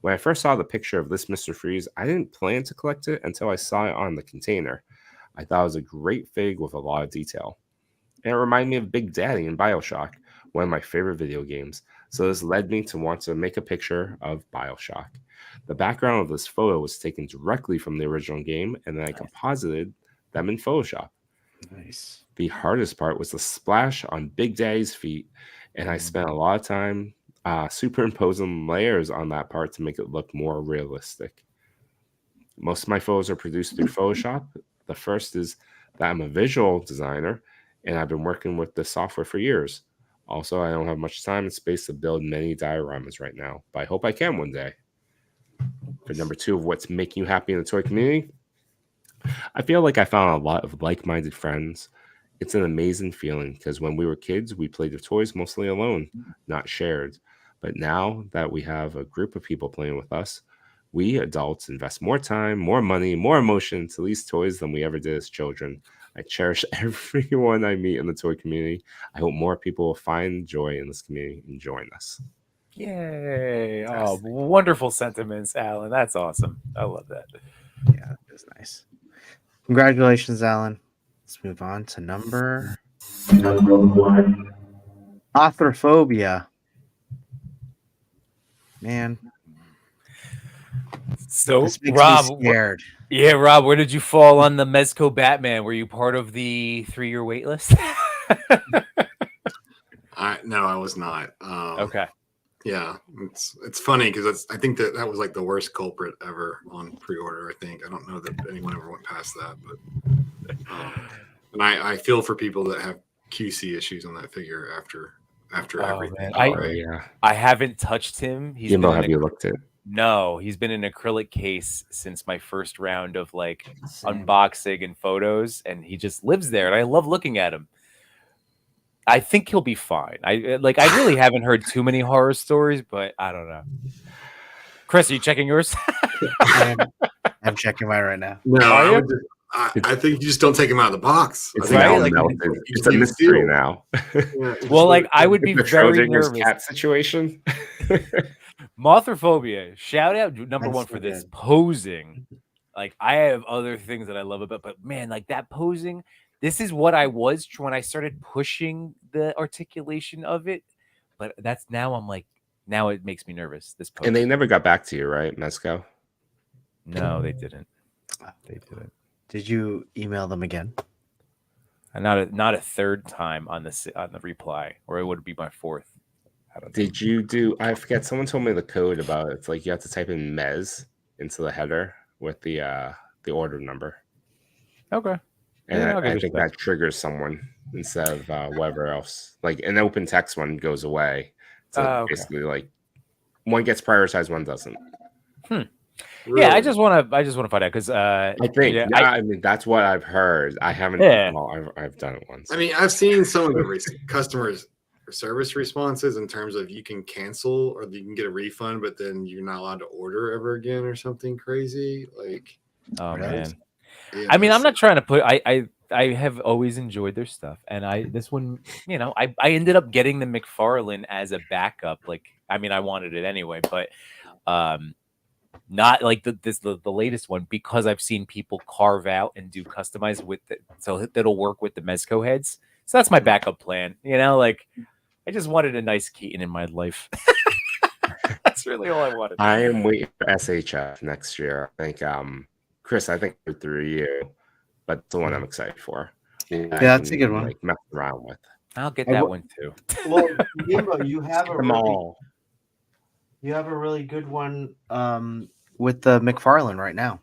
When I first saw the picture of this Mr. Freeze, I didn't plan to collect it until I saw it on the container. I thought it was a great fig with a lot of detail. And it reminded me of Big Daddy in BioShock, one of my favorite video games. So this led me to want to make a picture of BioShock. The background of this photo was taken directly from the original game, and then I composited them in Photoshop. Nice. The hardest part was the splash on Big Daddy's feet, and I spent a lot of time superimposing layers on that part to make it look more realistic. Most of my photos are produced through Photoshop. The first is that I'm a visual designer, and I've been working with this software for years. Also, I don't have much time and space to build many dioramas right now, but I hope I can one day. For number two of what's making you happy in the toy community, I feel like I found a lot of like-minded friends. It's an amazing feeling because when we were kids, we played with toys mostly alone, not shared. But now that we have a group of people playing with us, we adults invest more time, more money, more emotion into these toys than we ever did as children. I cherish everyone I meet in the toy community. I hope more people will find joy in this community and join us. Yay! Oh, wonderful sentiments, Alan. That's awesome. I love that. Yeah, it was nice. Congratulations, Alan. Let's move on to number one. Arthrophobia. Man, So, this makes Rob, me scared. yeah, Rob, where did you fall on the Mezco Batman? Were you part of the 3-year wait list? No, I was not. Okay. Yeah, it's funny because I think that was like the worst culprit ever on pre-order. I don't know that anyone ever went past that, but and I feel for people that have QC issues on that figure after everything. Man. I haven't touched him. Jimbo, have you looked at it? No, he's been in an acrylic case since my first round of unboxing and photos, and he just lives there, and I love looking at him. I think he'll be fine. I really haven't heard too many horror stories, but I don't know. Chris, are you checking yours? I'm checking mine right now. No, I think you just don't take him out of the box. It's it's a mystery now. Well, I would be very nervous. Cat situation. Mothrophobia. Shout out number one for this posing. I have other things that I love about, but man, that posing. This is what I was when I started pushing the articulation of it, but that's now I'm now it makes me nervous. This posing. And they never got back to you, right, Mezco? No, they didn't. They didn't. Did you email them again? Not a third time on the reply, or it would be my fourth. I don't know. Did you do? I forget. Someone told me the code about it. It's you have to type in Mez into the header with the order number. Okay. And I think that triggers someone instead of whatever else. An open text one goes away. So basically, one gets prioritized, one doesn't. Really? Yeah, I just want to find out because I think I mean that's what I've heard. I haven't. Yeah. Well, I've done it once. I mean, I've seen some of the customers' service responses in terms of you can cancel or you can get a refund, but then you're not allowed to order ever again or something crazy. Oh man. Yeah, I mean, I'm not trying to put. I have always enjoyed their stuff, and this one, I ended up getting the McFarlane as a backup. I wanted it anyway, but not the latest one because I've seen people carve out and do customize with it, so that'll work with the Mezco heads. So that's my backup plan. I just wanted a nice Keaton in my life. That's really all I wanted. I am waiting for SHF next year. I think Chris, I think through you, but it's the one I'm excited for. Yeah, that's a good one. Mess around with. I'll get that one too. Well, Jimbo, you have a really good one with the McFarlane right now.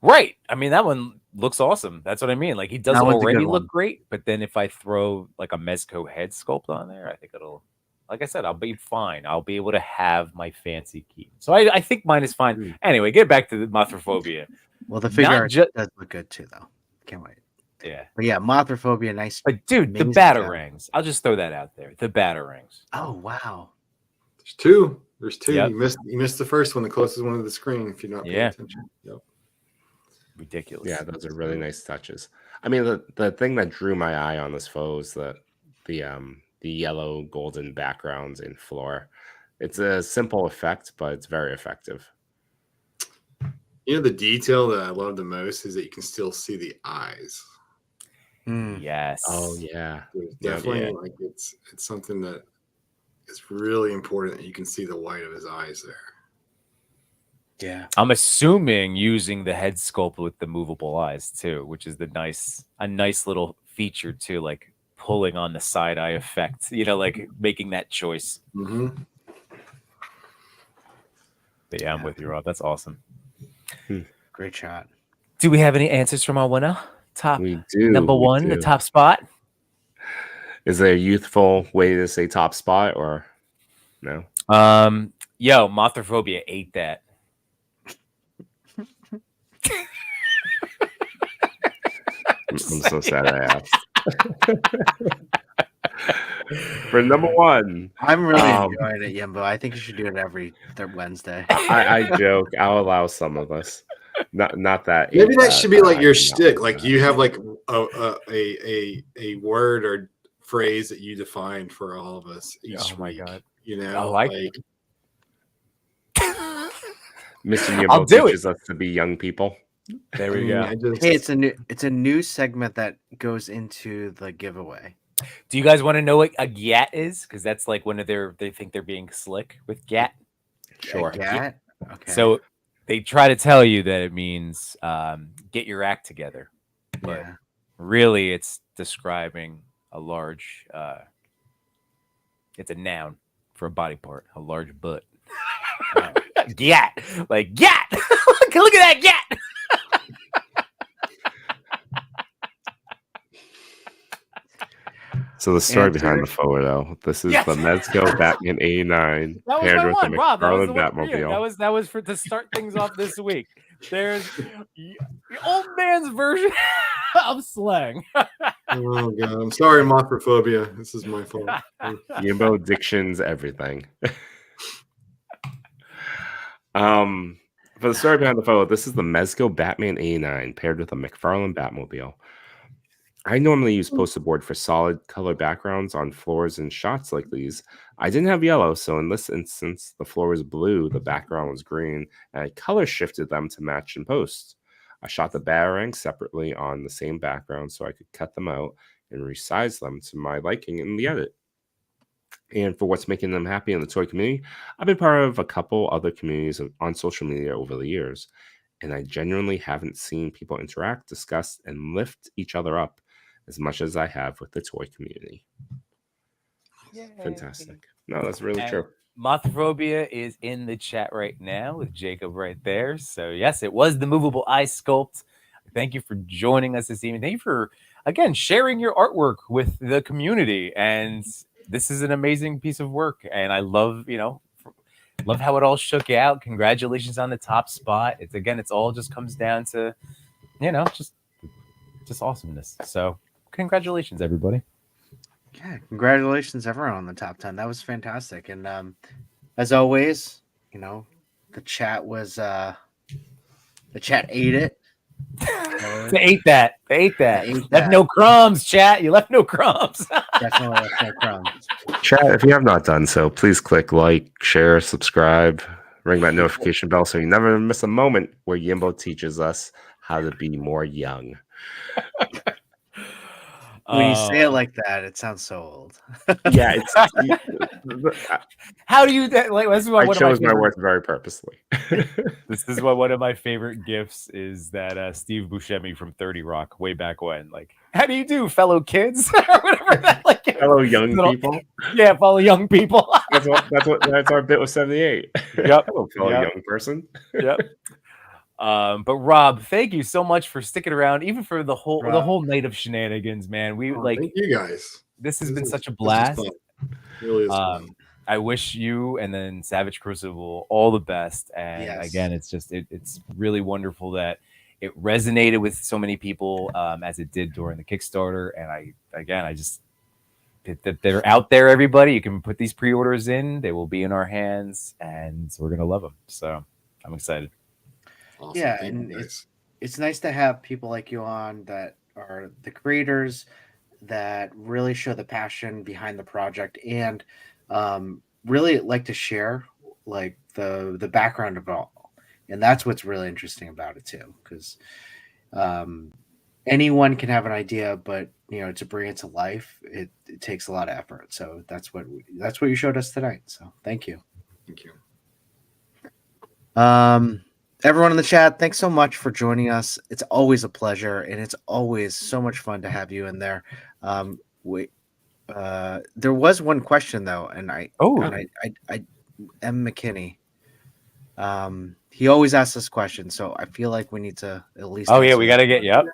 Right. I mean, that one looks awesome. That's what I mean. He does already look great, but then if I throw a Mezco head sculpt on there, I think I'll like I said, I'll be fine. I'll be able to have my fancy key. So I think mine is fine. Anyway, get back to the Mothrophobia. Well, the figure art ju- does look good too, though. Can't wait. Yeah. But yeah, Mothrophobia, nice. But dude, the amazing Batarangs. I'll just throw that out there. The Batarangs. Oh wow. There's two. There's two. Yep. You missed the first one, the closest one to the screen. If you're not paying attention. Yep. Ridiculous. Yeah, those are really nice touches. I mean, the thing that drew my eye on this foe is the yellow golden backgrounds in floor. It's a simple effect, but it's very effective. You know, the detail that I love the most is that you can still see the eyes. Yes. Oh yeah. There's definitely like it's something that is really important that you can see the white of his eyes there. Yeah. I'm assuming using the head sculpt with the movable eyes too, which is a nice little feature too, like pulling on the side eye effect, you know, like making that choice. Mm-hmm. But yeah, I'm with you, Rob. That's awesome. Great shot. Do we have any answers from our winner? We do. Number one, the top spot. Is there a youthful way to say top spot or no? Yo, Mothrophobia ate that. I'm so sad I asked. For number one, I'm really enjoying it, Yimbo. I think you should do it every third Wednesday. I joke. I'll allow some of us. Not that. Maybe that should be like your shtick. Like you have like a word or phrase that you define for all of us each my week. God. You know, I like Mr. I'll Yimbo do teaches us to be young people. There we go. Hey, it's a new segment that goes into the giveaway. Do you guys want to know what a gat is? Because that's like when they think they're being slick with gat. Sure. A gat? Okay. So they try to tell you that it means get your act together, but yeah. really it's describing a large. It's a noun for a body part, a large butt. Gat, like gat. Look at that gat. So the story behind the photo, this is the Mezco Batman 89 That was paired my with one, the Rob. That was McFarlane the one for you. Batmobile. That was for to start things off this week. There's the old man's version of slang. Oh god, I'm sorry, Mothrophobia. This is my fault. Yimbo dictions everything. For the story behind the photo, this is the Mezco Batman 89 paired with a McFarlane Batmobile. I normally use poster board for solid color backgrounds on floors and shots like these. I didn't have yellow, so in this instance, the floor was blue, the background was green, and I color shifted them to match in post. I shot the Batarangs separately on the same background so I could cut them out and resize them to my liking in the edit. And for what's making them happy in the toy community, I've been part of a couple other communities on social media over the years, and I genuinely haven't seen people interact, discuss, and lift each other up as much as I have with the toy community. Yay. Fantastic. No, that's really true. Mothrophobia is in the chat right now with Jacob right there. So yes, it was the movable eye sculpt. Thank you for joining us this evening. Thank you for, again, sharing your artwork with the community. And this is an amazing piece of work. And I love, love how it all shook out. Congratulations on the top spot. It's all just comes down to, just awesomeness. So congratulations, everybody. Yeah, congratulations everyone on the top 10. That was fantastic. And as always, the chat was the chat ate it. They ate that. Left no crumbs, chat. You left no crumbs. Definitely left no crumbs. Chat, if you have not done so, please click like, share, subscribe, ring that notification bell so you never miss a moment where Yimbo teaches us how to be more young. When you say it like that, it sounds so old. Yeah, how do you like? This is what I chose my words very purposely. This is what one of my favorite gifs is that Steve Buscemi from 30 Rock way back when. Like, how do you do, fellow kids or whatever that like. Fellow young people. Yeah, fellow young people. that's our bit with 78. Yep. Hello, fellow young person. Yep. But Rob, thank you so much for sticking around, even for the whole night of shenanigans, man. Thank you guys. This has been such a blast. It really is fun. I wish you and then Savage Crucible all the best. And Yes. again, it's really wonderful that it resonated with so many people as it did during the Kickstarter. And I just that they're out there. Everybody, you can put these pre-orders in; they will be in our hands, and we're gonna love them. So I'm excited. Awesome. Yeah, Thank and you, guys. it's nice to have people like you on that are the creators that really show the passion behind the project and really like to share like the background of it all. And that's what's really interesting about it too, because anyone can have an idea, but to bring it to life, it takes a lot of effort. So that's what you showed us tonight. So thank you. Thank you. Everyone in the chat, thanks so much for joining us. It's always a pleasure, and it's always so much fun to have you in there. There was one question though, and I M. McKinney. He always asks this question, so I feel like we need to at least. Oh yeah, answer we this got to get one. you up.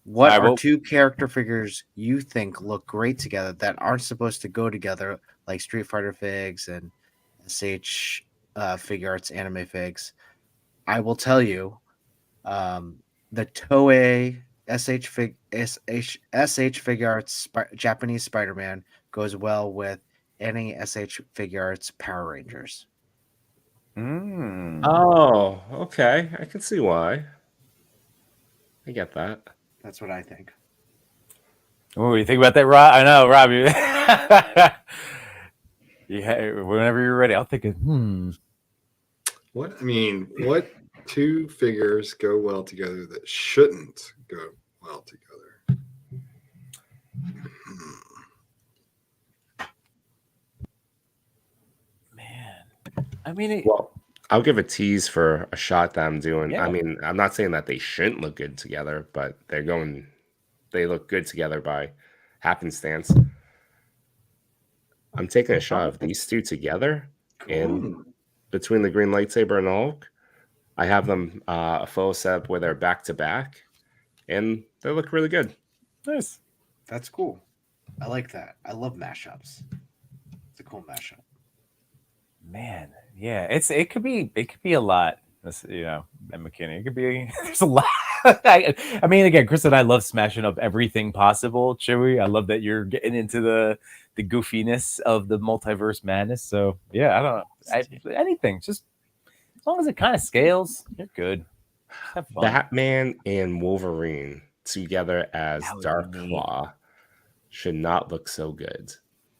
What I are will- two character figures you think look great together that aren't supposed to go together, like Street Fighter figs and SH figure arts anime figs? I will tell you, the Toei SH figure arts Japanese Spider-Man goes well with any SH figure arts Power Rangers. Oh, okay. I can see why. I get that. That's what I think. What do you think about that, Rob? I know, Rob. Whenever you're ready, I'll think of. What two figures go well together that shouldn't go well together? Man, I mean, Well, I'll give a tease for a shot that I'm doing. Yeah. I mean, I'm not saying that they shouldn't look good together, but they look good together by happenstance. I'm taking a shot of these two together, and between the green lightsaber and the Hulk, I have them a photo set where they're back to back, and they look really good. nice. That's cool. I like that. I love mashups. It's a cool mashup. Man, yeah, it could be a lot. That's, and McKinney, it could be. There's a lot. I mean, again, Chris and I love smashing up everything possible. Chewy, I love that you're getting into the goofiness of the multiverse madness. So yeah, I don't know, anything, just as long as it kind of scales, you're good. Have fun. Batman and Wolverine together as That would Dark be neat. Claw should not look so good,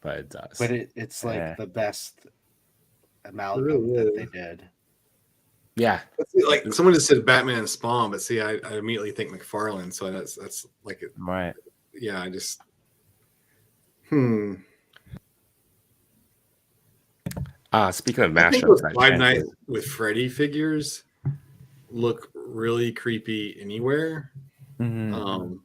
but it does. But it's like Yeah. the best amalgam really that is. they did. Yeah, Like someone just said Batman and Spawn, but see, I immediately think McFarlane. So that's like it. Right. Yeah, I just. Speaking of I think mashups, those Five Nights with Freddy figures look really creepy anywhere. Mhm.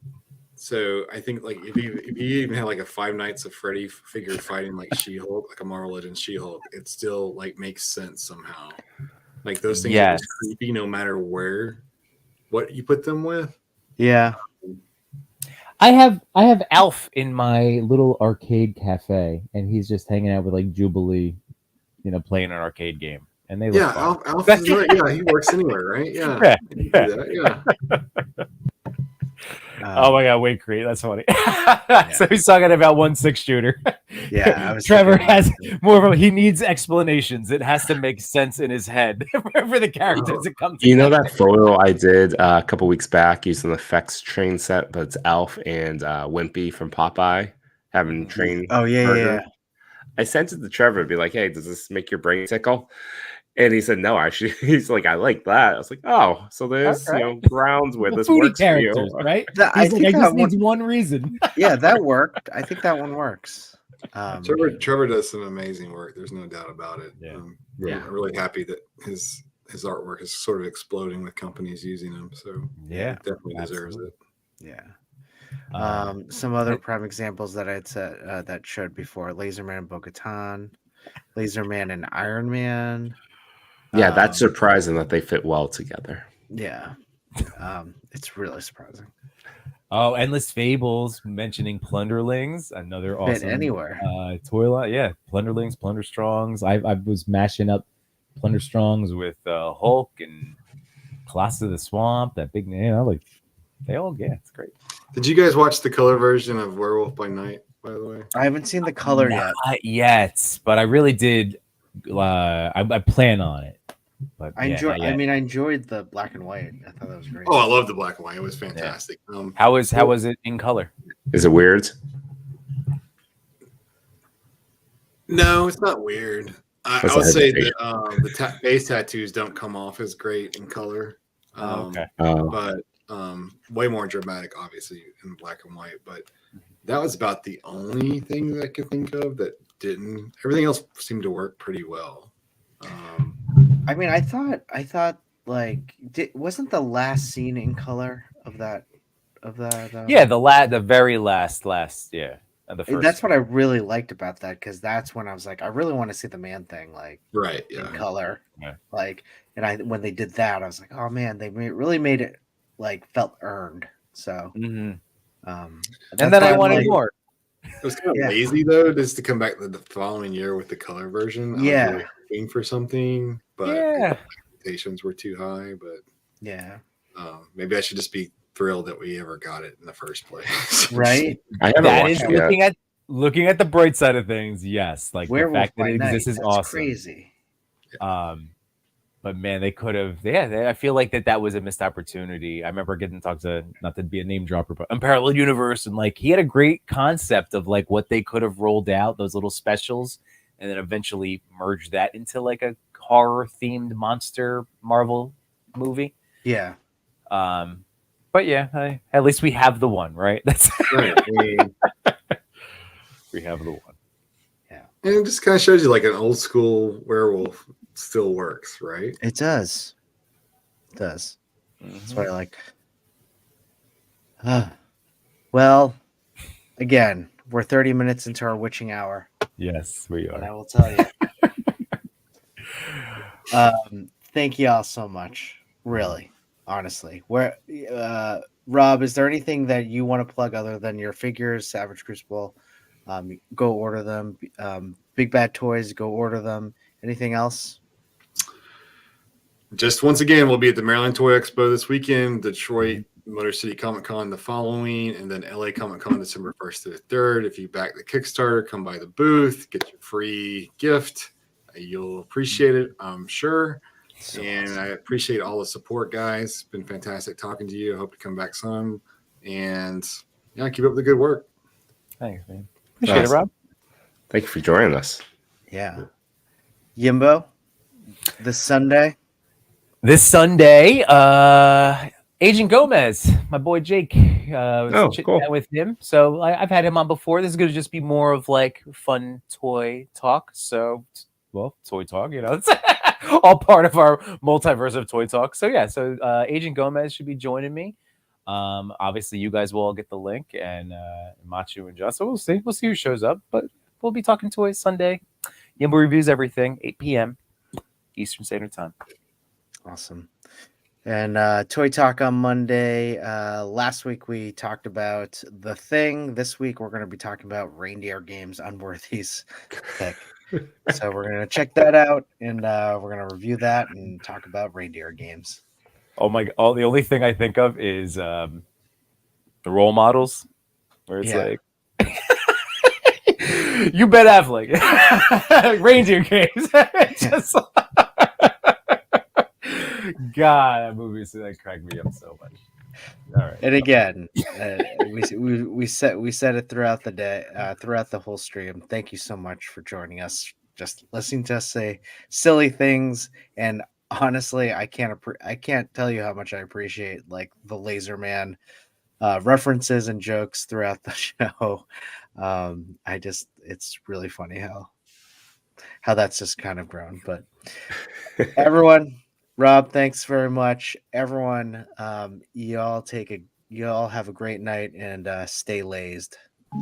So I think like if you even have like a Five Nights of Freddy figure fighting like She-Hulk, like a Marvel Legends She-Hulk, it still like makes sense somehow. Like those things are just Yes. creepy no matter what you put them with. Yeah. I have Alf in my little arcade cafe, and he's just hanging out with like Jubilee, Playing an arcade game, and they look Yeah, fun. Alf is yeah, he works anywhere, right? Yeah. You can do that, yeah. Oh my god, wait, great, that's funny. So he's talking about 1/6 shooter. Yeah, I was Trevor thinking has about more of he needs explanations. It has to make sense in his head for the characters to come together. you know that photo I did a couple weeks back using the FX train set, but it's Alf and Wimpy from Popeye having train. Oh yeah, burger. I sent it to Trevor to be like, "Hey, does this make your brain tickle?" And he said, "No, actually." He's like, "I like that." I was like, "Oh, so there's Okay. Grounds where this foodie works for you." characters, right? I He's like, think I that just one, needs one reason. yeah, that worked. I think that one works. Trevor does some amazing work. There's no doubt about it. Yeah. Yeah. I'm really happy that his artwork is sort of exploding with companies using him. So Yeah, it definitely deserves absolutely. it. Yeah. Some other prime examples that I'd said that showed before: Laserman and Bo-Katan, Laserman and Iron Man. Yeah, that's surprising that they fit well together. Yeah. It's really surprising. Oh, Endless Fables, mentioning Plunderlings, another Fit awesome anywhere. toy line. Yeah, Plunderlings, Plunderstrongs. I was mashing up Plunderstrongs with Hulk and Colossus of the Swamp. That big, like they all, yeah, it's great. Did you guys watch the color version of Werewolf by Night? By the way, I haven't seen the color yet. Not yet, but I really did. I plan on it. But I enjoyed the black and white. I thought that was great. oh, I love the black and white. It was fantastic. How was it in color? Is it weird? No, it's not weird. I That's would a say hesitation. that the face tattoos don't come off as great in color. Okay. But way more dramatic, obviously, in black and white. But that was about the only thing that I could think of that didn't. Everything else seemed to work pretty well. I mean, I thought like, wasn't the last scene in color of that? Yeah, the very last, yeah. The first. That's what I really liked about that, because that's when I was like, I really want to see the Man Thing like right, in yeah. color. Yeah. Like, and when they did that, I was like, oh man, they really made it like felt earned. So, and that's then I why, wanted like, more. It was kind of Yeah. lazy though, just to come back the following year with the color version. I Yeah. was really hoping for something, but Yeah. expectations were too high. But yeah, maybe I should just be thrilled that we ever got it in the first place. right. I haven't That watched is it yet. looking at the bright side of things. Yes, like Werewolf the fact that by it exists Night, is that's awesome. crazy. But man, they could have. Yeah, I feel like that was a missed opportunity. I remember getting talked to, not to be a name dropper, but Unparalleled Universe, and like he had a great concept of like what they could have rolled out, those little specials, and then eventually merged that into like a horror themed monster Marvel movie. Yeah. But yeah, at least we have the one, right? That's Right. we have the one. And it just kind of shows you like an old school werewolf still works, right? It does. It does. That's what I like. Well, again, we're 30 minutes into our witching hour, Yes, we and I are. will tell you. Thank you all so much. Really, honestly. Rob, is there anything that you want to plug other than your figures, Savage Crucible? Go order them. Big Bad Toys, go order them. Anything else? Just once again, we'll be at the Maryland Toy Expo this weekend, Detroit Motor City Comic Con the following, and then LA Comic Con December 1st to the 3rd. If you back the Kickstarter, come by the booth, get your free gift. You'll appreciate it, I'm sure. And I appreciate all the support, guys. It's been fantastic talking to you. I hope to come back some. And yeah, keep up the good work. Thanks, man. Appreciate it, Rob. Thank you for joining us. Yeah. Yimbo, this Sunday. This Sunday, Agent Gomez, my boy Jake, was chitting cool. with him. So I've had him on before. This is going to just be more of like fun toy talk. So, well, toy talk, it's all part of our multiverse of toy talk. So yeah, Agent Gomez should be joining me. Obviously, you guys will all get the link, and Machu and Josh. So we'll see who shows up. But we'll be talking toys Sunday. Yimbo reviews everything, 8 p.m. Eastern Standard Time. Awesome. And Toy Talk on Monday. Last week we talked about The Thing. This week we're going to be talking about Reindeer Games Unworthy's pick. So we're going to check that out, and we're going to review that and talk about Reindeer Games. Oh my God! The only thing I think of is the role models, where it's like, you bet Affleck, Reindeer Games. Just God, that movie that cracked me up so much. All right. And again, we said it throughout the day, throughout the whole stream. Thank you so much for joining us. Just listening to us say silly things, and honestly, I can't tell you how much I appreciate like the Laser Man references and jokes throughout the show. It's really funny how that's just kind of grown. But everyone. Rob, thanks very much. Everyone, you all have a great night, and stay lazed.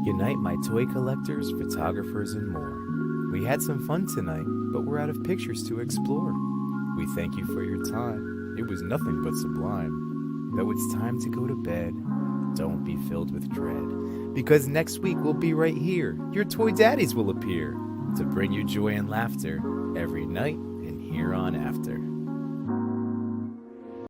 Good night, my toy collectors, photographers, and more. We had some fun tonight, but we're out of pictures to explore. We thank you for your time. It was nothing but sublime. Though it's time to go to bed, don't be filled with dread, because next week we'll be right here. Your toy daddies will appear to bring you joy and laughter every night and here on after.